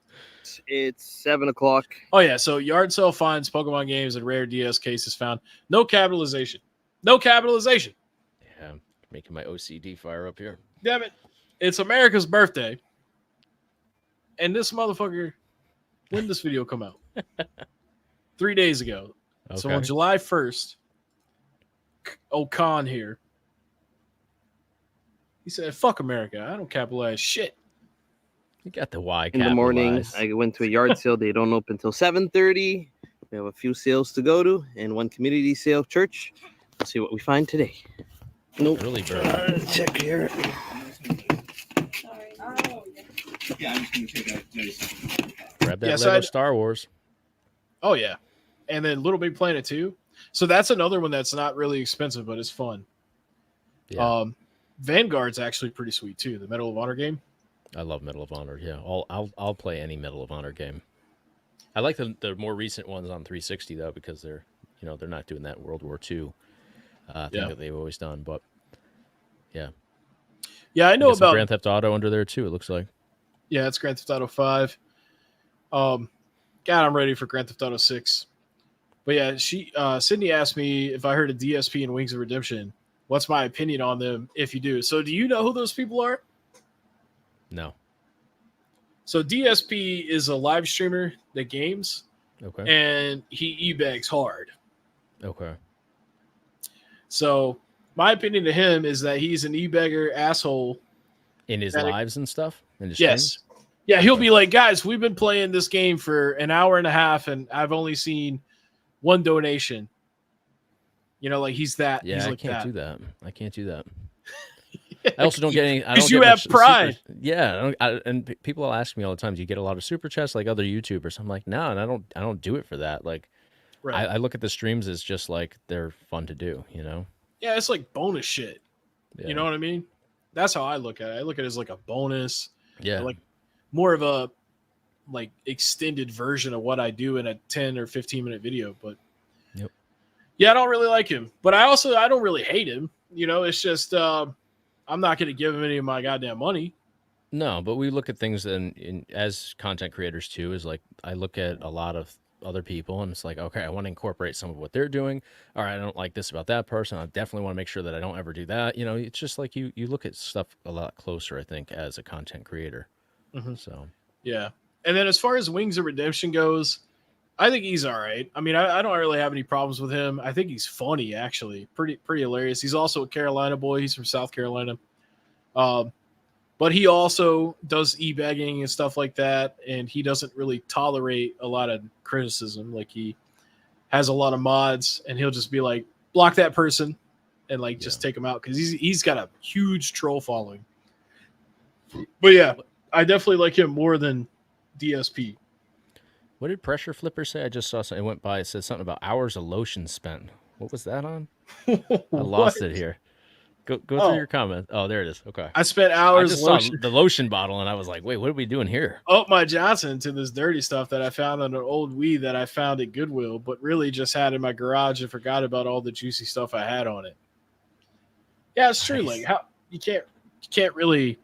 It's 7 o'clock. Oh, yeah. So yard sale finds Pokemon games and rare DS cases found. No capitalization. No capitalization. Yeah, making my OCD fire up here. Damn it. It's America's birthday. And this motherfucker, when did this video come out? 3 days ago. Okay. So on July 1st, Khan here. He said, fuck America. I don't capitalize shit. You got the Y In the morning, capitalized. I went to a yard sale. They don't open until 7:30. We have a few sales to go to and one community sale church. Let's see what we find today. Nope. Early bird. Check here. Grab that Yes, Lego Star Wars. Oh, yeah. And then Little Big Planet 2. So that's another one that's not really expensive, but it's fun. Yeah. Vanguard's actually pretty sweet, too. The Medal of Honor game. I love Medal of Honor. Yeah, I'll play any Medal of Honor game. I like the more recent ones on 360 though, because they're not doing that World War II thing that they've always done. But yeah, I know about Grand Theft Auto under there too. It looks like. Yeah, it's Grand Theft Auto 5. God, I'm ready for Grand Theft Auto 6. But yeah, Sydney asked me if I heard of DSP and Wings of Redemption. What's my opinion on them? If you do, so do you know who those people are? No. So DSP is a live streamer that games. Okay. And he e-bags hard. Okay. So my opinion to him is that he's an e-bagger asshole. In his lives and stuff? In his yes. streams? Yeah, he'll be like, guys, we've been playing this game for an hour and a half, and I've only seen one donation. Like he's that. Yeah, he's I like can't that. do that. I can't do that. I also don't get any. Because you have pride. And people will ask me all the time, do you get a lot of super chats like other YouTubers? I'm like, no, and I don't do it for that. Like, right. I look at the streams as just like they're fun to do, Yeah, it's like bonus shit. Yeah. You know what I mean? That's how I look at it. I look at it as like a bonus. Yeah. Like more of a like extended version of what I do in a 10 or 15-minute video. But yeah, I don't really like him. But I don't really hate him. It's just I'm not going to give him any of my goddamn money. No, but we look at things as content creators too, is like I look at a lot of other people and it's like, okay, I want to incorporate some of what they're doing. All right, I don't like this about that person. I definitely want to make sure that I don't ever do that. It's just like you look at stuff a lot closer, I think, as a content creator. Mm-hmm. So yeah. And then as far as Wings of Redemption goes, I think he's all right. I mean, I don't really have any problems with him. I think he's funny, actually. Pretty hilarious. He's also a Carolina boy. He's from South Carolina. But he also does e-bagging and stuff like that, and he doesn't really tolerate a lot of criticism. Like, he has a lot of mods, and he'll just be like, block that person, and like just take him out, because he's got a huge troll following. But yeah, I definitely like him more than DSP. What did Pressure Flipper say? I just saw something. It went by. It said something about hours of lotion spent. What was that on? I lost it here. Go through your comment. Oh, there it is. Okay. I spent hours. I just saw the lotion bottle, and I was like, wait, what are we doing here? Up my Johnson to this dirty stuff that I found on an old Wii that I found at Goodwill, but really just had in my garage and forgot about all the juicy stuff I had on it. Yeah, it's true. Nice. Like, how you can't really,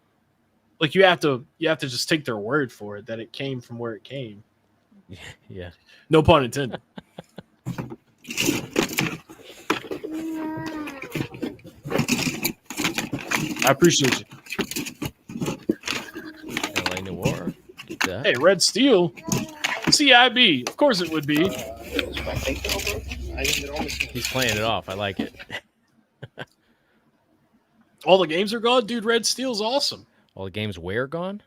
like, you have to just take their word for it that it came from where it came. Yeah. No pun intended. I appreciate you. LA Noir. Get that. Hey, Red Steel. CIB. Of course it would be. He's playing it off. I like it. All the games are gone? Dude, Red Steel's awesome. All the games where gone?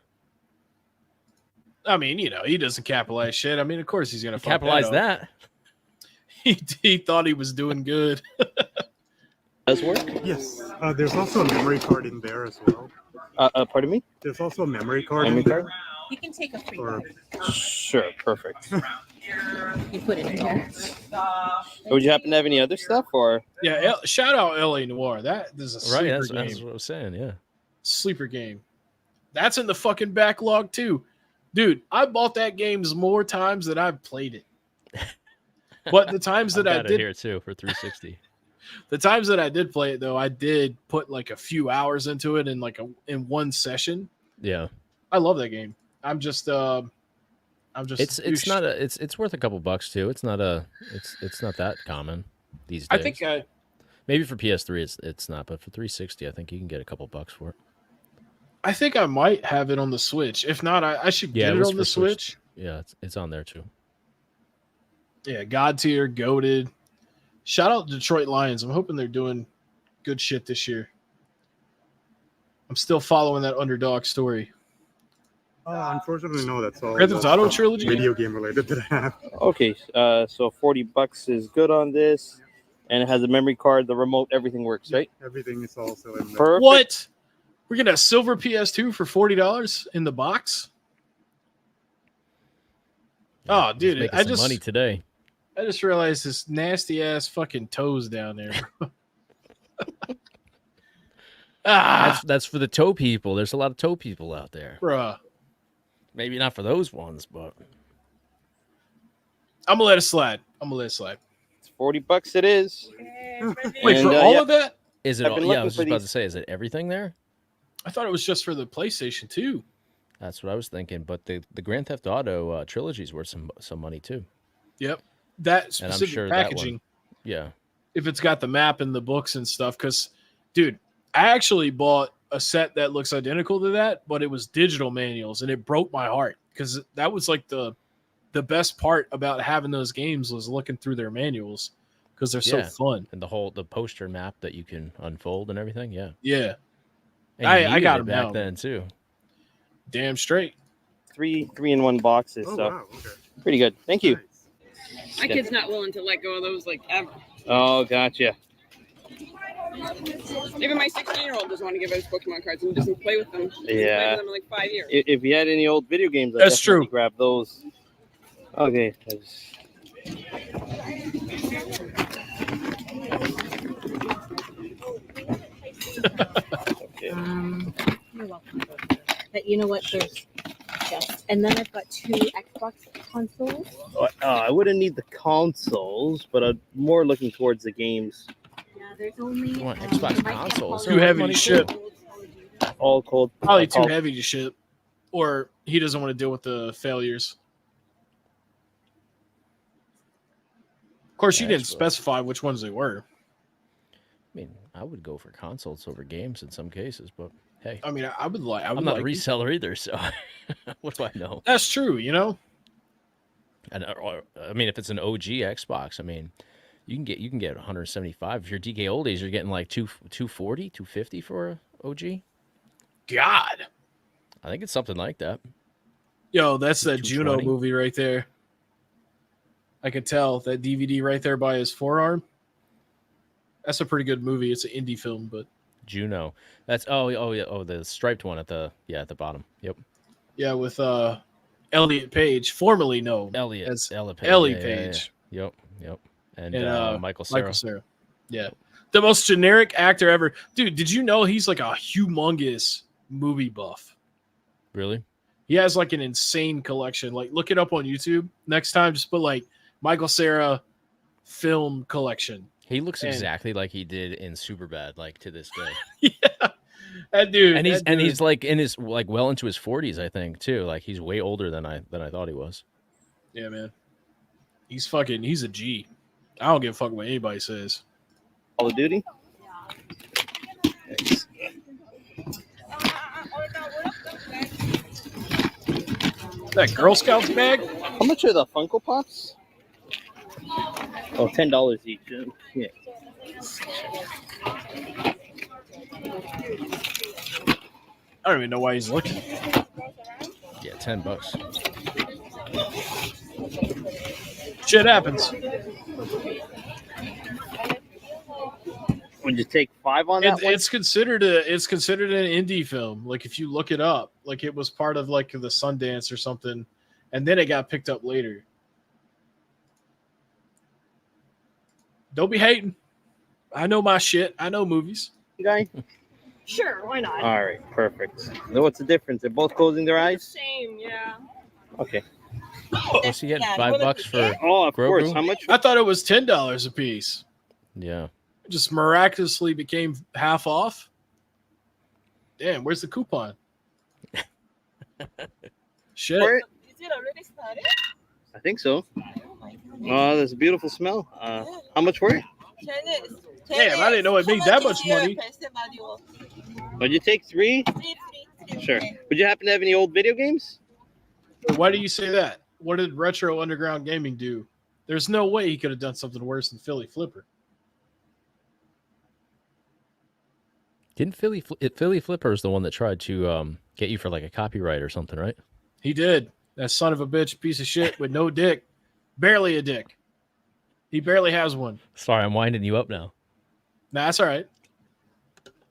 I mean, he doesn't capitalize shit. I mean, of course he's going to capitalize that. He thought he was doing good. Does work? Yes. There's also a memory card in there as well. Pardon me? There's also a memory card Memory in there. card? You can take a free Or- one. Sure, perfect. You put it in here. Would you happen to have any other stuff, or? Yeah, shout out LA Noir. That is a sleeper Right, game. that's what I was saying, yeah. Sleeper game. That's in the fucking backlog too. Dude, I bought that game more times than I've played it. But the times that I've I got it did here too for 360. The times that I did play it though, I did put like a few hours into it in one session. Yeah. I love that game. I'm just it's not it's worth a couple bucks too. It's not that common these days. I think Maybe for PS3 it's not, but for 360, I think you can get a couple bucks for it. I think I might have it on the Switch. If not, I should get it on the Switch. Yeah, it's on there too. Yeah, God tier, goated. Shout out Detroit Lions. I'm hoping they're doing good shit this year. I'm still following that underdog story. Unfortunately, no. That's all. Grand Theft Auto trilogy? Video game related that I have. Okay, so $40 is good on this, and it has a memory card, the remote, everything works, right? Everything is also in there. Perfect. What? We're getting a silver PS2 for $40 in the box? Oh, dude, I just money today. I just realized this nasty ass fucking toes down there. That's for the toe people. There's a lot of toe people out there. Bruh. Maybe not for those ones, but I'm gonna let it slide. It's $40 it is. Wait, for all of that? Is it all? Yeah, I was just about to say, is it everything there? I thought it was just for the PlayStation 2. That's what I was thinking. But the Grand Theft Auto trilogy's worth some money too. Yep. That And I'm specific sure that packaging. one, yeah. If it's got the map and the books and stuff, because, dude, I actually bought a set that looks identical to that, but it was digital manuals, and it broke my heart because that was like the best part about having those games was looking through their manuals because they're so fun. And the poster map that you can unfold and everything, yeah. Yeah. And I got it them back now. then too. Damn straight. 3-in-1 boxes, so wow, okay. pretty good. Thank you. My kid's not willing to let go of those like ever. Oh, gotcha. Even my 16-year-old doesn't want to give out his Pokemon cards and doesn't play with them. He's played Yeah. with them in like 5 years. If you had any old video games, That's true. Grab those. Okay. You're welcome. But you know what? There's just, and then I've got 2 Xbox consoles. I wouldn't need the consoles, but I'm more looking towards the games. Yeah, there's only You want Xbox consoles? Too heavy to ship. All cold. Probably too heavy to ship. Or he doesn't want to deal with the failures. Of course, you didn't specify which ones they were. I mean, I would go for consoles over games in some cases, but hey. I mean, I would like. I'm not a reseller either, so what do I know? That's true, you know. And I mean, if it's an OG Xbox, I mean, you can get 175. If you're DK Oldies, you're getting like 240, 250 for a OG. God, I think it's something like that. Yo, that's that Juno 220. movie right there. I could tell that DVD right there by his forearm. That's a pretty good movie. It's an indie film, but Juno. That's the striped one at the bottom. Yep. yeah, with Elliot Page, formerly known as Elliot Page. Yeah. Yep. And Michael Cera. Yeah. The most generic actor ever. Dude, did you know he's like a humongous movie buff? Really? He has like an insane collection. Like, look it up on YouTube. Next time, just put like Michael Cera film collection. He looks exactly like he did in Superbad, like to this day. Yeah. That dude. And he's like in his like well into his 40s, I think, too. Like he's way older than I thought he was. Yeah, man. He's a G. I don't give a fuck what anybody says. Call of Duty? That Girl Scouts bag? How much are the Funko Pops? Oh, $10 each. Yeah. I don't even know why he's looking. Yeah, $10. Shit happens. Would you take 5 on that one? It's considered an indie film. Like if you look it up, like it was part of like the Sundance or something, and then it got picked up later. Don't be hating. I know my shit. I know movies. Guy? Sure, why not? All right, perfect. Now what's the difference? They're both closing their eyes? Same, yeah. Okay. Was he getting $5 for? Oh, of Grogu? course. How much? I thought it was $10 a piece. Yeah. It just miraculously became half off. Damn, where's the coupon? Shit. I think so. Oh, there's a beautiful smell. How much for it? Damn, I didn't know it made that much money. Would you take 3? Sure. Would you happen to have any old video games? Why do you say that? What did Retro Underground Gaming do? There's no way he could have done something worse than Philly Flipper. Didn't Philly Flipper is the one that tried to get you for like a copyright or something, right? He did. That son of a bitch, piece of shit with no dick. Barely a dick. He barely has one. Sorry, I'm winding you up now. Nah, that's all right.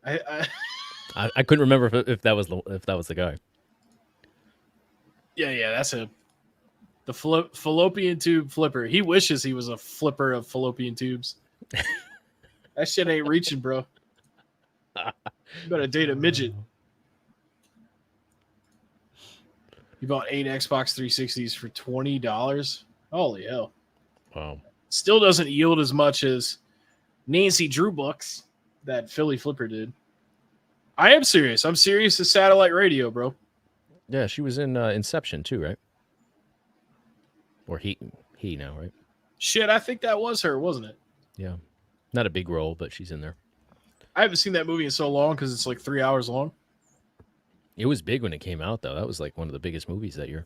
I couldn't remember if that was the guy. Yeah, that's him. The fallopian tube flipper. He wishes he was a flipper of fallopian tubes. That shit ain't reaching, bro. You better date a midget. You bought 8 Xbox 360s for $20? Holy hell. Wow. Still doesn't yield as much as Nancy Drew bucks that Philly Flipper did. I am serious. I'm serious as satellite radio, bro. Yeah, she was in Inception too, right? Or he now, right? Shit, I think that was her, wasn't it? Yeah. Not a big role, but she's in there. I haven't seen that movie in so long because it's like 3 hours long. It was big when it came out, though. That was like one of the biggest movies that year.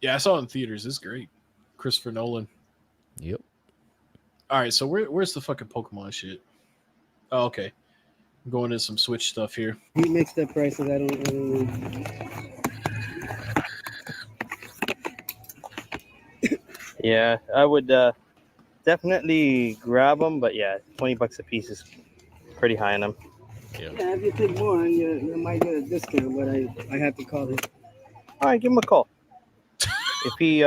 Yeah, I saw it in theaters. It's great. Christopher Nolan. Yep. All right, so where's the fucking Pokemon shit? Oh, okay. I'm going into some Switch stuff here. You mixed up prices. I don't. Yeah, I would definitely grab them, but yeah, $20 a piece is pretty high on them. Yeah, if you take more, you might get a discount, but I have to call it. All right, give him a call. If he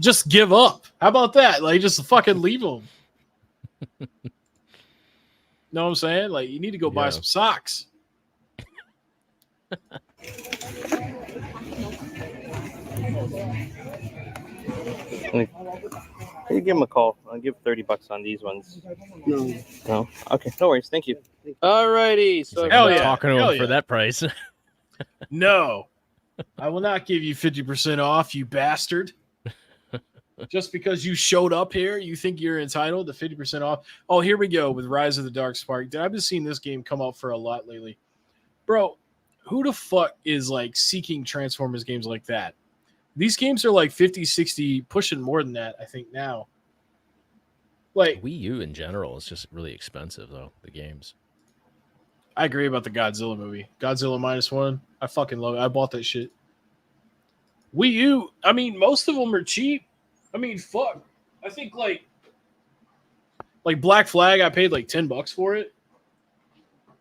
just give up. How about that? Like, just fucking leave him. Know what I'm saying? Like, you need to go buy some socks. You give him a call. I'll give $30 on these ones. No. No? Okay, no worries. Thank you. All righty. So Hell yeah. Talking to him for that price. No. I will not give you 50% off, you bastard. Just because you showed up here, you think you're entitled to 50% off. Oh, here we go with Rise of the Dark Spark. I've been seeing this game come up for a lot lately. Bro, who the fuck is like seeking Transformers games like that? These games are like 50, 60, pushing more than that, I think, now. Like Wii U in general is just really expensive, though, the games. I agree about the Godzilla movie. Godzilla -1. I fucking love it. I bought that shit. Wii U, I mean, most of them are cheap. I mean, fuck. I think like Black Flag, I paid like $10 for it.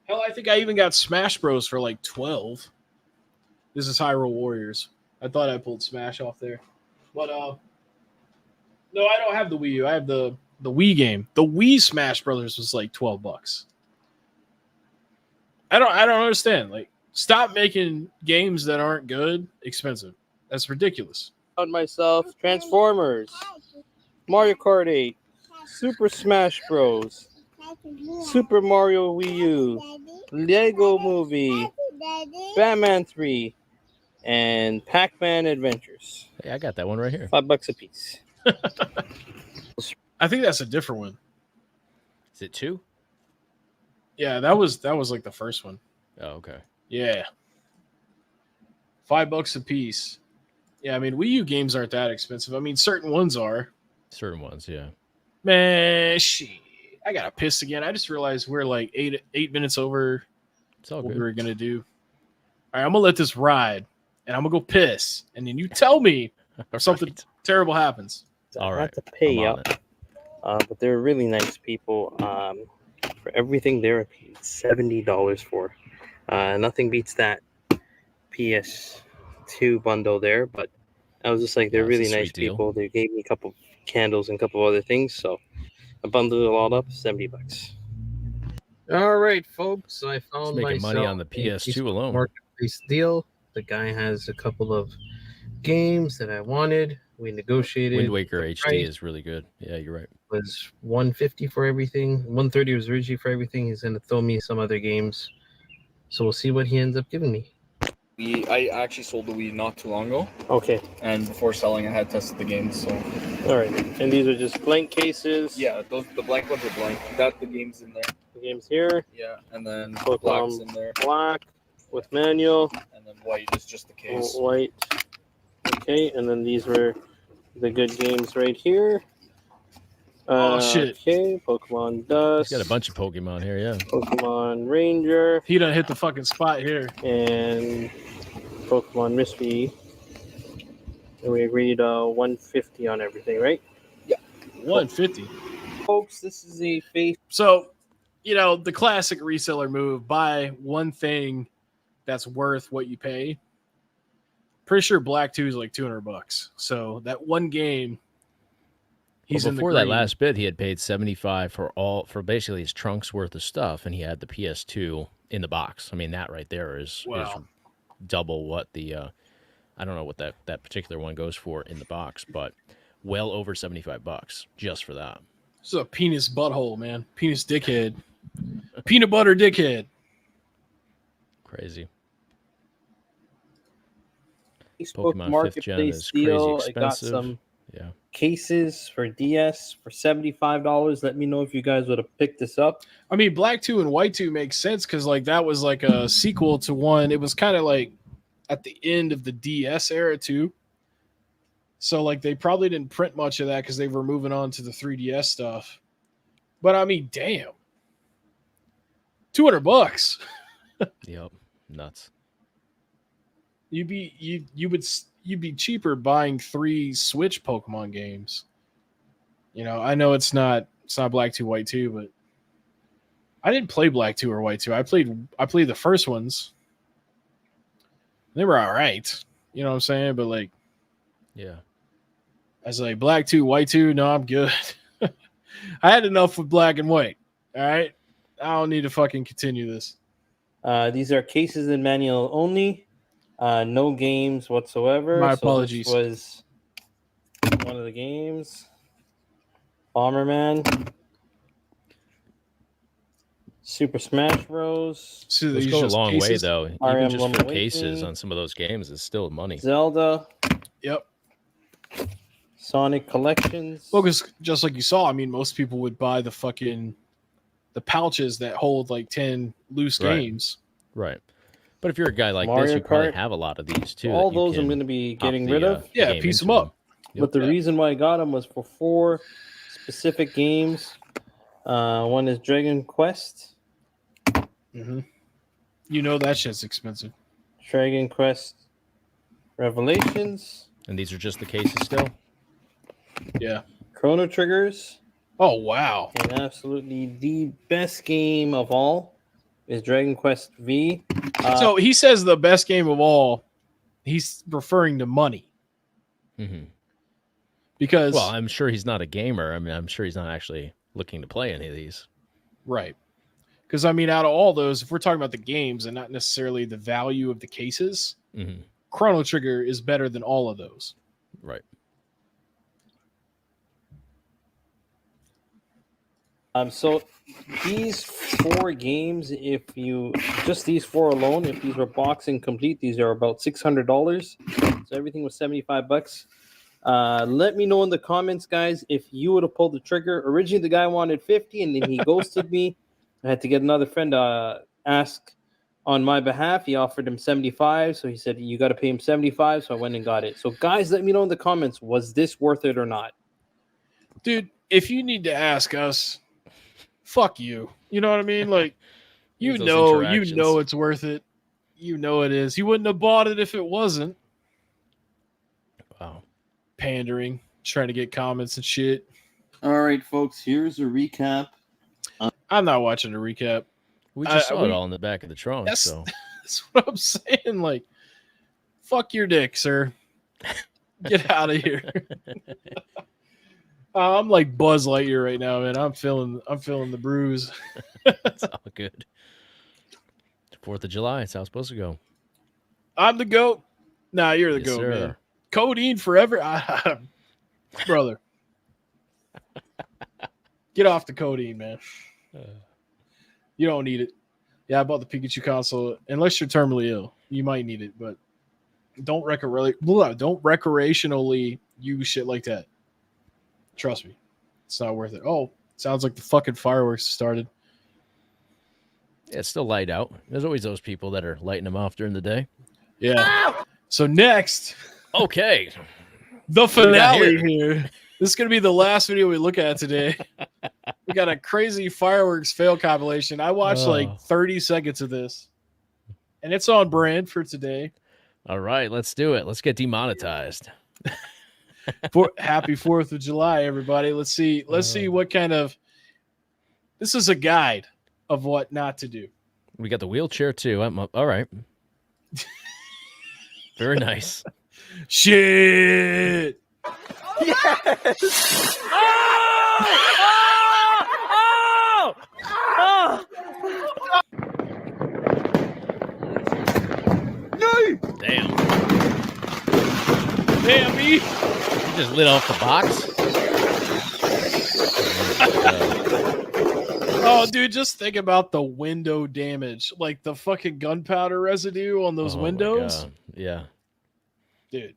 Hell, I think I even got Smash Bros for like 12. This is Hyrule Warriors. I thought I pulled Smash off there. But no, I don't have the Wii U. I have the Wii game. The Wii Smash Brothers was like $12. I don't understand. Like, stop making games that aren't good expensive. That's ridiculous. On myself, Transformers, Mario Kart 8, Super Smash Bros, Super Mario Wii U, Lego Movie, Batman 3, and Pac-Man Adventures. Hey, I got that one right here. $5 a piece. I think that's a different one. Is it 2? Yeah, that was like the first one. Oh, okay. Yeah. $5 a piece. Yeah, I mean, Wii U games aren't that expensive. I mean, certain ones are. Certain ones, yeah. Man, shit. I got to piss again. I just realized we're like 8 minutes over what we were going to do. All right, I'm going to let this ride, and I'm going to go piss. And then you tell me if something terrible happens. All right. I have to pay up. But they're really nice people. For everything they're paid $70 for. Nothing beats that PS2 bundle there, but I was just like, they're really nice people. They gave me a couple candles and a couple other things, so I bundled it all up, $70. All right, folks. So I found making money on the PS2 alone. Marketplace deal. The guy has a couple of games that I wanted. We negotiated. Wind Waker HD is really good. Yeah, you're right. It was $150 for everything. $130 was originally for everything. He's going to throw me some other games. So we'll see what he ends up giving me. I actually sold the Wii not too long ago. Okay. And before selling, I had tested the games, so All right, and these are just blank cases. Yeah, the blank ones are blank. Got the games in there. The game's here. Yeah, and then Pokemon black's in there. Black with manual. And then white is just the case. White. Okay, and then these were the good games right here. Shit. Okay, Pokemon Dust. He's got a bunch of Pokemon here, yeah. Pokemon Ranger. He done hit the fucking spot here. And Pokemon Mystery. And we agreed 150 on everything, right? Yeah. 150. Folks, this is a face. So, the classic reseller move, buy one thing that's worth what you pay. Pretty sure Black 2 is like $200. So that one game, he's in the before green. that last bid, he had paid $75 for basically his trunk's worth of stuff, and he had the PS2 in the box. I mean, that right there is double what the I don't know what that particular one goes for in the box, but well over $75 just for that. This is a penis butthole, man. Penis dickhead. Peanut butter dickhead. Crazy. Facebook Pokemon 5th gen Marketplace is crazy deal. I got expensive. some Yeah. cases for DS for $75. Let me know if you guys would have picked this up. I mean, Black 2 and White 2 makes sense because that was like a sequel to one. It was kind of like at the end of the DS era too. So they probably didn't print much of that because they were moving on to the 3DS stuff. But I mean, damn. $200. Yep. Nuts. You'd be cheaper buying 3 Switch Pokemon games. I know it's not Black 2, White 2, but I didn't play Black 2 or White 2. I played the first ones. They were all right. You know what I'm saying? But yeah. As Black 2, White 2, no, I'm good. I had enough with Black and White. All right. I don't need to fucking continue this. These are cases and manual only. No games whatsoever. My apologies. So this was one of the games. Bomberman. Super Smash Bros. So those go a long way, though. Fire Even just Emblem for cases Awakening. on some of those games is still money. Zelda. Yep. Sonic Collections. Well, because just like you saw, I mean, most people would buy the pouches that hold 10 loose games. Right. But if you're a guy like Mario this, you probably Kart. have a lot of these too. All that you those I'm can going to be pop getting the, rid of. Yeah, game piece into them up. But the reason why I got them was for 4 specific games. One is Dragon Quest. Mm-hmm. That shit's expensive. Dragon Quest Revelations. And these are just the cases still? Yeah. Chrono Triggers. Oh, wow. And absolutely the best game of all is Dragon Quest V. So he says the best game of all, he's referring to money. Mm-hmm. Because... Well, I'm sure he's not a gamer. I mean, I'm sure he's not actually looking to play any of these. Right. Because, I mean, out of all those, if we're talking about the games and not necessarily the value of the cases, Chrono Trigger is better than all of those. Right. So these 4 games, if you just these 4 alone, if these were boxing complete, these are about $600. So everything was $75. Let me know in the comments, guys, if you would have pulled the trigger. Originally, the guy wanted 50, and then he ghosted me. I had to get another friend to ask on my behalf. He offered him 75, so he said you got to pay him 75. So I went and got it. So guys, let me know in the comments, was this worth it or not? Dude, if you need to ask us, fuck you. You know what I mean? You know it's worth it. You know it is. He wouldn't have bought it if it wasn't. Wow. Pandering, trying to get comments and shit. All right, folks, here's a recap. I'm not watching a recap. We just saw it all in the back of the trunk. That's, So that's what I'm saying. Fuck your dick, sir. Get out of here. I'm like Buzz Lightyear right now, man. I'm feeling the bruise. it's all good. 4th of July. It's how it's supposed to go. I'm the GOAT. Nah, you're the Yes, GOAT, sir. man. Codeine forever. Brother. Get off the codeine, man. You don't need it. Yeah, I bought the Pikachu console. Unless you're terminally ill, you might need it, but don't recreationally use shit like that. Trust me, it's not worth it. Oh, sounds like the fucking fireworks started. Yeah, it's still light out. There's always those people that are lighting them off during the day. Yeah. Ow! So next, okay, the finale here. This is gonna be the last video we look at today. We got a crazy fireworks fail compilation. I watched like 30 seconds of this, and it's on brand for today. All right, let's do it. Let's get demonetized. Happy 4th of July, everybody. Let's see what kind of. This is a guide of what not to do. We got the wheelchair too. All right. Very nice. Shit. Yes. Damn. Damn me. You just lit off the box. Oh, dude, just think about the window damage. Like the fucking gunpowder residue on those windows. Yeah. Dude.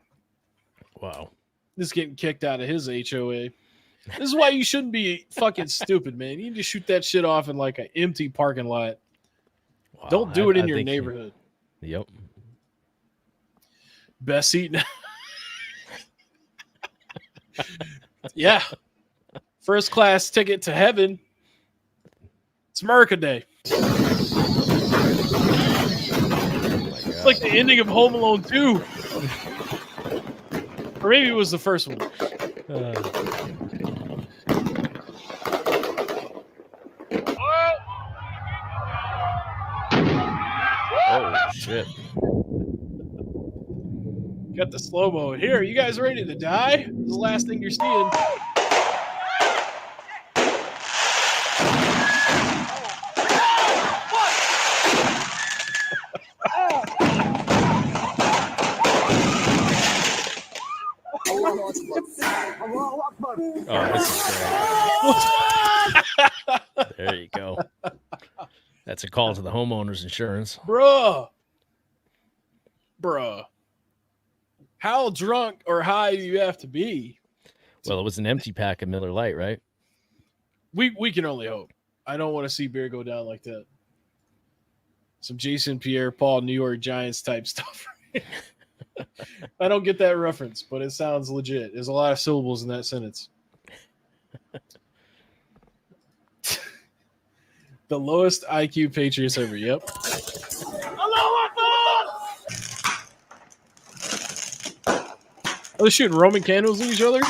Wow. This is getting kicked out of his HOA. This is why you shouldn't be fucking stupid, man. You need to shoot that shit off in like an empty parking lot. Wow. Don't do it in your neighborhood. Yep. Best seat now. Yeah. First class ticket to heaven. It's America Day. It's like the ending of Home Alone 2. Or maybe it was the first one. Oh, shit. Got the slow-mo. Here, you guys ready to die? This is the last thing you're seeing. Oh, this is great. There you go. That's a call to the homeowner's insurance. Bruh. How drunk or high do you have to be? Well, it was an empty pack of Miller Lite, right? We can only hope. I don't want to see beer go down like that. Some Jason Pierre-Paul New York Giants type stuff. I don't get that reference, but it sounds legit. There's a lot of syllables in that sentence. The lowest IQ Patriots ever. Yep. Are they shooting Roman candles at each other?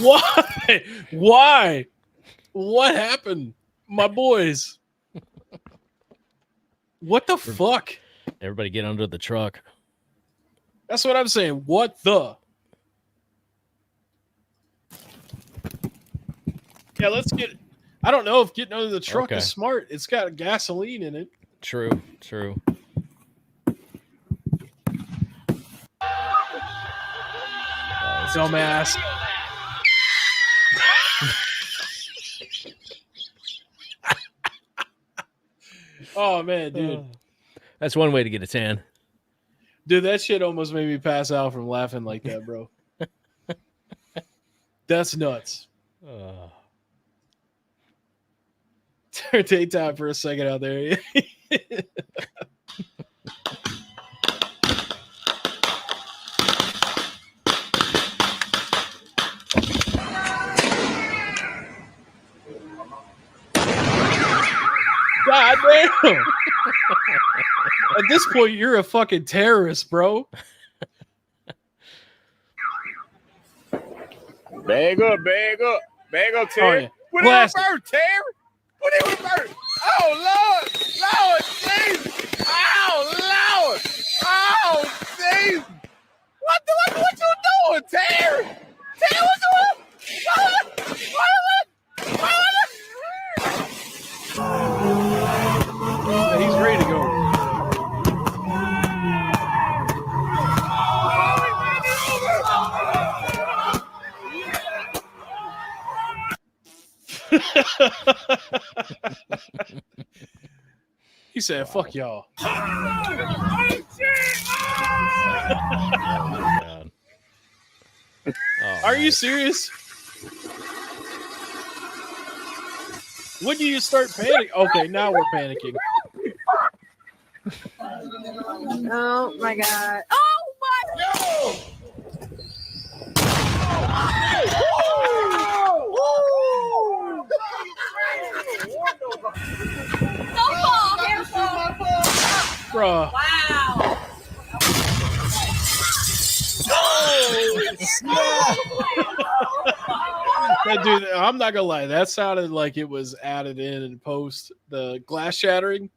Why? Why? What happened? My boys. What the fuck? Everybody get under the truck. That's what I'm saying. What the? Yeah, let's get. I don't know if getting under the truck is smart. It's got gasoline in it. True. Dumbass. Oh, man, dude. That's one way to get a tan. Dude, that shit almost made me pass out from laughing like that, bro. That's nuts. Turn daytime for a second out there. God damn. At this point, you're a fucking terrorist, bro. Bag up, Terry. Oh, yeah. What did we burn, Terry? What did we burn? Oh, Lord, Jesus. Oh, Lord. Oh, Jesus. What you doing, Terry? Terry, what you doing? Yeah, he's ready to go. He said, "Fuck y'all." Oh my God. Oh, Are you serious? When do you start panicking? Okay, now we're panicking. Oh my God. Oh my. Bruh. Wow. That dude, I'm not gonna lie, that sounded like it was added in post, the glass shattering.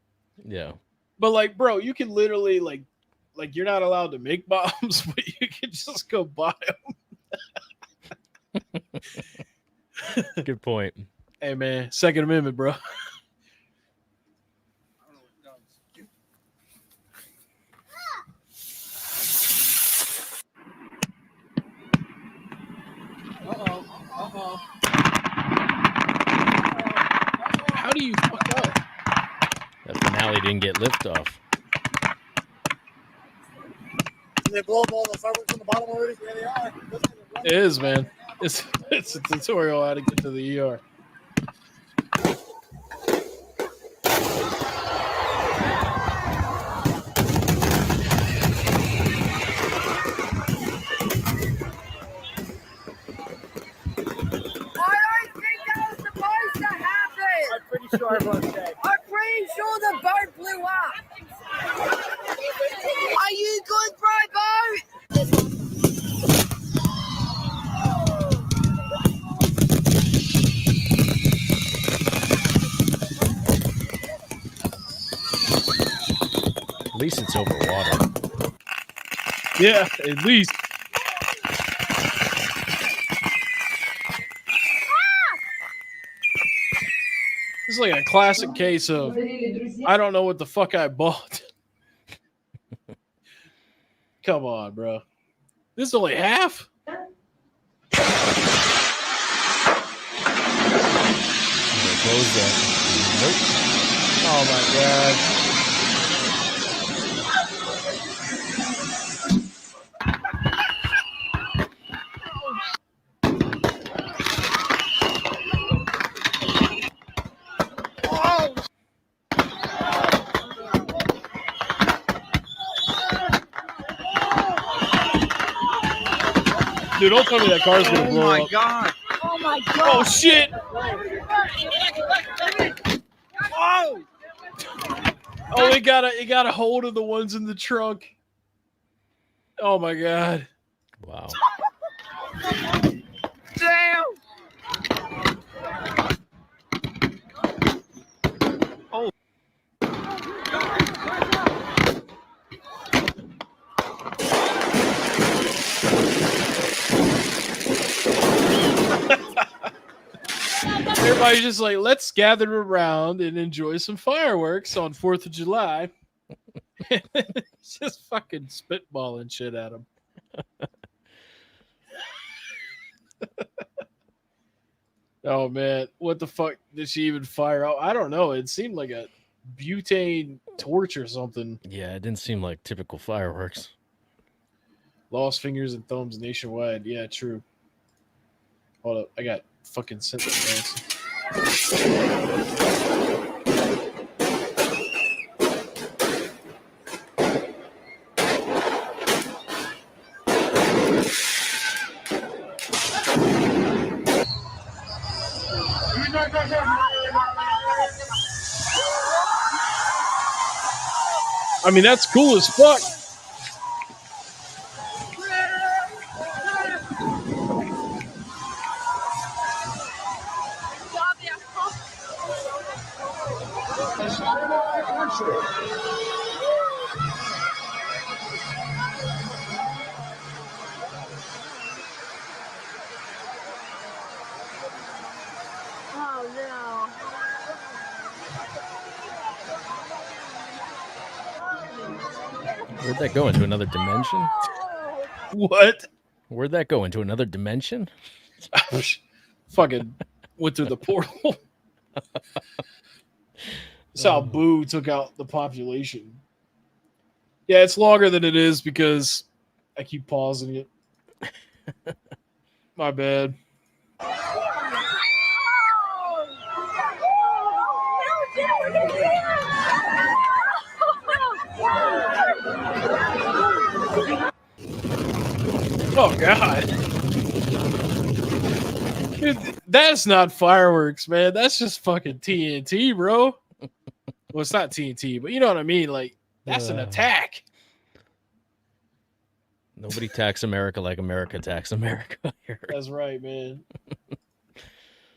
Yeah. But like, bro, you can literally like you're not allowed to make bombs, but you can just go buy them. Good point. Hey man, Second Amendment, bro. How do you fuck up? That finale didn't get liftoff. Did they blow up all the fireworks on the bottom already? Yeah, they are. It is, man. It's a tutorial how to get to the ER. Sure everyone's dead. I'm pretty sure the boat blew up. Are you good, bro, boat? At least it's over water. Yeah, at least. This is like a classic case of I don't know what the fuck I bought. Come on, bro. This is only half. Close that. Nope. Oh my God. Dude, don't tell me that car's gonna blow up. God. Oh my God. Oh shit. Oh. Oh, it got a hold of the ones in the trunk. Oh my God. Wow. Damn. Oh. Everybody's just like, let's gather around and enjoy some fireworks on 4th of July. It's just fucking spitballing shit at them. Oh man, what the fuck did she even fire out? I don't know. It seemed like a butane torch or something. Yeah, it didn't seem like typical fireworks. Lost fingers and thumbs nationwide. Yeah, true. Hold up, I got fucking sent this. I mean, that's cool as fuck. Oh no. Where'd that go, into another dimension? What? Where'd that go, into another dimension? Fucking went through the portal. That's how Boo took out the population. Yeah, it's longer than it is because I keep pausing it. My bad. Oh, God. Dude, that's not fireworks, man. That's just fucking TNT, bro. Well, it's not TNT, but you know what I mean? Like, that's an attack. Nobody attacks America like America attacks America here. That's right, man.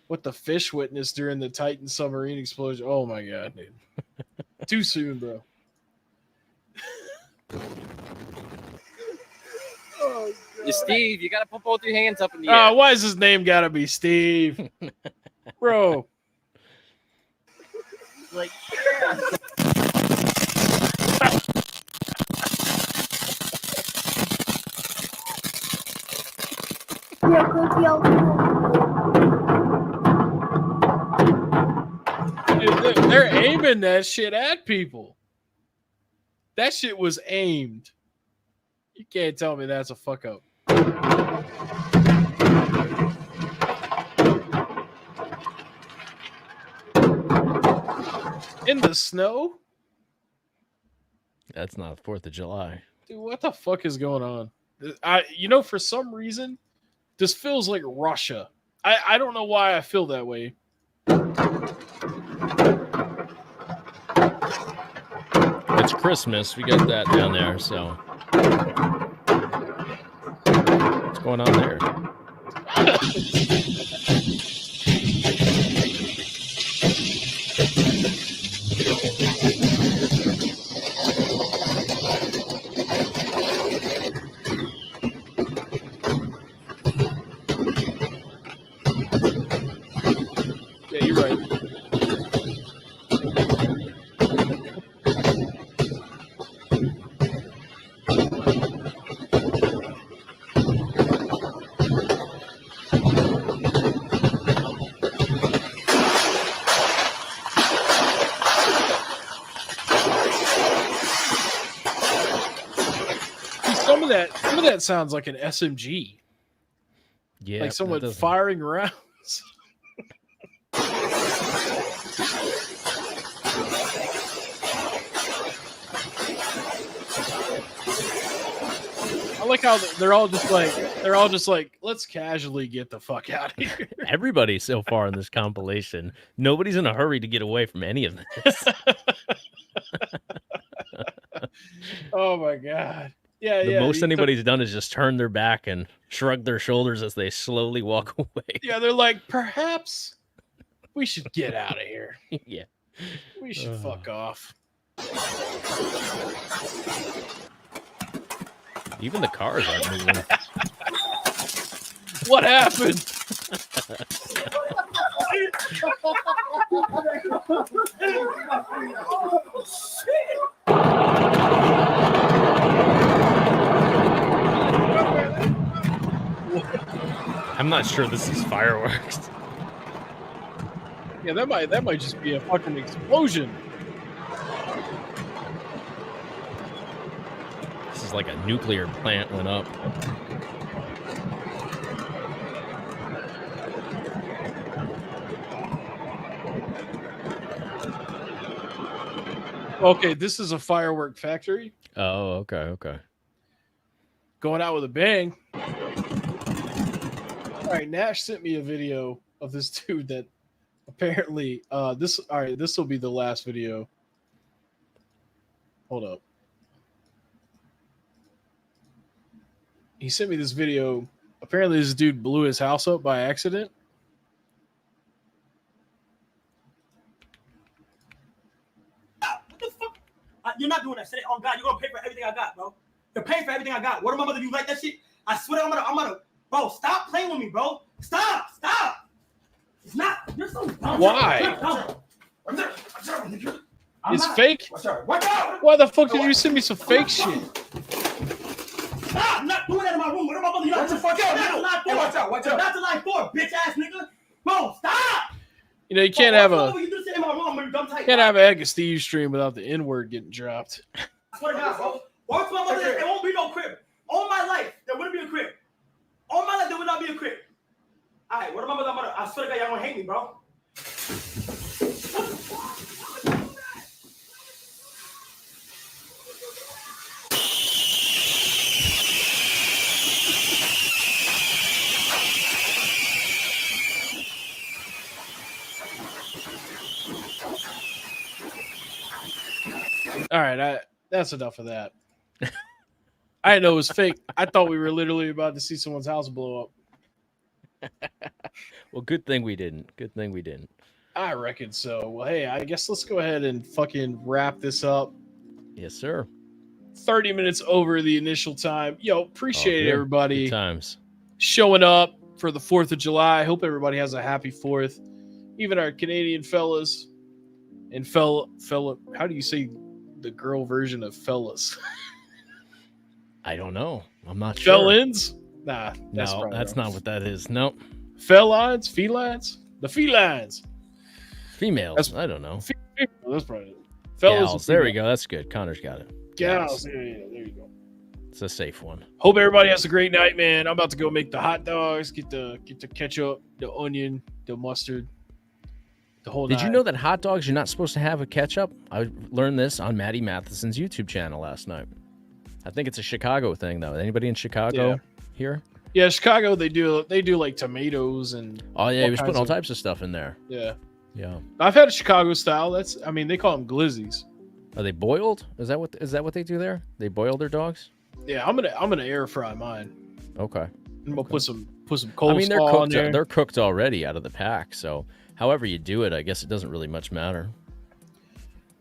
What the fish witnessed during the Titan submarine explosion. Oh, my God, dude. Too soon, bro. Oh, Steve, you gotta put both your hands up in the air. Why is his name gotta be Steve? Bro. Like, Dude, they're aiming that shit at people. That shit was aimed. You can't tell me that's a fuck up. In the snow? That's not 4th of July. Dude, what the fuck is going on? For some reason, this feels like Russia. I don't know why I feel that way. It's Christmas. We got that down there, so. What's going on there? Yeah, you're right. Some of that sounds like an SMG. Yeah, like someone firing rounds. I like how they're all just like, let's casually get the fuck out of here. Everybody so far in this compilation, nobody's in a hurry to get away from any of this. Oh my God. The most anybody's done is just turn their back and shrug their shoulders as they slowly walk away. Yeah, they're like, perhaps we should get out of here. Yeah. We should fuck off. Even the cars aren't moving. What happened? I'm not sure this is fireworks. Yeah, that might just be a fucking explosion. This is like a nuclear plant went up. Okay, this is a firework factory. Oh, okay. Going out with a bang. All right, Nash sent me a video of this dude that apparently this will be the last video. Hold up. He sent me this video. Apparently this dude blew his house up by accident. What the fuck? You're not doing that shit. Oh God, you're gonna pay for everything I got, bro. You're paying for everything I got. What am I gonna do? You like that shit? I swear I'm gonna. Bro, stop playing with me, bro. Stop. It's not. You're so dumb. Why? It's fake? Why the fuck did you send me some fake shit? Stop! I'm not doing that in my room. What am I gonna do? Watch the fuck out, nigga. Watch out. Not to line 4, bitch ass nigga. Bro, stop. You know, you can't have a You do the same in my room, I'm gonna be dumb tight. can't have an Egg of Steve stream without the N-word getting dropped. I swear to God, bro. Watch my mother. There won't be no crib. All my life, there wouldn't be a crib. All my life, there would not be a crib. All right, what am I gonna? I swear to God, y'all gonna hate me, bro. All right, that's enough of that. I didn't know it was fake. I thought we were literally about to see someone's house blow up. Well, good thing we didn't. Good thing we didn't. I reckon so. Well, hey, I guess let's go ahead and fucking wrap this up. Yes, sir. 30 minutes over the initial time. Yo, appreciate it, everybody. Good times. Showing up for the 4th of July. I hope everybody has a happy 4th. Even our Canadian fellas and fella. How do you say the girl version of fellas? I don't know. I'm not sure. Felons? Nah. No, that's not what that is. Nope. Felines? Felines? The felines. Females. I don't know. That's probably it. Fellas. Gals. There we go. That's good. Connor's got it. Gals. There you go. It's a safe one. Hope everybody has a great night, man. I'm about to go make the hot dogs, get the ketchup, the onion, the mustard, the whole Did nine. you know that hot dogs you're not supposed to have a ketchup? I learned this on Maddie Matheson's YouTube channel last night. I think it's a Chicago thing, though. Anybody in Chicago here? Yeah, Chicago, they do like tomatoes and Oh yeah, he was putting all types of stuff in there. Yeah. Yeah. I've had a Chicago style. They call them glizzies. Are they boiled? Is that what they do there? They boil their dogs? Yeah, I'm gonna air fry mine. Okay. I'm gonna put some coleslaw I mean, they're in cooked. there. They're cooked already out of the pack. So, however you do it, I guess it doesn't really much matter.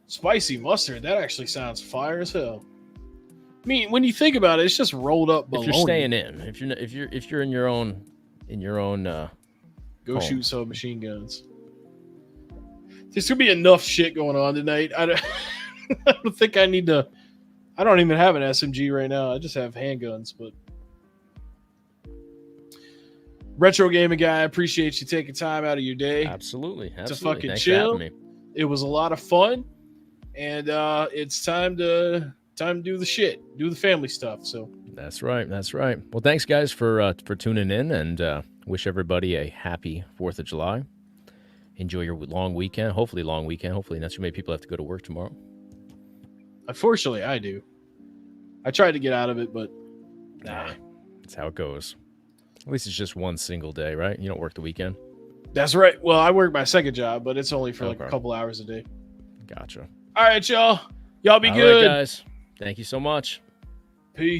Spicy mustard. That actually sounds fire as hell. I mean, when you think about it, it's just rolled up bologna. If you're staying in, if you're in your own go home. shoot some machine guns. There's gonna be enough shit going on tonight. I don't think I need to. I don't even have an SMG right now. I just have handguns. But retro gaming guy, I appreciate you taking time out of your day. Absolutely. To fucking Thanks chill. for having me. It was a lot of fun, and it's time to do the shit, do the family stuff. So That's right. Well, thanks guys for tuning in, and wish everybody a happy 4th of July. Enjoy your long weekend. Hopefully long weekend. Hopefully not too many people have to go to work tomorrow. unfortunately, I do. I tried to get out of it, but nah. That's how it goes. At least it's just one single day, right? You don't work the weekend. That's right. Well, I work my second job, but it's only for like a couple hours a day. Gotcha. All right, y'all. Y'all be All good. right, guys. Thank you so much.